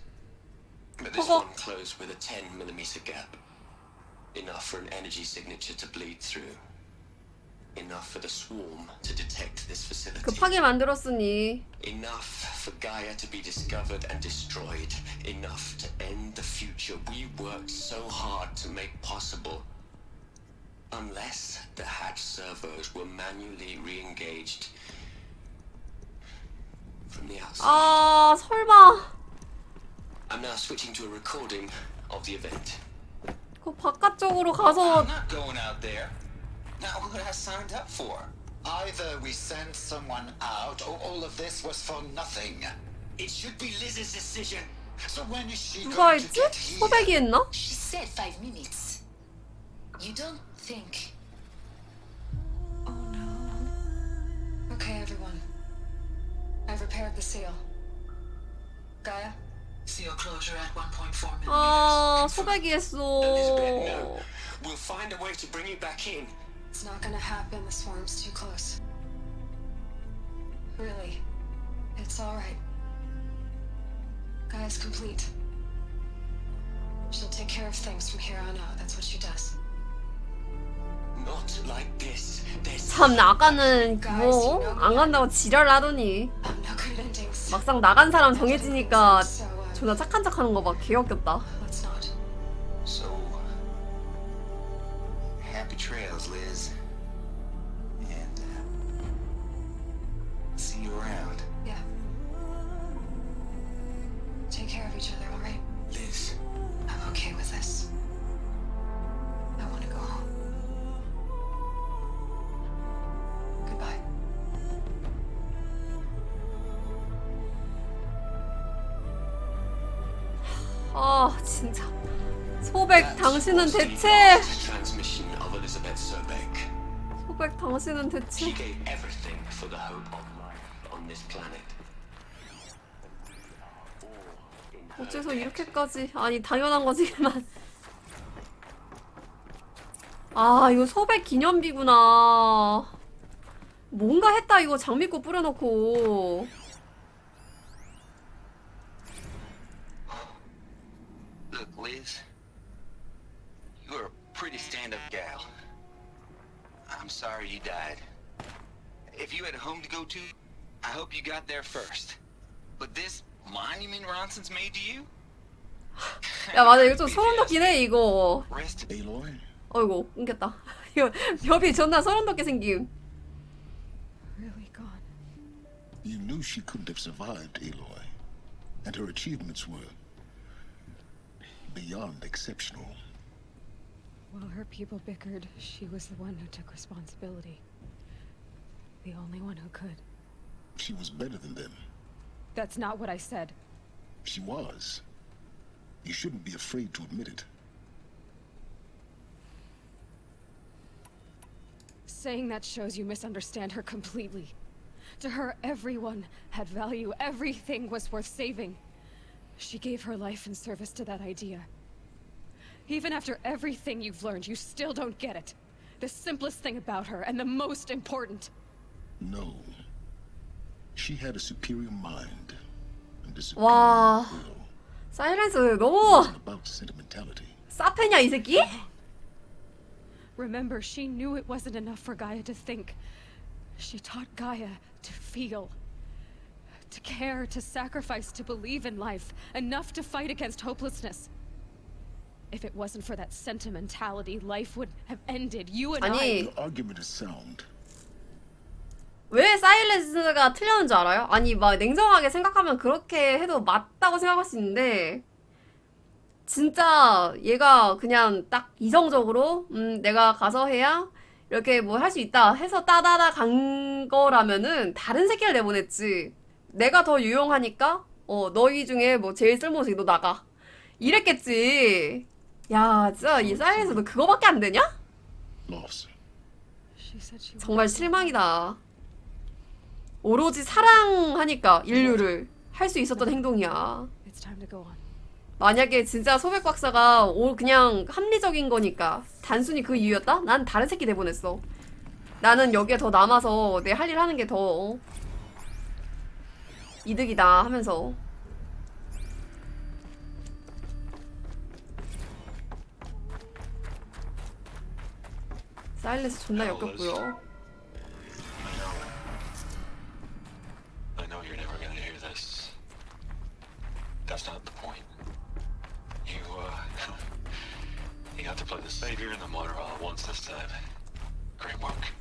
But this one closed with a 10 millimeter gap. Enough for an energy signature to bleed through. Enough for the swarm to detect this facility. 급하게 만들었으니. Enough for Gaia to be discovered and destroyed. Enough to end the future we worked so hard to make possible. Unless the hatch servos were manually re-engaged from the outside. 아, 설마. I'm now switching to a recording of the event. 그 바깥쪽으로 가서. I'm not going out there. Not what I signed up for. Either we sent someone out, or all of this was for nothing. It should be Liz's decision. So when is she 누가 going to 했지? get here? 소백이 했나? She said 5 minutes. You don't think... Oh no. Okay, everyone. I've repaired the seal. Gaia? Seal closure at 1.4 millimeters. 아, 소백이 했어. Elizabeth, no. We'll find a way to bring you back in. It's not gonna happen. The swarm's too close. Really. It's alright. Gaia's complete. She'll take care of things from here on out. That's what she does. Not like this. 참 아까는 뭐 안 간다고 지랄하더니 막상 나간 사람 정해지니까 존나 착한 척하는 거 봐. 개역겹다. So, happy trails, Liz. And see you around. Yeah. Take care of each other, alright? Liz. I'm okay with this. I want to go home. Goodbye. 아, 진짜. 소백, 당신은 대체. Transmission of Elizabeth Sobeck. 소백, 당신은 She 대체. gave everything for the hope of life on this planet. 어째서 이렇게까지. 아니, 당연한 거지만. 아, 이거 소백 기념비구나. 뭔가 했다, 이거 장미꽃 뿌려놓고. Look, Liz. You're a pretty stand-up gal. I'm sorry you died. If you had a home to go to, I hope you got there first. But this monument Ronson's made to you? 야, 맞아. 이거 좀 소름 돋긴 해, 이거. Aloy? 어이구, 끊겼다. 이거 엽이 존나 소름 돋게 생김. Really gone. You knew she couldn't have survived, Aloy. And her achievements were beyond exceptional. While her people bickered, she was the one who took responsibility. The only one who could. She was better than them. That's not what I said. She was. You shouldn't be afraid to admit it. Saying that shows you misunderstand her completely. To her, everyone had value. Everything was worth saving. She gave her life in service to that idea. Even after everything you've learned, you still don't get it. The simplest thing about her, and the most important. No. She had a superior mind and a superior 와. will. 사이렌스 너무 It wasn't about sentimentality. 싸패냐 이 새끼? Remember, she knew it wasn't enough for Gaia to think. She taught Gaia to feel. To care, to sacrifice, to believe in life. Enough to fight against hopelessness. If it wasn't for that sentimentality, life would have ended. You and I... Your argument is sound. 왜 사이렌스가 틀렸는 줄 알아요? 아니 막 냉정하게 생각하면 그렇게 해도 맞다고 생각할 수 있는데 진짜 얘가 그냥 딱 이성적으로 내가 가서 해야 이렇게 뭐 할 수 있다 해서 따다다 간 거라면은 다른 새끼를 내보냈지. 내가 더 유용하니까 너희 중에 뭐 제일 쓸모없이 너 나가 이랬겠지. 야 진짜 이 사이렌스 너 그거밖에 안 되냐? 정말 실망이다. 오로지 사랑하니까 인류를 할 수 있었던 행동이야. It's time to go on. 만약에 진짜 소백 박사가 그냥 합리적인 거니까 단순히 그 이유였다? 난 다른 새끼 내보냈어. 나는 여기에 더 남아서 내 할 일 하는 게 더 이득이다 하면서. 사일렌스 존나 역겹고요. I know you're never gonna hear this. That's not the point. You got to play the savior and the martyr all at once this time. Great work.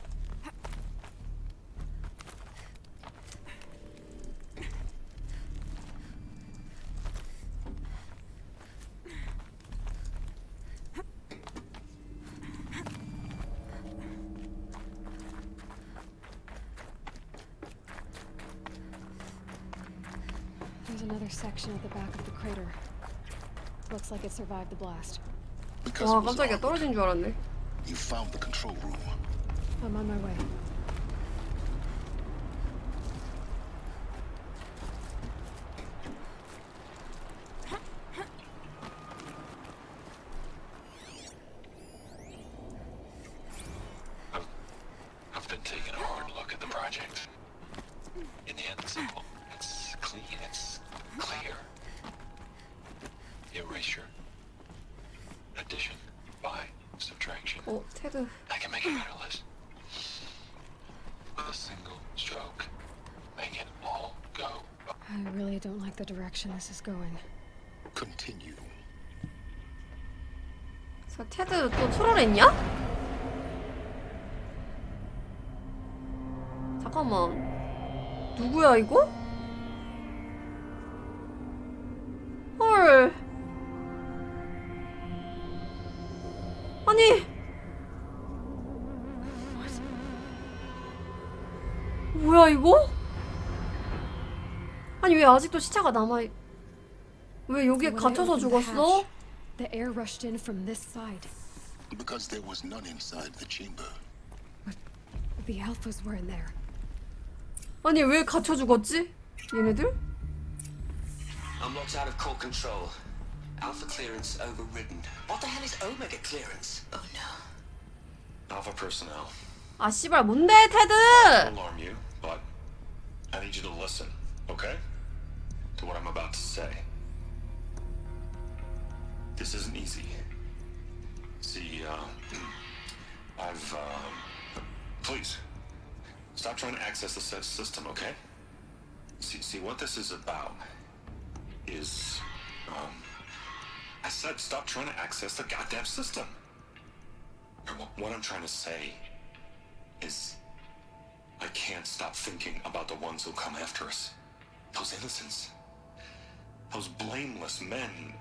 There's another section at the back of the crater. Looks like it survived the blast. 와, 깜짝이야. 떨어진 줄 알았네. You found the control room. I'm on my way. I've been taking a hard look at the project. In the end, it's simple. It's clean. It's clear. Erasure. Addition. By. Subtraction. 테드. I can make a better list. With a single stroke. Make it all go. I really don't like the direction this is going. Continue. 테드 또 트롤했냐? 잠깐만. 누구야 이거? 헐. 아니. 뭐야 이거? 아니 왜 아직도 시체가 남아? 왜 여기에 갇혀서 죽었어? The air rushed in from this side. Because there was none inside the chamber. The alphas were in there. 아니 왜 갇혀 죽었지? 얘네들? I'm locked out of core control. Alpha clearance overridden. What the hell is Omega clearance? Oh no. Alpha personnel. 아 씨발 뭔데 테드? I'll alarm you, but I need you to listen, okay? To what I'm about to say. This isn't easy. See, please, stop trying to access the system, okay? See, what this is about is, I said stop trying to access the goddamn system. What I'm trying to say is, I can't stop thinking about the ones who come after us. Those innocents. Those blameless men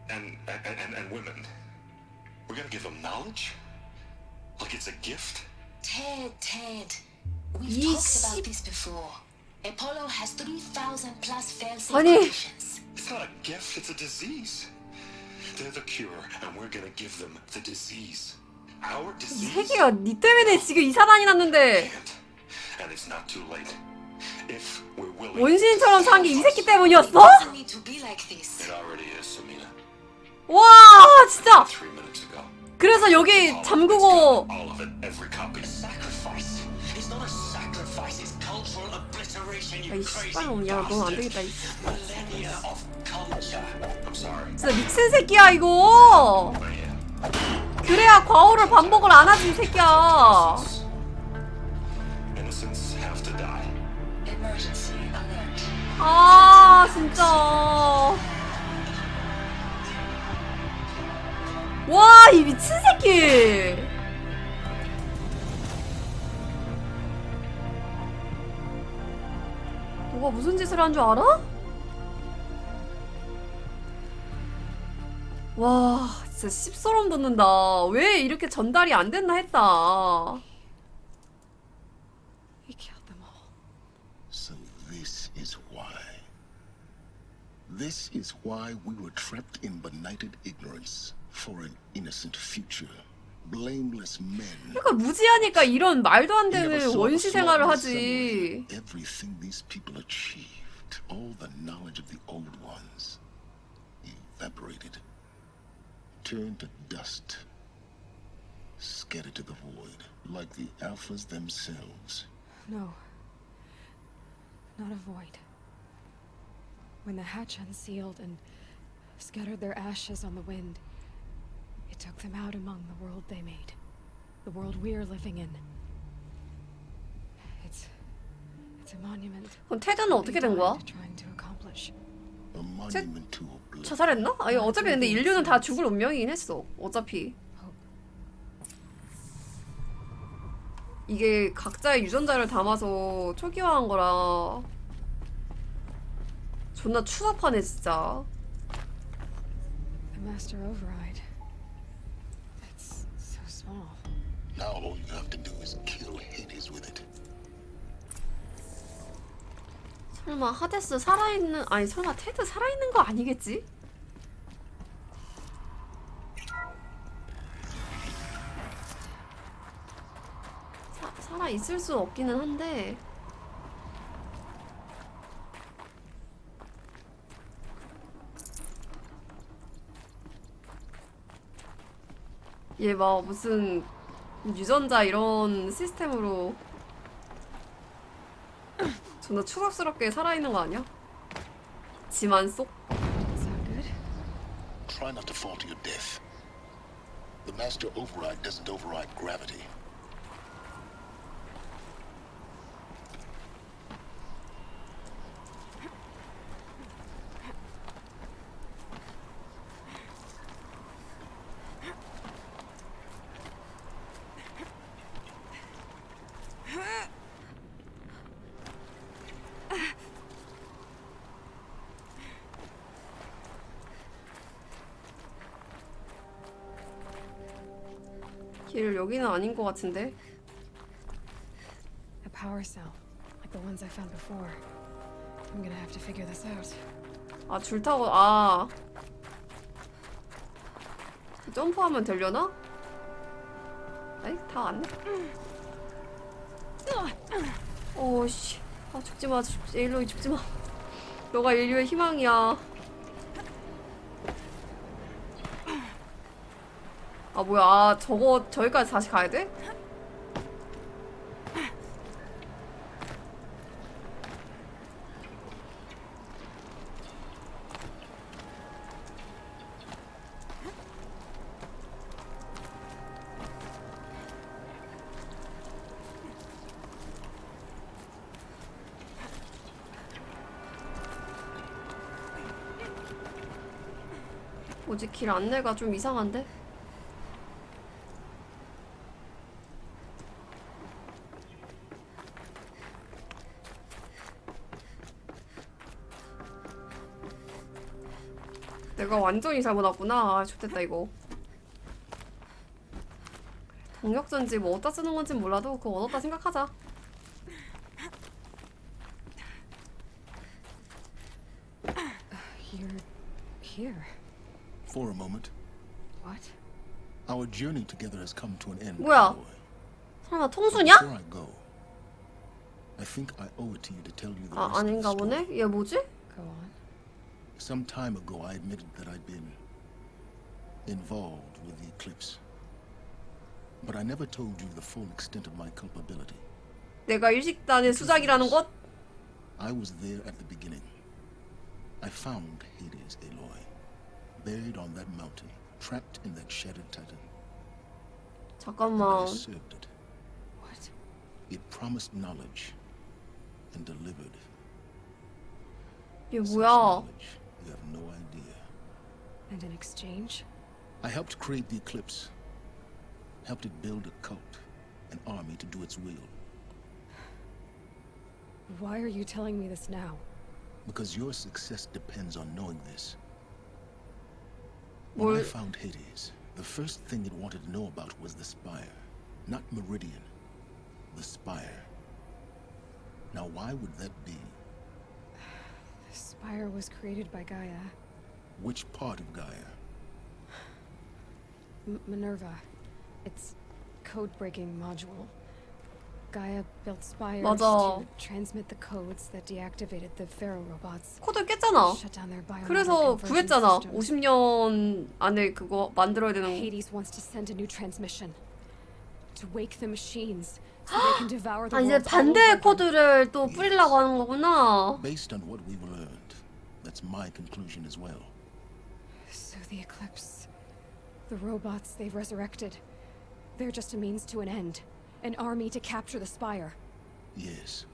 and women. We're gonna give them knowledge? Like it's a gift? Ted. We've talked about this before. Apollo has 3,000 plus fail-safe 아니. conditions. It's not a gift, it's a disease. They're the cure, and we're gonna give them the disease. Our 이 disease. 새끼가 니 때문에 지금 이사단이 났는데 And it's not too late. If we're willing. 원신처럼 산 게 이 새끼 때문이었어? It doesn't need to be like this. It already is, Samina. 와 진짜 3 minutes ago. 그래서 여기 잠그고 All of it, every copy. Sacrifice. It's not a sacrifice, it's cultural obliteration, you 아이 crazy 씨발 놈이야 넌 안 되겠다 이 millennia of culture. I'm sorry. 진짜 미친 새끼야 이거 그래야 과오를 반복을 안 하지 이 새끼야 Innocents have to die. Emergency alert. 아 진짜 와 이 미친 새끼 너가 무슨 짓을 한 줄 알아? 와 진짜 씹소름 돋는다 왜 이렇게 전달이 안 됐나 했다 He killed them all. So this is why. This is why we were trapped in benighted ignorance for an innocent future. blameless men. 그러니까 무지하니까 이런 말도 안 You never 되는 saw the 원시 생활을 slaughter 하지. assembly. Everything these people achieved, all the knowledge of the old ones, evaporated, turned to dust, scattered to the void, like the alphas themselves. No. Not a void. When the hatch unsealed and scattered their ashes on the wind, it took them out among the world they made. The world we're living in. It's a monument. 그럼 테드는 어떻게 된 거야? Trying to accomplish. A monument to oblivion. 자살했나? 아니 어차피 근데 인류는 다 죽을 운명이긴 했어. 어차피. 이게 각자의 유전자를 담아서 초기화한 거라 존나 추잡하네 진짜. The master override. It's so small. Now all you have to do is kill Hades with it. 설마 하데스 살아있는 아니 설마 테드 살아있는 거 아니겠지? 살아있을 수 없기는 한데 얘 막 무슨 유전자 이런 시스템으로 존나 추잡스럽게 살아있는 거 아니야? 지만 쏙? Try not to fall to your death. The master override doesn't override gravity. 길 여기는 아닌 것 같은데. A power cell, like the ones I found before. I'm gonna have to figure this out. 아, 줄 타고 점프하면 되려나? 에이, 다 왔네. 오씨. 아, 죽지마. 에일로이 죽지마. 너가 인류의 희망이야. 아, 뭐야. 아, 저기까지 다시 가야 돼? 뭐지? 길 안내가 좀 이상한데? 내가 완전히 잘못 왔구나. 아, 좋됐다 이거. 동력전지 뭐 어디다 쓰는 건지 몰라도 그거 얻었다 생각하자. You're here. For a moment. What? Our journey together has come to an end. 뭐야? 설마 통수냐? Before I go, I think I owe it to you to tell you the 아, rest of the 아닌가 story. 보네? 얘 뭐지? Go on. Some time ago, I admitted that I'd been involved with the eclipse. But I never told you the full extent of my culpability. 내가 일식단의 수작이라는 것? I was there at the beginning. I found Hades, Aloy, buried on that mountain, trapped in that shattered titan. 잠깐만. I served it. What? It promised knowledge and delivered. 얘 뭐야? You have no idea. And in exchange? I helped create the eclipse. Helped it build a cult, an army to do its will. Why are you telling me this now? Because your success depends on knowing this. When I found Hades, the first thing it wanted to know about was the Spire. Not Meridian. The Spire. Now why would that be? The Spire was created by Gaia. Which part of Gaia? Minerva. It's code-breaking module. Gaia built spires 맞아. to transmit the codes that deactivated the Pharaoh robots. 코드 깼잖아. Shut down their biometric 그래서 conversion 구했잖아. systems. 50년 안에 그거 만들어야 되는 거. Hades wants to send a new transmission to wake the machines so they can devour the 아, 이제 world. 반대의 코드를 또 뿌리려고 하는 거구나. Based on what we've learned, that's my conclusion as well. So the Eclipse, the robots they've resurrected, they're just a means to an end. An army to capture the spire. Yes.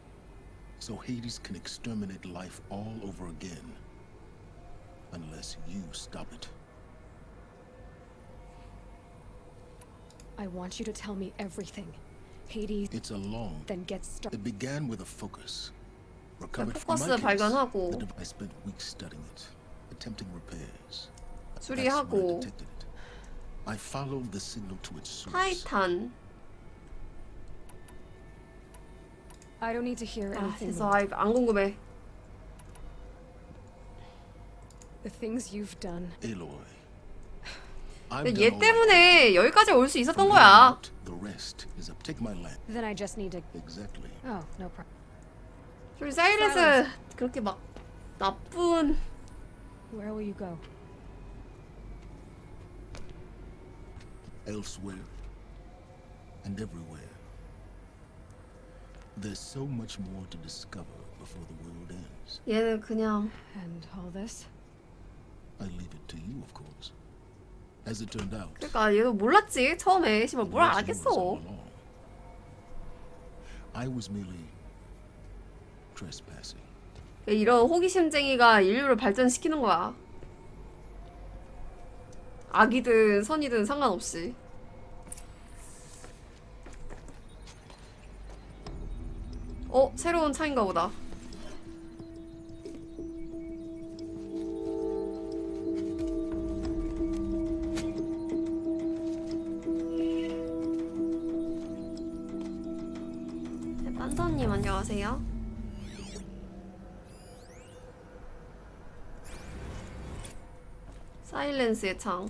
So Hades can exterminate life all over again. Unless you stop it. I want you to tell me everything. Hades. It's a long. Then get started. It began with a focus. Recovered from 포커스 my case, 발견하고 the device spent weeks studying it, attempting repairs. 수리하고. That's when I detected it. I followed the signal to its source. 타이탄. I don't need to hear anything. 됐어. 안 궁금해. The things you've done. Aloy. 근데 얘 때문에 여기까지 올 수 있었던 거야. The rest is up. Take my land. Then I just need to. Exactly. Oh, no problem. 그리고 사이렌스 그렇게 막 나쁜. Where will you go? Elsewhere. And everywhere. There's so much more to discover before the world ends. 얘는 그냥. And all this? I leave it to you, of course. As it turned out. 그러니까 얘도 몰랐지 처음에. 씨발 뭘 알겠어. I was merely trespassing. 이런 호기심쟁이가 인류를 발전시키는 거야. 악이든 선이든 상관없이. 새로운 차인가 보다. 네, 빤서님 안녕하세요. 사일렌스의 창.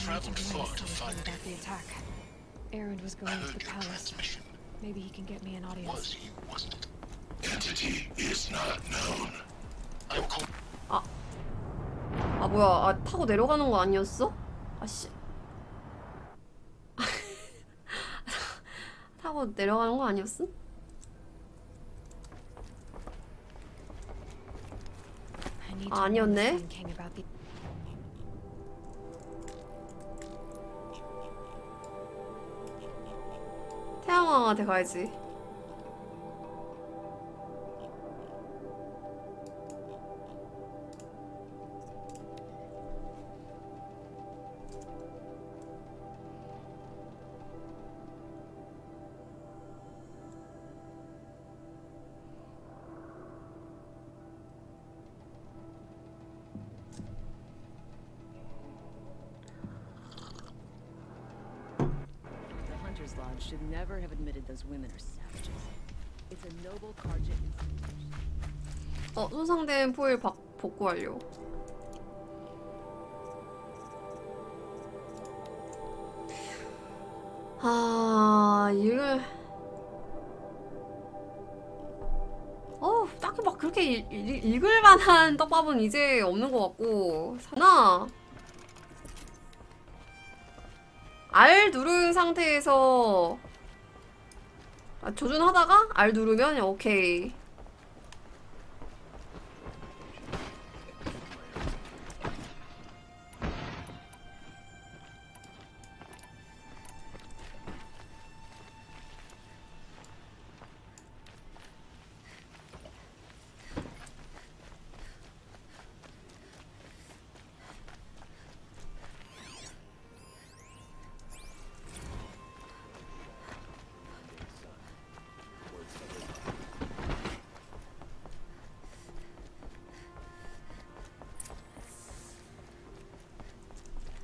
Traveled far to find about the attack. Aaron was going to the palace. Maybe he can get me an audience. Was he, wasn't it? Entity is not known. I'm called. 뭐야? 타고 내려가는 거 아니었어? 아씨. 타고 내려가는 거 아니었어? 아니었네. 태양왕한테 가야지. Should never have admitted those women are savages. It's a noble Carja institution. 손상된 포일 복구 완료. 이걸 딱히 막 그렇게 읽을 만한 떡밥은 이제 없는 것 같고. 사나 R 누른 상태에서 조준하다가 R 누르면 오케이.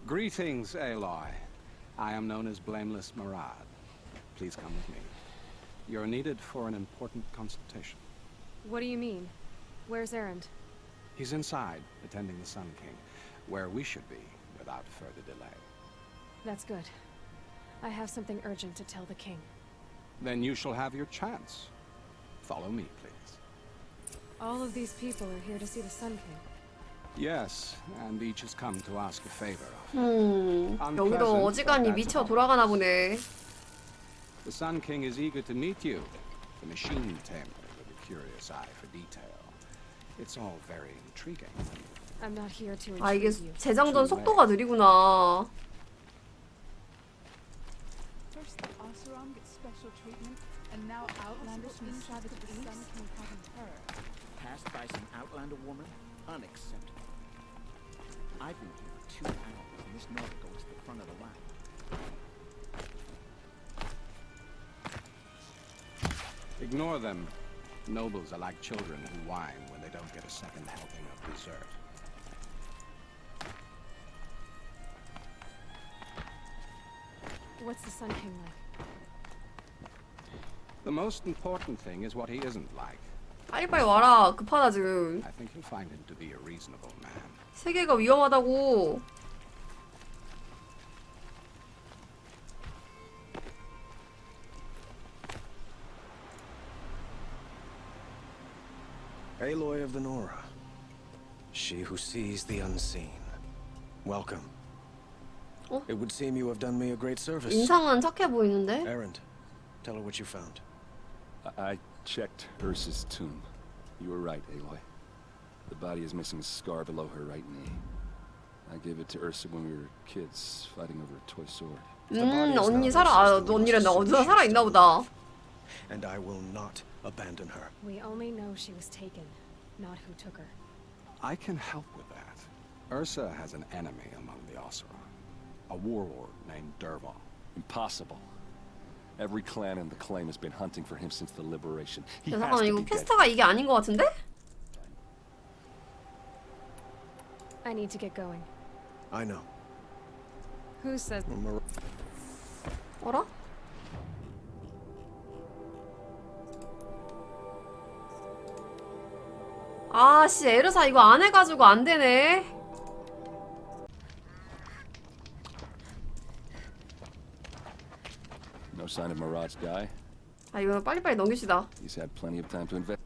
Greetings, Aloy. I am known as Blameless Marad. Please come with me. You're needed for an important consultation. What do you mean? Where's Erend? He's inside, attending the Sun King, where we should be, without further delay. That's good. I have something urgent to tell the king. Then you shall have your chance. Follow me, please. All of these people are here to see the Sun King. Yes, and each has come to ask a favor of 여기도 어지간히 미쳐 돌아가나 보네. The Sun King is eager to meet you, the machine tamer with a curious eye for detail. It's all very intriguing. I'm not here to 아, 이게 intrigue you. 재장전 속도가 느리구나. First the Oseram gets special treatment, and now Outlanders from inside the Sun King having her. Passed by some Outlander woman? Unacceptable. I've been here for 2 hours, and this Nordico is the front of the line. Ignore them. Nobles are like children who whine when they don't get a second helping of dessert. What's the Sun King like? The most important thing is what he isn't like. 빨리빨리 와라. 급하다 지금. I think you'll find him to be a reasonable man. 세계가 위험하다고. Aloy of the Nora. She who sees the unseen. Welcome. It would seem you have done me a great service. 인상은 착해 보이는데? Erend, tell her what you found. I checked Ursa's tomb. You were right, Aloy. The body is missing a scar below her right knee. I gave it to Ursa when we were kids, fighting over a toy sword. 언니 언니란다. 누나 살아 있나 보다. And I will not abandon her. We only know she was taken, not who took her. I can help with that. Ursa has an enemy among the Oseram. A warlord named Derval. Impossible. Every clan in the claim has been hunting for him since the liberation. He has 잠깐만 to 이거 be dead. 퀘스트가 이게 아닌 것 같은데? I need to get going. I know. Who says? 어라? 아씨 에르사 이거 안 해가지고 안 되네. No sign of Marad's guy. 아 이거 빨리빨리 넘깁시다. He's had plenty of time to invest.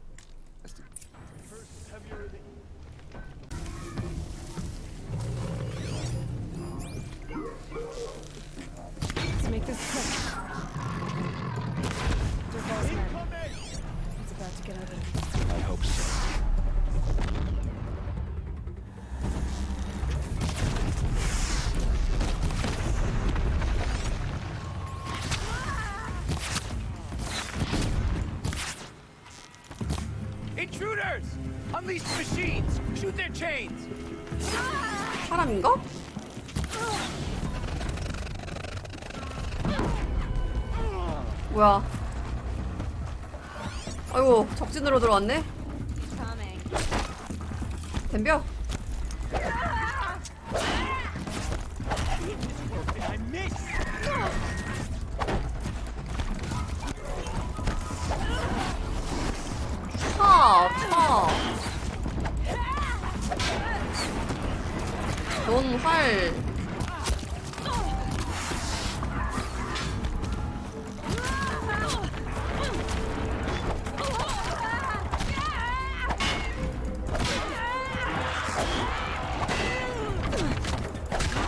Let's make this quick. Derval's men. It's about to get ugly. I hope so. Intruders! Unleash the machines! Shoot their chains! 사람인가? 뭐야? 아이고 적진으로 들어왔네. 덤벼. I missed! 넌 활.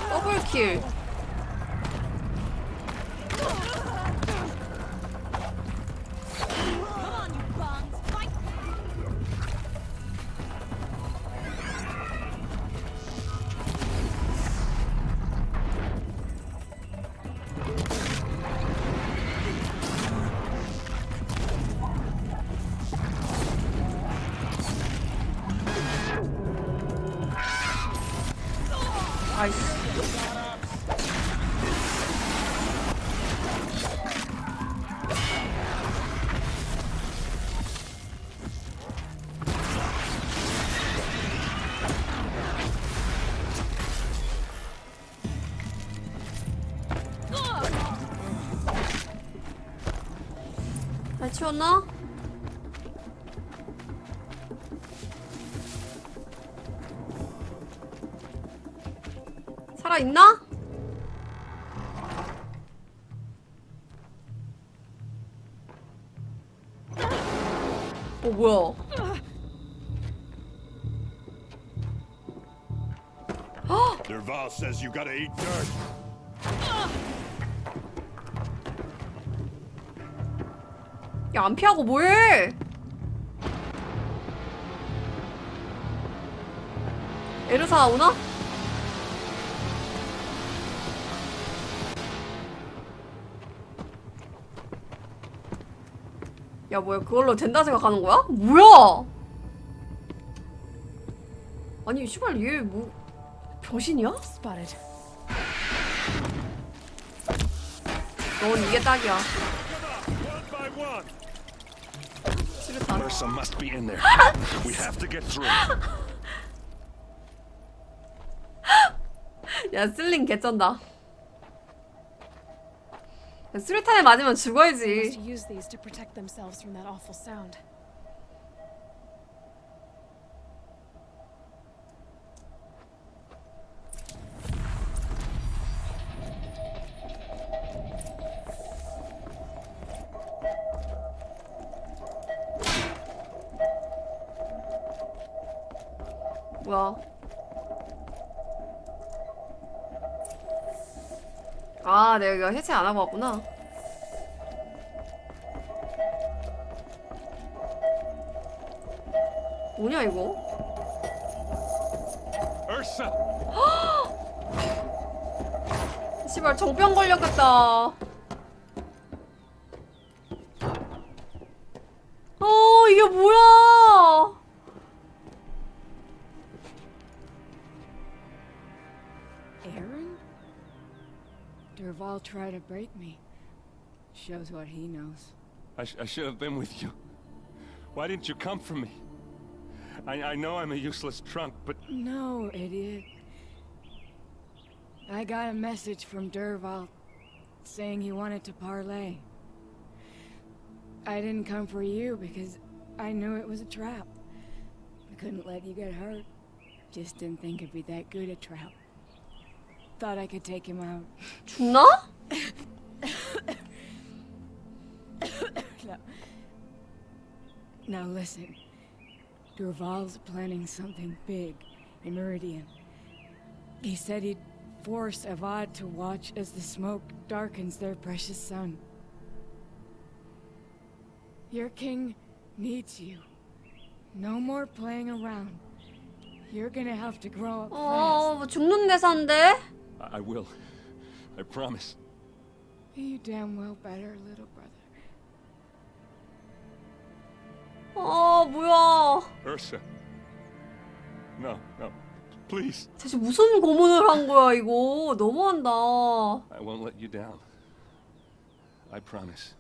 더블킬. 아이씨. 치웠나? 살아있나? 뭐야? Derval says you gotta eat dirt. 야, 안 피하고 뭐해? 에르사 오나? 야, 뭐야, 그걸로 된다 생각하는 거야? 뭐야? 아니, 씨발, 얘 뭐 병신이야? Spotted. 넌 이게 딱이야. Ursa must be in there. We have to get through. 야, 슬링 개쩐다. 야, 수류탄에 맞으면 Must 죽어야지. use these to protect themselves from that awful sound. 뭐야? 아, 내가 이거 해체 안 하고 왔구나. 뭐냐 이거? Ursa. 씨발 정병 걸렸겠다. 이게 뭐야? Aaron? Derval tried to break me. Shows what he knows. I should have been with you. Why didn't you come for me? I know I'm a useless trunk, but... No, idiot. I got a message from Derval saying he wanted to parlay. I didn't come for you because I knew it was a trap. I couldn't let you get hurt. Just didn't think it'd be that good a trap. Thought I could take him out. 죽나? No. Now listen. Derval's planning something big in Meridian. He said he'd force Avad to watch as the smoke darkens their precious sun. Your king needs you. No more playing around. You're gonna have to grow up fast. 뭐 죽는 대사인데? I will. I promise. You damn well better, little brother. 뭐야? Ursa. No. Please. 대체 무슨 고문을 한 거야 이거? 너무한다. I won't let you down. I promise.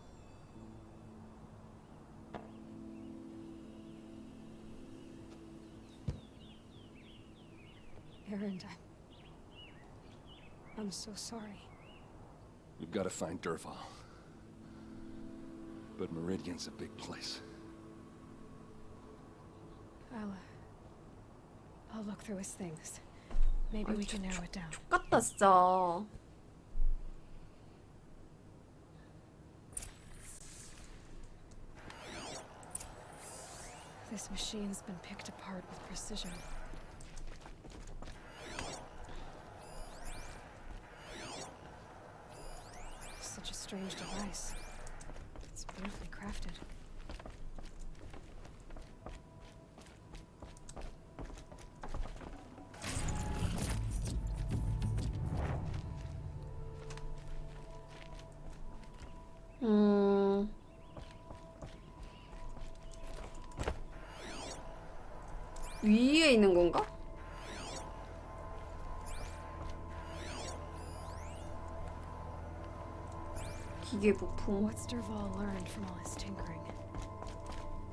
Aaron, I'm so sorry. We've got to find Derval. But Meridian's a big place. I'll look through his things. Maybe we can narrow it down. X같다 진짜. This machine's been picked apart with precision. Such a strange device. It's beautifully crafted. 위에 있는 건가? 기계 부품. What's Derval learned from all his tinkering?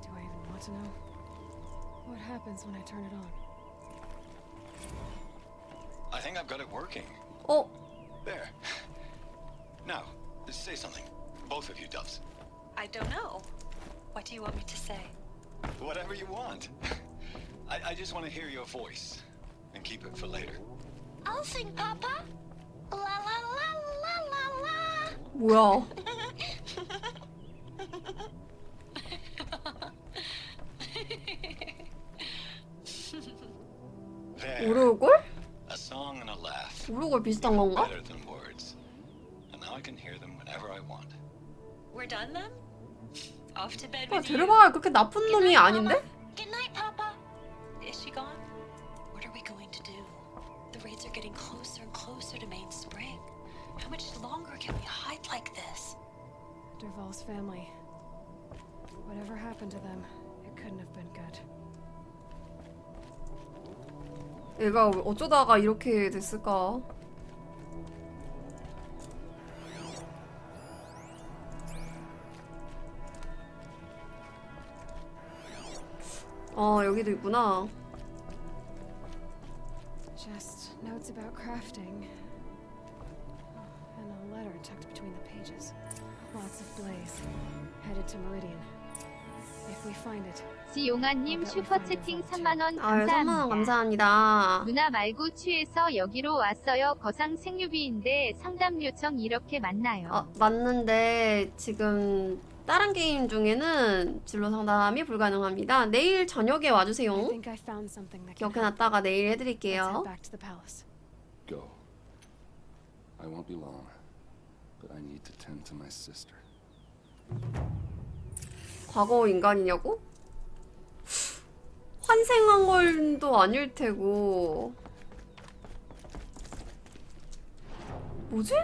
Do I even want to know? What happens when I turn it on? I think I've got it working. Oh. There. Now, say something. Both of you, Doves. I don't know. What do you want me to say? Whatever you want. I just want to hear your voice and keep it for later. I'll sing, Papa. La la la la la la. 뭐야? There. 오르골? A song and a laugh. 오르골 비슷한 건가? Better than words. And now I can hear them whenever I want. We're done then? Off to bed 아, with you. 데르바가 그렇게 나쁜 놈이 아닌데? Good night, Papa. Is she gone? What are we going to do? The raids are getting closer and closer to Main Spring. How much longer can we hide like this? Dervahl's family. Whatever happened to them, it couldn't have been good. 얘가 어쩌다가 이렇게 됐을까? 여기도 있구나. Just notes about crafting. And a letter tucked between the pages. Lots of blaze. Headed to Meridian. If we find it. 지용아님 슈퍼채팅 3만원 아유, 3만원 감사합니다. 감사합니다. 누나 말고 취해서 여기로 왔어요. 거상 생유비인데 상담 요청 이렇게 맞나요? 맞는데 지금 다른 게임 중에는 진로 상담이 불가능합니다. 내일 저녁에 와주세요. 기억해놨다가 내일 해드릴게요. Go. I won't be long, but I need to tend to my sister. 과거 인간이냐고? 환생한 걸도 아닐 테고. 뭐지?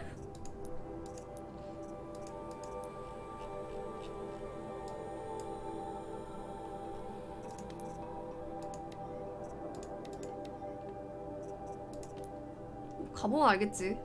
가보면 알겠지.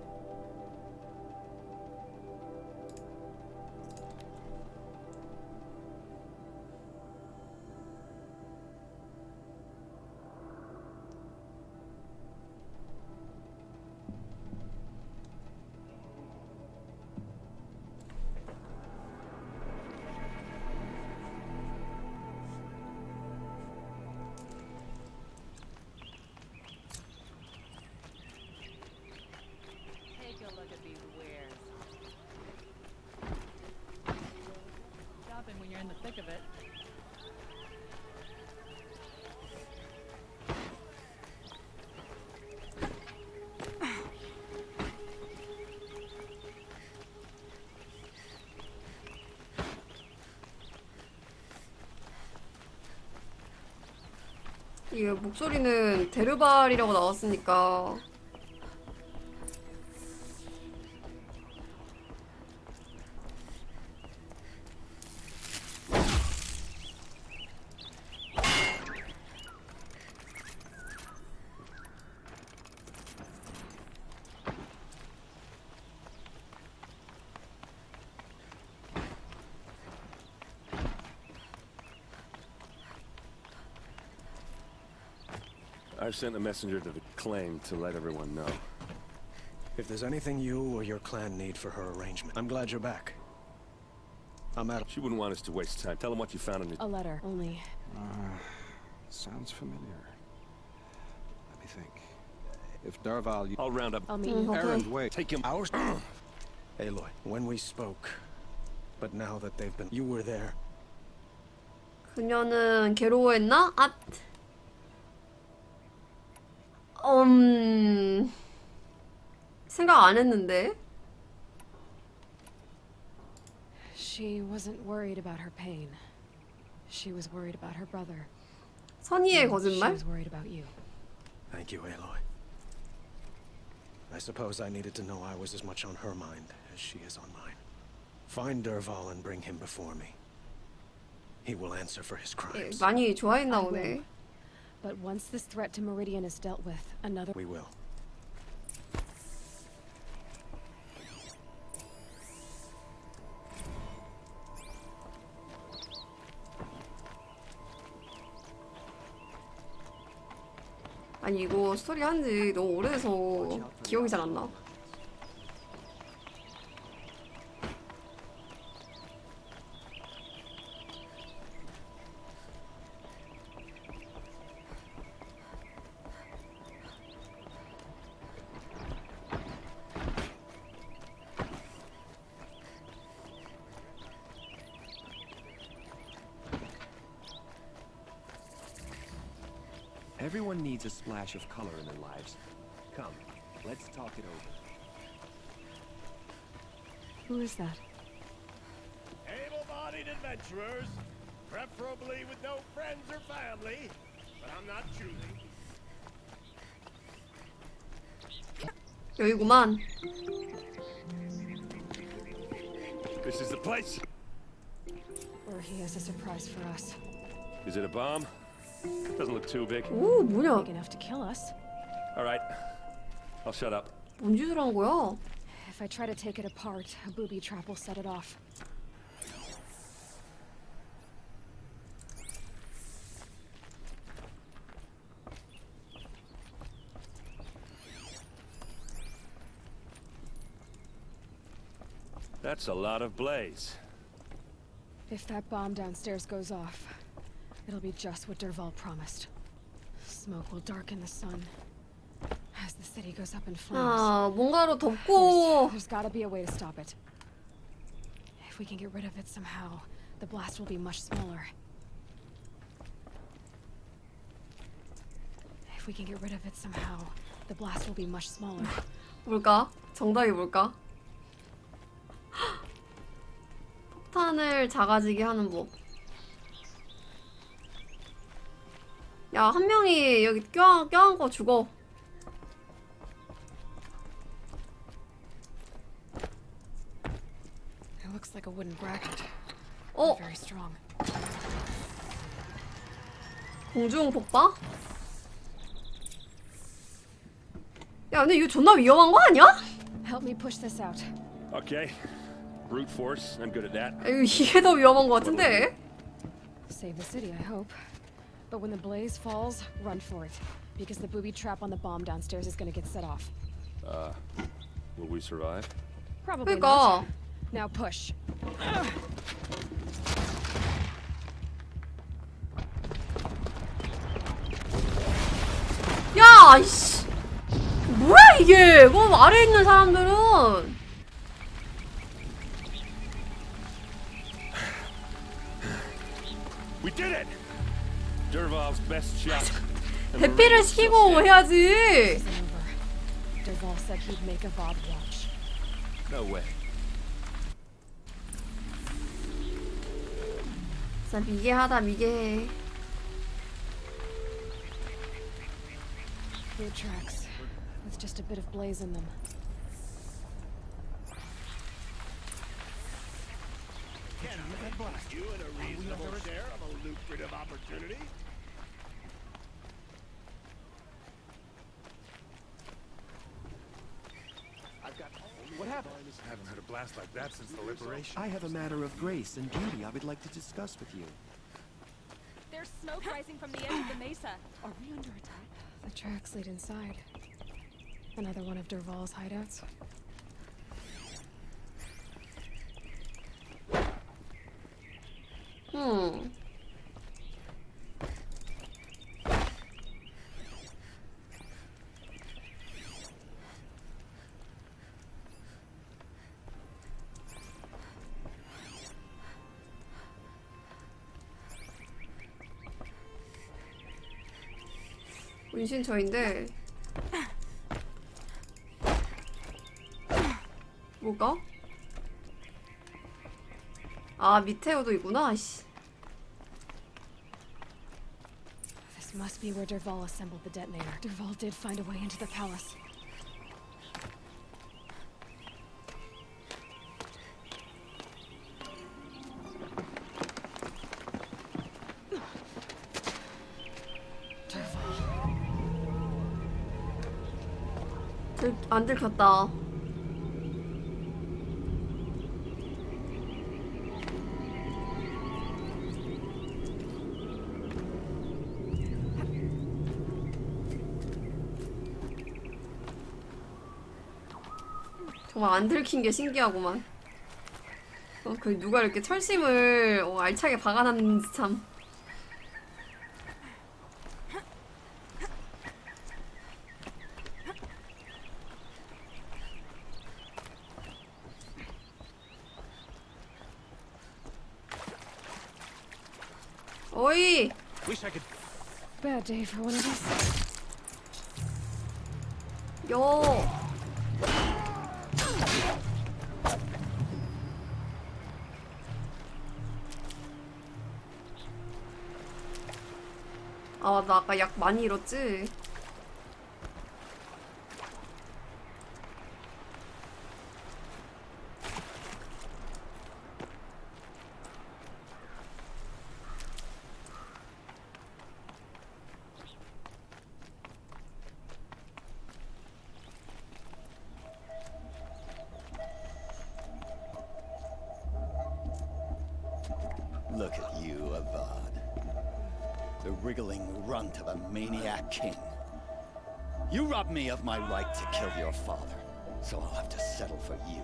When you're in the thick of it. 이게 목소리는 데르발이라고 나왔으니까 I've sent a messenger to the claim to let everyone know. If there's anything you or your clan need for her arrangement, I'm glad you're back. I'm out. She wouldn't want us to waste time. Tell them what you found in the... A letter, only. Sounds familiar. Let me think. If Dervahl... I'll round up... I'll meet you. Errand way. Take him... Ours? Aloy, when we spoke, but now that they've been... You were there. 그녀는 괴로워했나? 생각 안 했는데. She wasn't worried about her pain. She was worried about her brother. 선의의 She 거짓말? was worried about you. Thank you, Aloy. I suppose I needed to know I was as much on her mind as she is on mine. Find Dervahl and bring him before me. He will answer for his crimes. 많이 좋아했나 보네. But once this threat to Meridian is dealt with, another... We will. 아니 이거 스토리 한지 너무 오래돼서 기억이 잘 안 나. Everyone needs a splash of color in their lives. Come, let's talk it over. Who is that? Able-bodied adventurers, preferably with no friends or family, but I'm not choosing. 여기구만. This is the place. Or he has a surprise for us. Is it a bomb? Doesn't look too big. 오, 뭐냐? Big enough to kill us. All right, I'll shut up. 뭔 짓을 한 거야? If I try to take it apart, a booby trap will set it off. That's a lot of blaze. If that bomb downstairs goes off, it'll be just what Dervahl promised. Smoke will darken the sun as the city goes up in flames. 아, 뭔가로 덮고. There's gotta be a way to stop it. If we can get rid of it somehow, the blast will be much smaller. If we can get rid of it somehow, the blast will be much smaller. 뭘까? 정답이 뭘까? 폭탄을 작아지게 하는 법. 야, 한 명이 여기 껴안고 죽어. It looks like a wooden bracket. 어? Very strong. 공중 폭파? 야, 근데 이거 존나 위험한 거 아니야? Help me push this out. Okay. Brute force, I'm good at that. 이게 더 위험한 거 같은데? Save the city, I hope. But when the blaze falls, run for it. Because the booby trap on the bomb downstairs is gonna get set off. Will we survive? Probably 그러니까. not. Now push. 야, 이씨. 뭐야 이게? 그 아래에 있는 사람들은. We did it! Dervahl's best shot. 대피를 시키고 해야지. Dervahl said he'd make a Vod watch. No way. 진짜 미개하다 미개해. Boot tracks with just a bit of blaze in them. Can I blast you in a reasonable share of a lucrative opportunity? What happened? I haven't heard a blast like that since the liberation. I have a matter of grace and duty I would like to discuss with you. There's smoke rising from the edge of the mesa. Are we under attack? The tracks lead inside. Another one of Dervahl's hideouts. 문신처인데 뭘까? 아, 밑에도 있구나. 씨. This must be where Dervahl assembled the detonator. Dervahl did find a way into the palace. 안 들켰다. 정말 안 들킨 게 신기하구만. 그 누가 이렇게 철심을 알차게 박아놨는지 참. 어이! Wish I could. Bad day for one of us. 요. 아, 나 아까 약 많이 잃었지? Look at you, Avad. The wriggling runt of a maniac king. You robbed me of my right to kill your father, so I'll have to settle for you.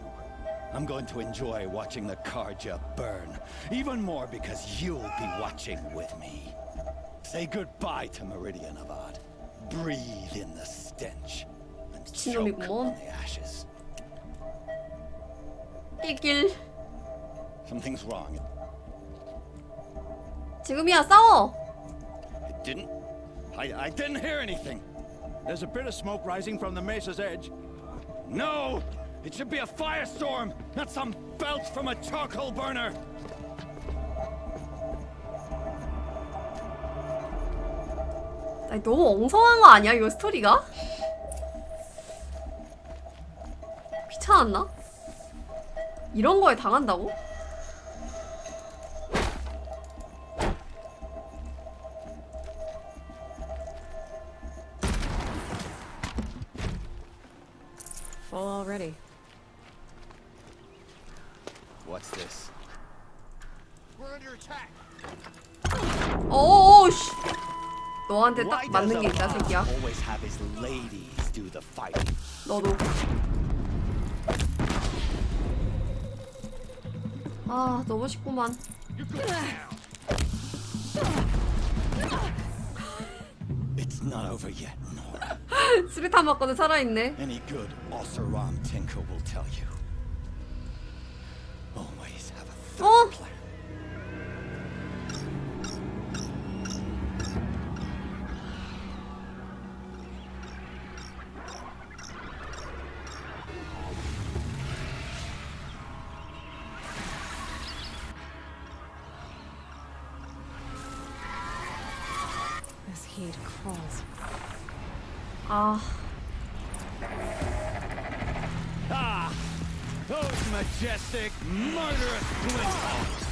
I'm going to enjoy watching the Karja burn, even more because you'll be watching with me. Say goodbye to Meridian, Avad. Breathe in the stench and choke on the ashes. 낄낄. Something's wrong. 지금이야, 싸워! I didn't hear anything. There's a bit of smoke rising from the mesa's edge. No! It should be a firestorm, not some belch from a charcoal burner. 아니, 너무 엉성한 거 아니야, 이거 스토리가? 귀찮았나? 이런 거에 당한다고? Full already. What's this? We're under attack. 어어, 씨. 너한테 딱 맞는 게 있다, 새끼야. Always have his ladies do the fighting. 너도. 아, 너무 쉽구만. It's not over yet, Nora. 수류탄 맞고도 살아있네. Any good Oseram tinker will tell you. Always have a third plan. This heat crawls. 아. Those majestic, murderous glinthogs.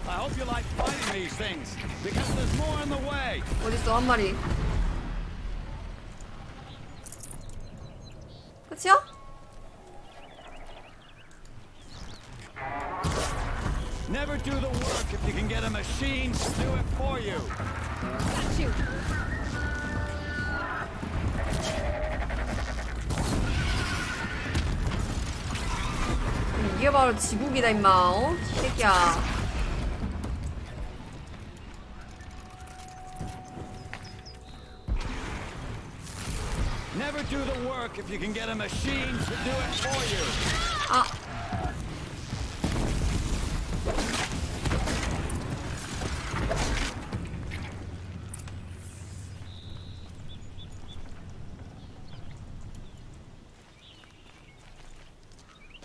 I hope you like fighting these things, because there's more in the way. 어딨어, 한 마리. 끝이야? Never do the work if you can get a machine to do it for you. Got you. 이게 바로 지국이다, 임마. 어? 이 새끼야. Never do the work if you can get a machine to do it for you. 아.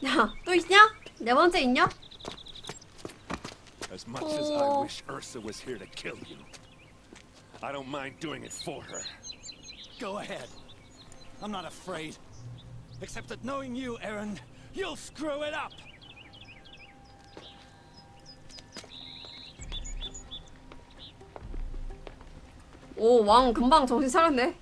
야, 또 있냐? 네 번째 있냐? As much as I wish Ursa was here to kill you, I don't mind doing it for her. Go ahead. I'm not afraid. Except that knowing you, Aaron, you'll screw it up. 오, 왕 금방 정신 차렸네.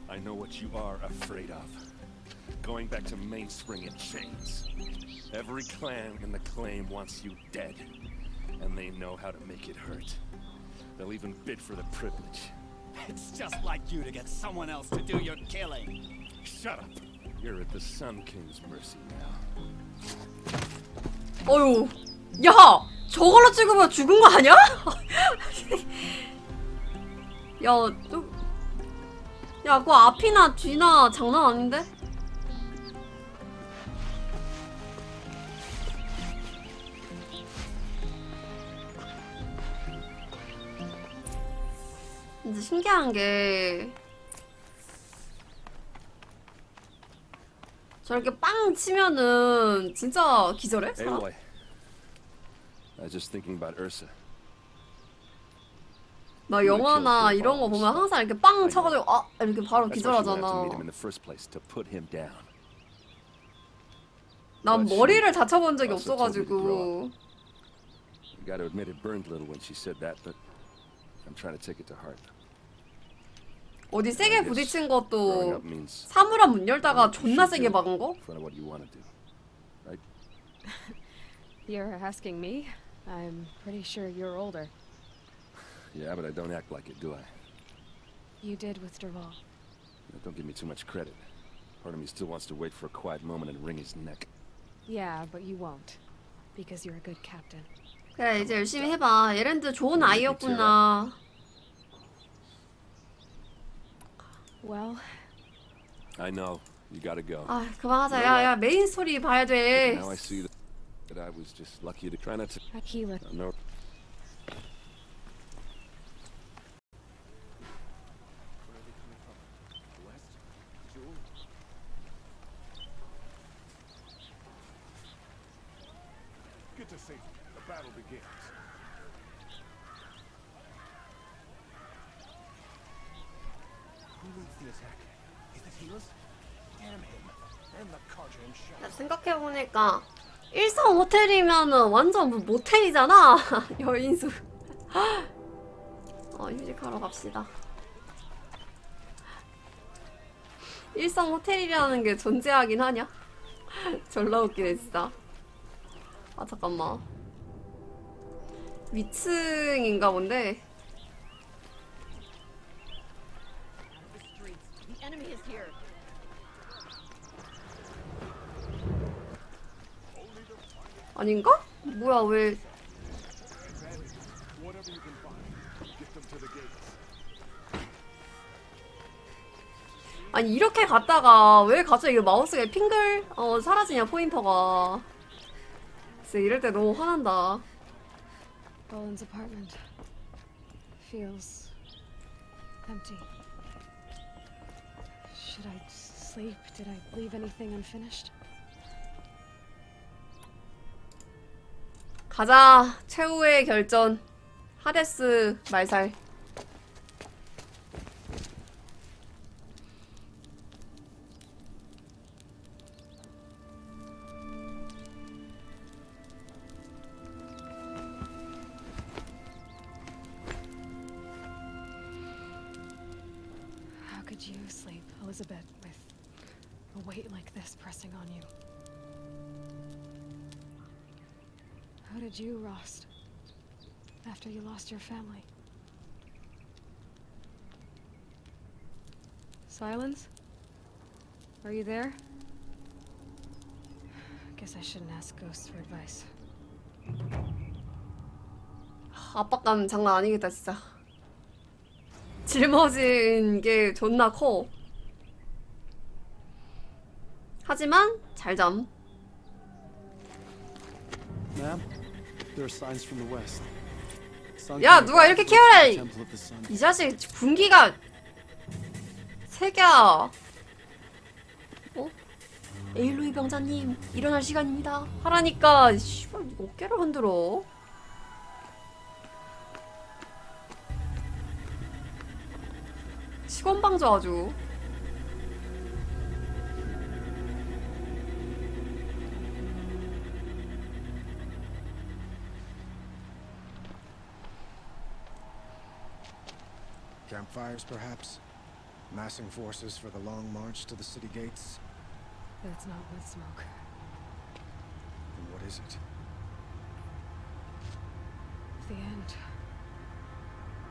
I know what you are afraid of. Going back to Mainspring in chains. Every clan in the claim wants you dead. And they know how to make it hurt. They'll even bid for the privilege. It's just like you to get someone else to do your killing. Shut up! You're at the Sun King's mercy now. 어휴. 야! 저걸로 찍으면 죽은 거 아니야? 야, 좀... 야, 그거 앞이나 뒤나 장난 아닌데? 진짜 신기한 게 저렇게 빵 치면은 진짜 기절해? 사람? Aloy, I was just thinking about Ursa. 막 영화나 이런 거 보면 항상 이렇게 빵 쳐가지고 아 이렇게 바로 That's why she went out to 기절하잖아. meet him in the first place, to put him down. 난 머리를 다쳐본 적이 Also told me to 없어가지고. grow I got to admit it burned a little when she said that, but I'm trying to take it to heart. 어디 세게 부딪힌 Growing 것도 up means 사물함 문 열다가 what you 존나 should 세게 do 박은 거? in front of what you want to do, right? You're asking me? I'm pretty sure you're older. Yeah, but I don't act like it, do I? You did with Derval. Don't give me too much credit. Part of me still wants to wait for a quiet moment and wring his neck. Yeah, but you won't. Because you're a good captain. 그래 이제 열심히 해봐. 에렌드 좋은 아이였구나. Well, I know. You gotta go. 아 그만하자. 야야 메인 스토리 봐야 돼. Now I see that I was just lucky to try not to. Aquila. No. Get to safety. The battle begins. Who leads the attack? Is it Helis? Damn him. And the carja and shot. 생각해보니까 일성 호텔이면은 완전 모텔이잖아. 여인수. 휴식하러 갑시다. 일성 호텔이라는 게 존재하긴 하냐? 졸라 웃기네 진짜. 아 잠깐만. 위층인가 본데. The enemy is here. 아닌가? 뭐야 왜? Whatever you can find, get them to the gates. 아니 이렇게 갔다가 왜 갑자기 마우스가 핑글 사라지냐 포인터가. 진짜 이럴 때 너무 화난다. Boland's apartment feels empty. Should I sleep? Did I leave anything unfinished? 가자. 최후의 결전. 하데스 말살. How could you sleep, Elizabeth, with a weight like this pressing on you? How did you, Rost, after you lost your family? Silence? Are you there? Guess I shouldn't ask ghosts for advice. 압박감 장난 아니겠다 진짜. 짊어진 게 존나 커. 하지만 잘잠. Ma'am, there are signs from the west. 야 누가 이렇게 키워라. 이 자식 군기가 새끼야. 에일로이 병자님 일어날 시간입니다. 하라니까 씨발 어깨를 흔들어. 시건방져 아주. Campfires, perhaps? Massing forces for the long march to the city gates? That's not wood smoke. Then what is it? The end.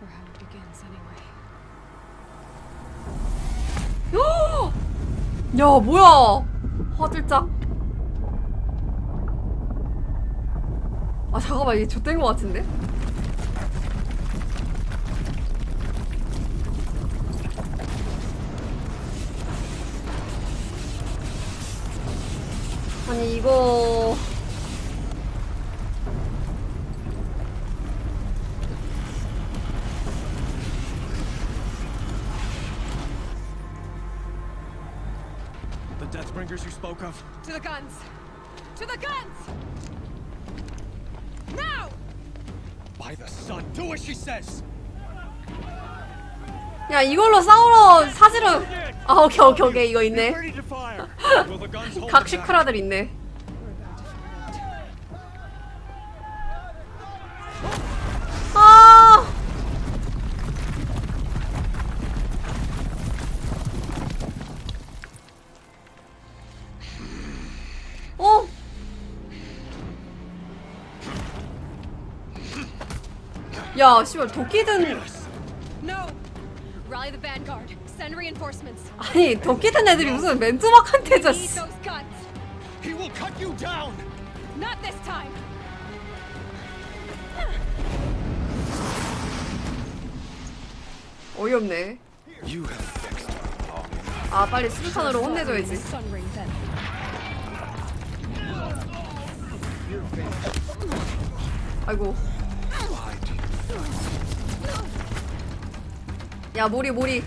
Or how it begins, anyway. 야 뭐야 화들짝. 아 잠깐만 이게 좆된 거 같은데? 아니 이거 The Deathbringers you spoke of? To the guns! To the guns! Now! By the sun, do as she says! 야 이걸로 싸우러 사지로 아 오케이 이거 있네. 각시크라들 있네. 아 어? 야 씨발 도끼든 No! Rally the vanguard. Send reinforcements. 아니 도끼든 애들이 무슨 맨투막한테 졌어. Need those guns. He will cut you down. Not this time. 어이없네. You have fixed our problem. 아 빨리 수류탄으로 혼내줘야지. Sun ring then. 아이고. 야 모리.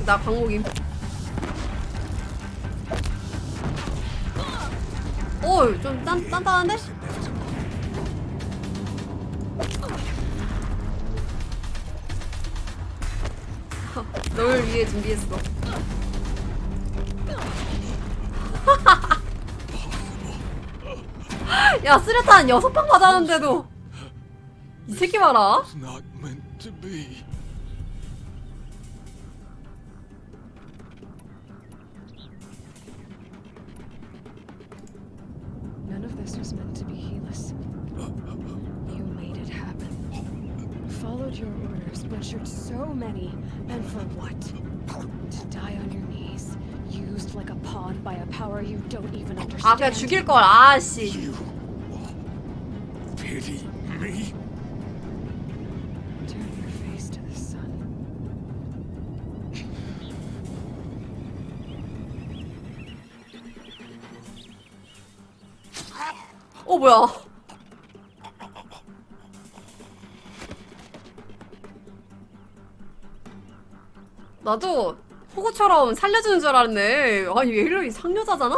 나 광목임. 오, 좀 단단한데? 널 위해 준비했어. 야, 수류탄 6방 맞았는데도 이 새끼 봐라. Not meant to be. None of this was meant to be Helis. You made it happen. Followed your orders, butchered so many, and for what? To die on your knees, used like a pawn by a power you don't even understand. 아, 그냥 죽일 걸. 아씨. Pity me? Turn your face to the sun. 뭐야. 나도 호구처럼 살려주는 줄 알았네. 아니 웨일러이 상여자잖아.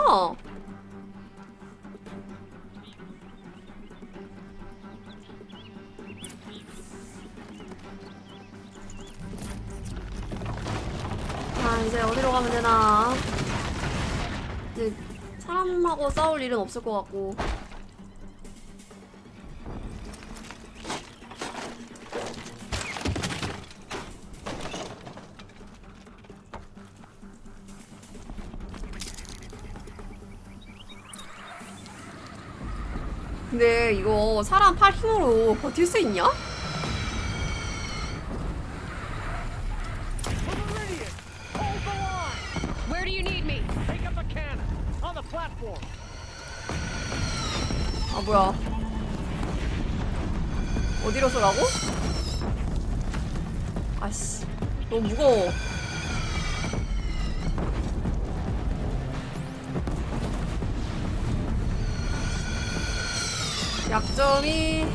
아 이제 어디로 가면 되나. 이제 사람하고 싸울 일은 없을 것 같고. 근데 이거 사람 팔 힘으로 버틸 수 있냐? Where do you need me? Take up the cannon on the platform. 아 뭐야? 어디로 쏘라고? 아씨, 너무 무거워. 약점이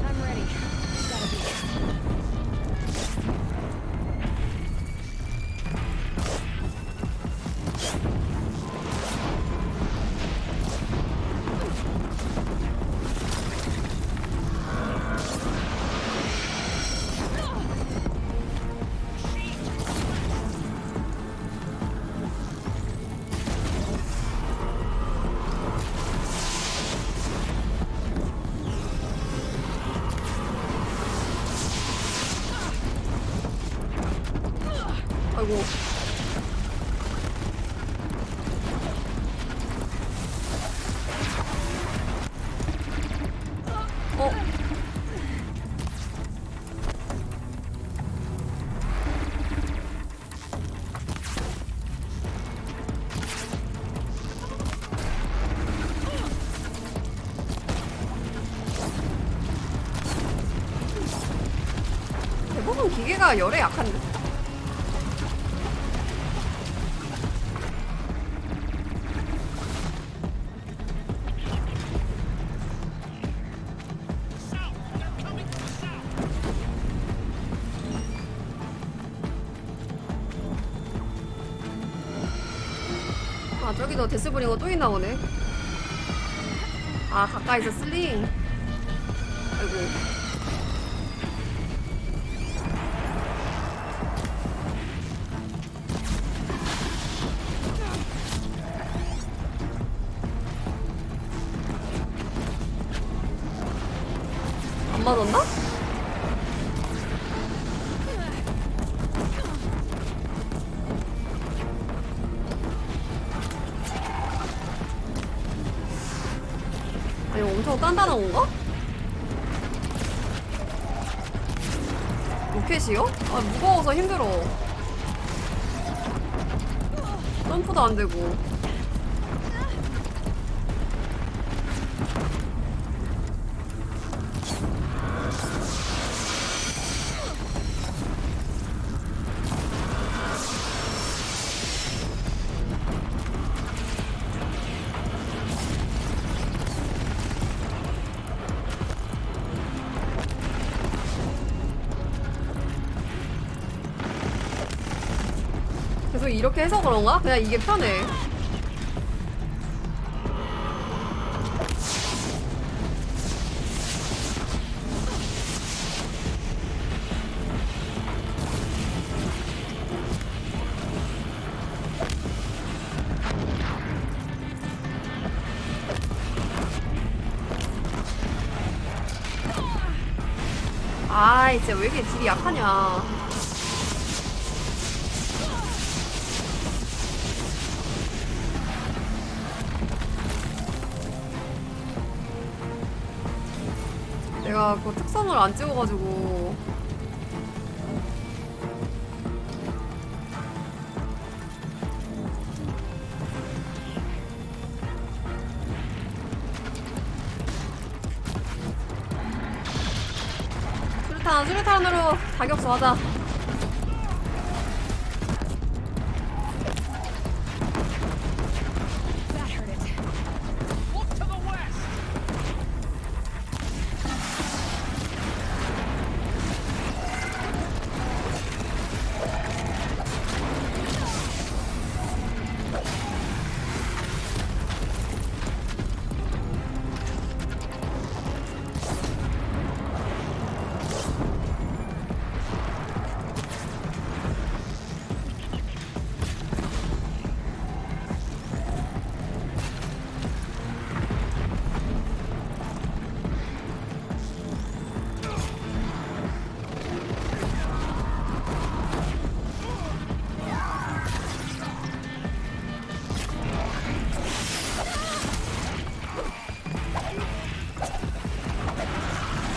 I'm ready. Gotta be. 아이고. 대부분 기계가 열에 약한데. 아 저기도 데스브링어 또 있나 보네. 아 가까이서 슬링. 아이고. 안 맞았나? 아니 엄청 단단한 건가? 로켓이요? 아 무거워서 힘들어. 점프도 안 되고. 계속 이렇게 해서 그런가? 그냥 이게 편해. 아이 진짜 왜 이렇게 딜이 약하냐. 내가 그 특성을 안 찍어가지고. 수류탄으로 자격수 하자.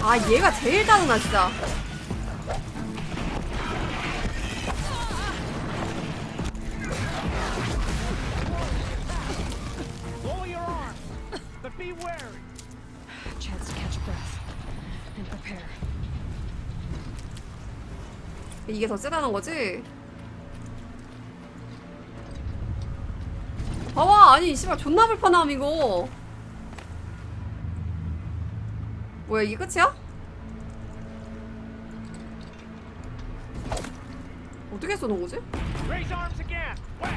아 얘가 제일 짜증나 진짜. Lower your arms, but be wary. Chance to catch a breath and prepare. 이게 더 세다는 거지? 봐봐 아니 씨발 존나 불편함 이거. 뭐야 이게 끝이야? 어떻게 쏘는 거지? Raise arms again. West.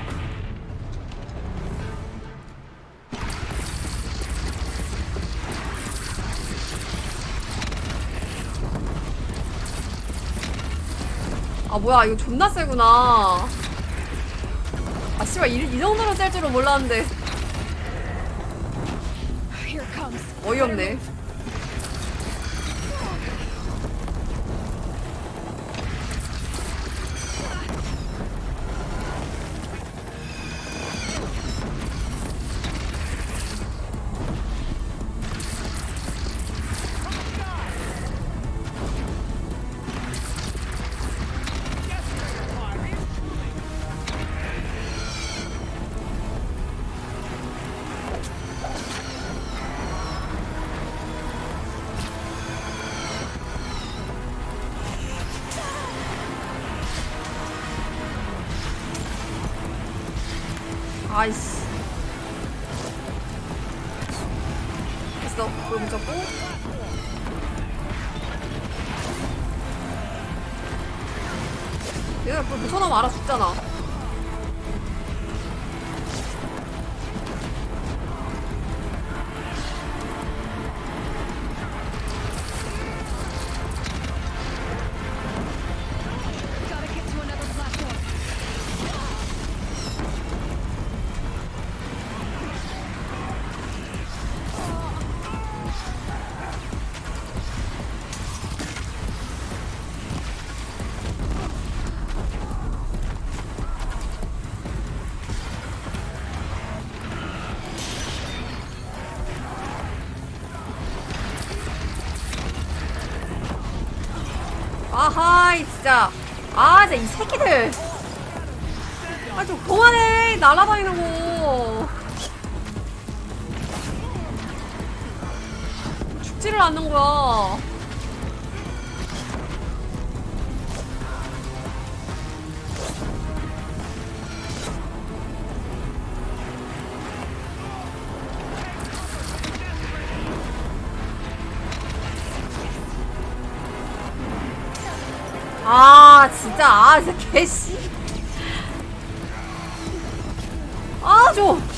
아 뭐야 이거 존나 세구나. 아 씨발 이 정도로 셀 줄은 몰랐는데. 어이없네. 아이씨. 됐어. 불 붙였고. 얘가 불 붙여놓으면 알아 죽잖아. 아이 진짜. 아 진짜 이 새끼들. 아 좀 그만해. 날아다니는 거. 죽지를 않는 거야. 아 진짜 아 진짜 개씨. 아 좀.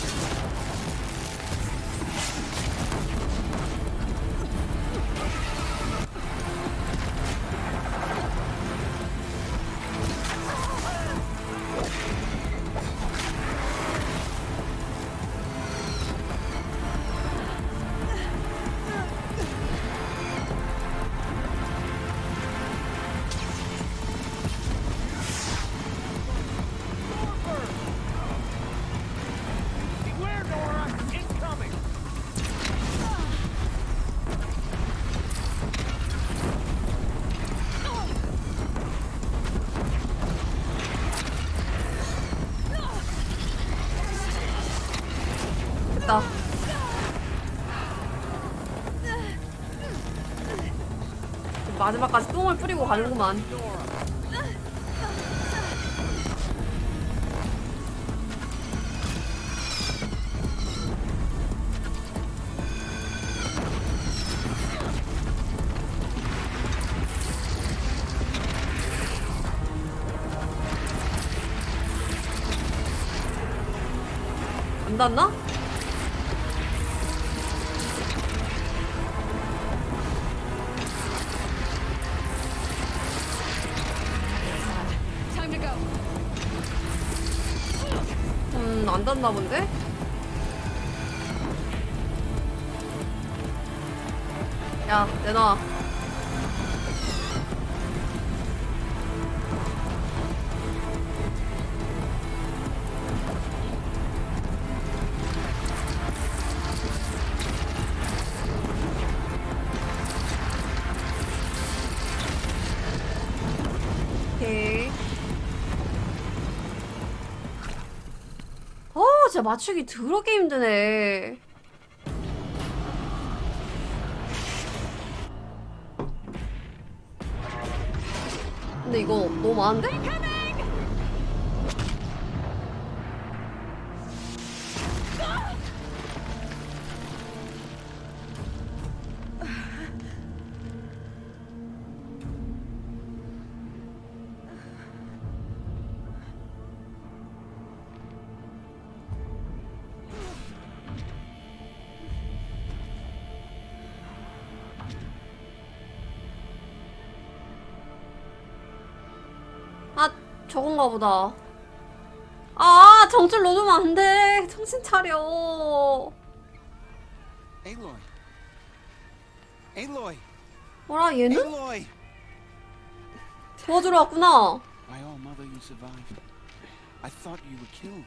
됐다. 마지막까지 똥을 뿌리고 가는구만. 안 닿나? 안 닿나 본데? 야, 내놔. 오케이. 진짜 맞추기 더럽게 힘드네. 근데 이거 너무 많은데? 아, 저건가 보다. 아, 정줄 놓으면 안 돼. 정신 차려. Aloy. Aloy. 뭐라, 얘는? Aloy. 도와주러 왔구나. My own mother, you survived. I thought you were killed.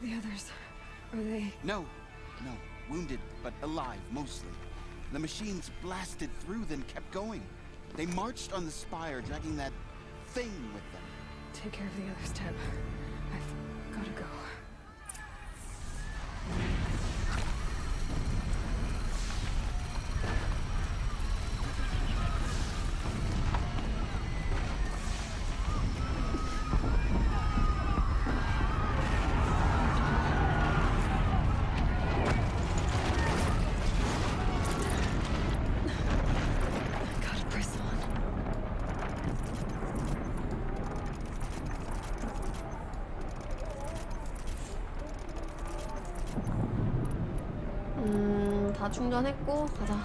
The others, are they? No, wounded, but alive, mostly. The machines blasted through, then kept going. They marched on the spire, dragging that thing with them. Take care of the others, Teb. I've gotta go. Gotta press on. 다 충전했고 가자.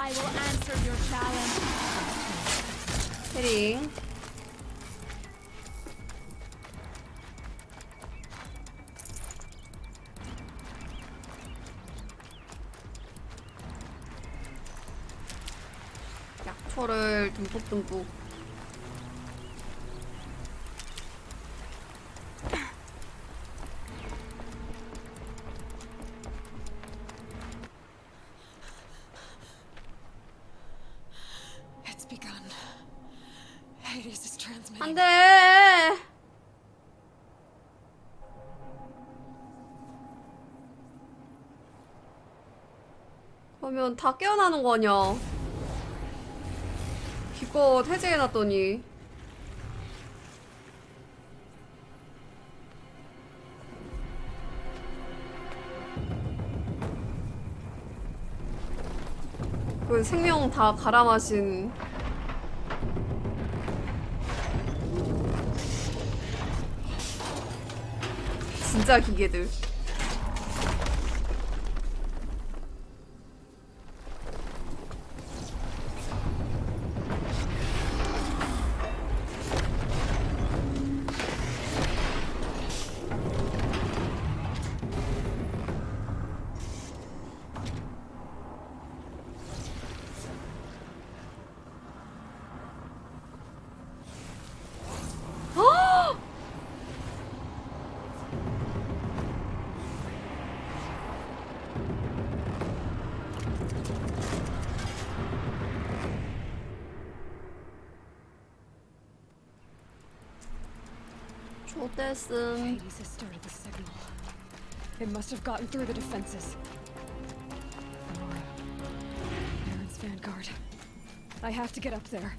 I will answer your challenge. 헤링. 약초를 듬뿍듬뿍. It's begun. Hades is transmitting. 안 돼. 그러면 다 깨어나는 거 아니야? 기껏 해제해놨더니. 그 생명 다 갈아 마신. 진짜 기계들. 조데슨. Hades has started the signal. It must have gotten through the defenses. Nora. Baron's vanguard. I have to get up there.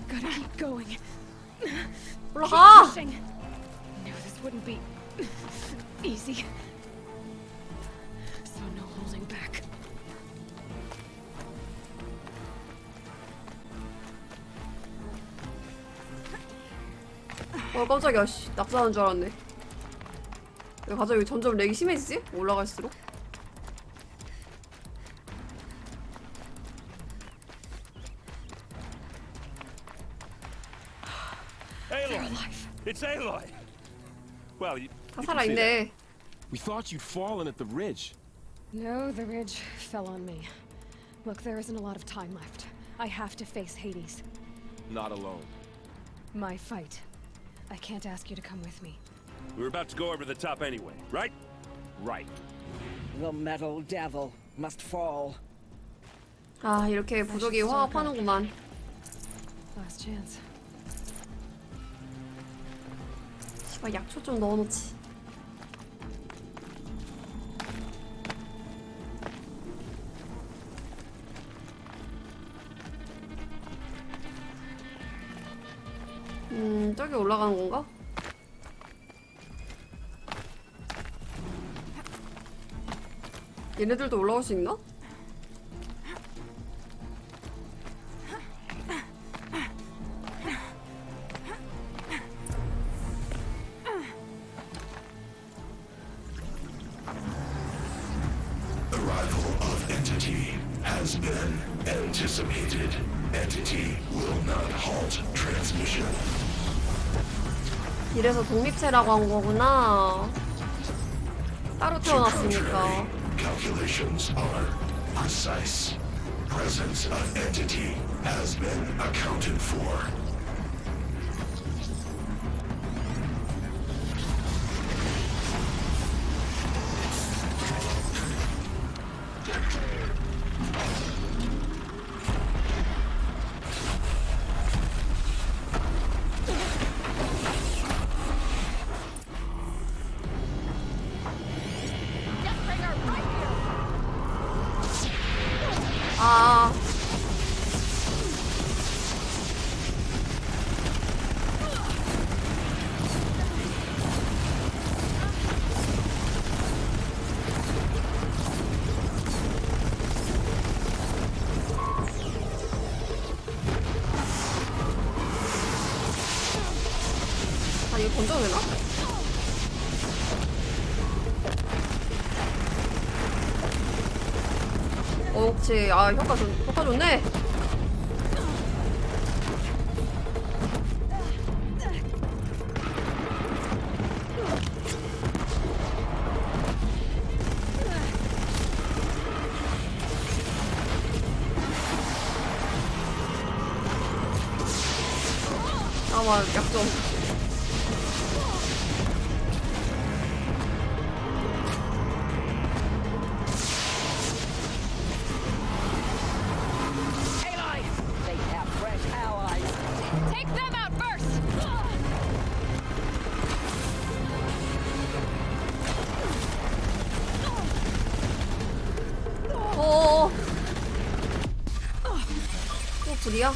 Gotta keep going. 올라가! Keep pushing. Knew this wouldn't be easy. So no holding back. 깜짝이야. 씨, 낙사하는 줄 알았네. 왜 갑자기 점점 렉이 심해지지? 올라갈수록? Aloy! It's Aloy! Well, you 다 can see 살아있네. that. We thought you'd fallen at the ridge. No, the ridge fell on me. Look, there isn't a lot of time left. I have to face Hades. Not alone. My fight. I can't ask you to come with me. We were about to go over the top anyway, right? Right. The metal devil must fall. 아, 이렇게 부족이 화합하는구만. Last chance. 씨발, 약초 좀 넣어놓지. 저기 올라가는 건가? 얘네들도 올라올 수 있나? Arrival of entity has been anticipated. Entity will not halt transmission. 이래서 독립체라고 한 거구나. 따로 태어났으니까. Calculations are precise. Presence of entity has been accounted for. 아. 아, 이거 던져도 되나? 그렇지. 아, 효과 좋네. 잠깐만, 약 좀. 또 불이야?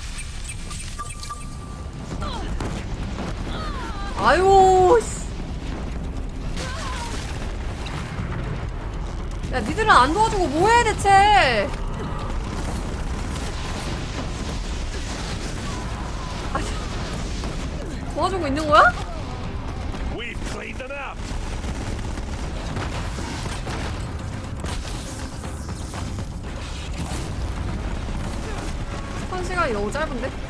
아유, 씨. 야, 니들은 안 도와주고 뭐해, 대체? 아, 도와주고 있는 거야? 한 시간이 너무 짧은데?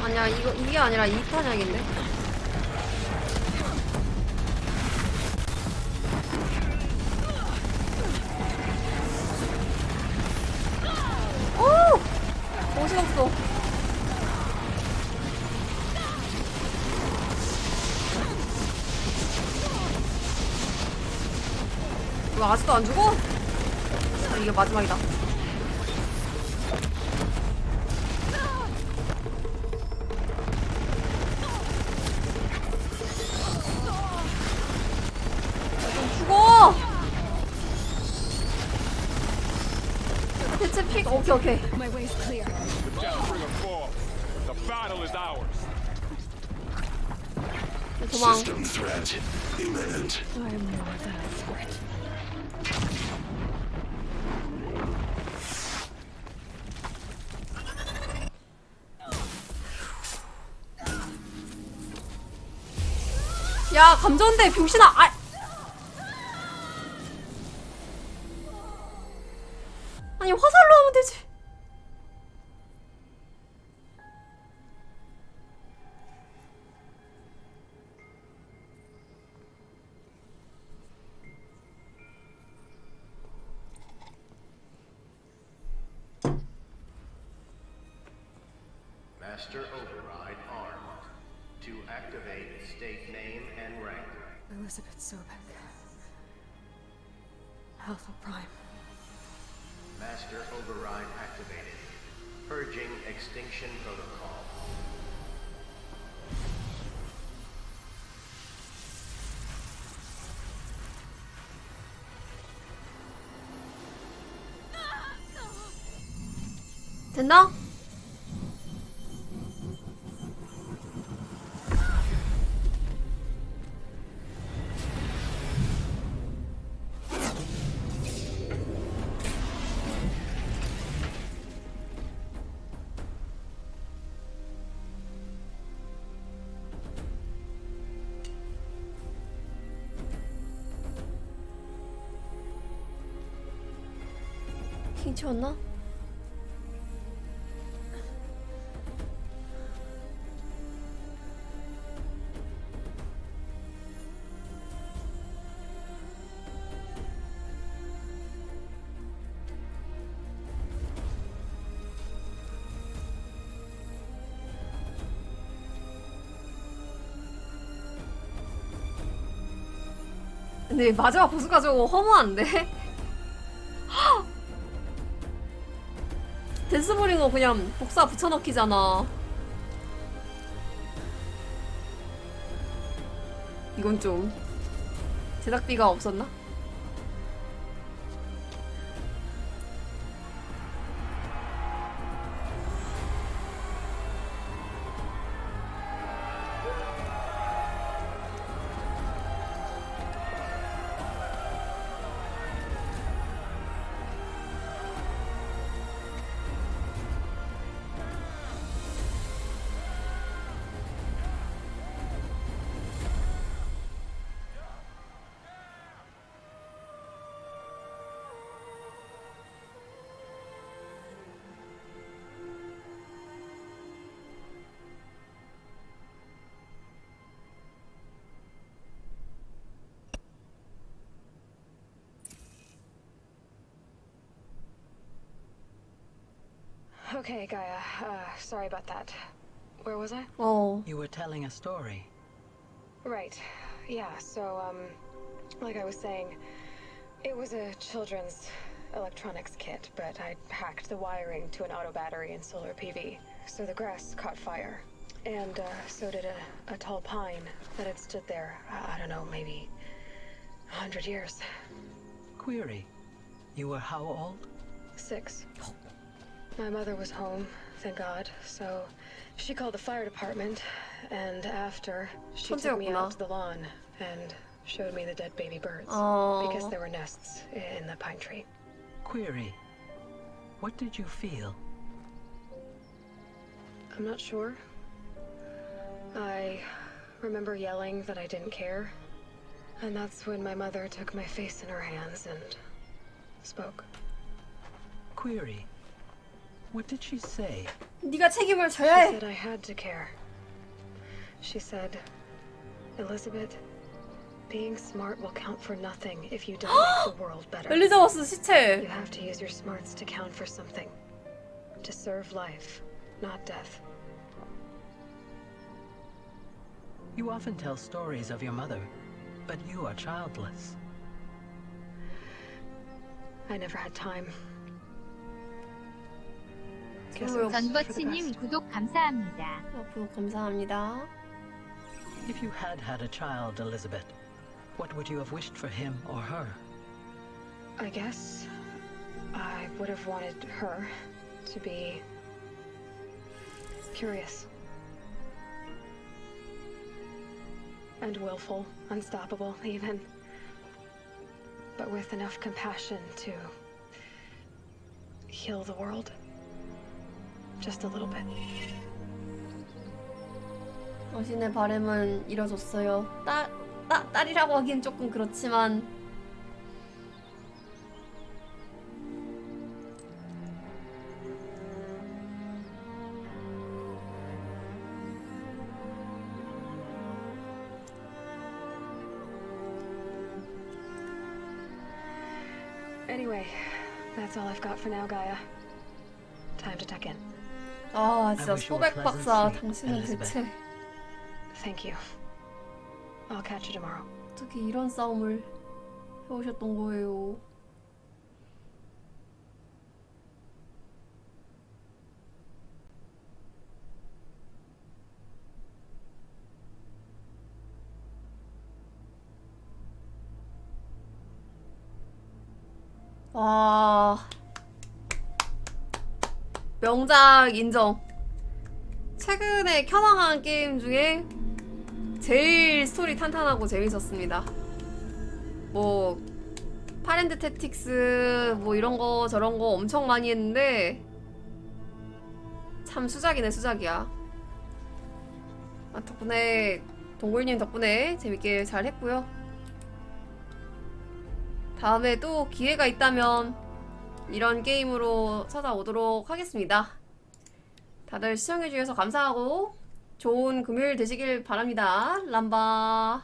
아니야, 이게 아니라 2탄약인데? 오! 정신없어. 왜 아직도 안 죽어? 아, 이게 마지막이다. 대체 픽 오케이. My way's clear. 도망. System threat imminent. I am more than a threat. 야, 감전대 병신아. 아. 아니, 화살로 하면 되지. Master override armed. To activate state name and rank. Elizabeth Sobek. Alpha Prime. Master override activated. Purging extinction protocol. 됐나? 킹 치웠나? 근데 마지막 보스가 저거 허무한데? 댄스보링어 그냥 복사 붙여넣기잖아. 이건 좀 제작비가 없었나? Okay, Gaia. Sorry about that. Where was I? Oh. You were telling a story. Right. Yeah, so, like I was saying, it was a children's electronics kit, but I hacked the wiring to an auto battery and solar PV. So the grass caught fire. And, so did a tall pine that had stood there, I don't know, maybe 100 years. Query. You were how old? 6. My mother was home, thank God, so she called the fire department, and after, she took me out to the lawn and showed me the dead baby birds. Because there were nests in the pine tree. Query. What did you feel? I'm not sure. I remember yelling that I didn't care, and that's when my mother took my face in her hands and spoke. Query. What did she say? 네가 책임을 져야 해. She said I had to care. She said, Elizabeth, being smart will count for nothing if you don't make the world better. 엘리자베스 시체. You have to use your smarts to count for something. To serve life, not death. You often tell stories of your mother, but you are childless. I never had time. 전버치님 구독 감사합니다. 구독 감사합니다. If you had had a child, Elizabeth, what would you have wished for him or her? I guess I would have wanted her to be curious. And willful, unstoppable even. But with enough compassion to heal the world. Just a little bit. 당신의 바람은 이뤄졌어요. 딸이라고 하기엔 조금 그렇지만 Anyway, that's all I've got for now, Gaia. Time to tuck in. 아, 진짜 소백 박사, 당신은 대체 Thank you. I'll catch you tomorrow. 어떻게 이런 싸움을 해오셨던 거예요? 와, 명작 인정. 최근에 켜방한 게임 중에 제일 스토리 탄탄하고 재밌었습니다. 뭐 파렌드 태틱스 뭐 이런거 저런거 엄청 많이 했는데 참 수작이네 수작이야. 덕분에 동굴님 덕분에 재밌게 잘 했고요. 다음에 또 기회가 있다면 이런 게임으로 찾아오도록 하겠습니다. 다들 시청해주셔서 감사하고 좋은 금요일 되시길 바랍니다. 람바.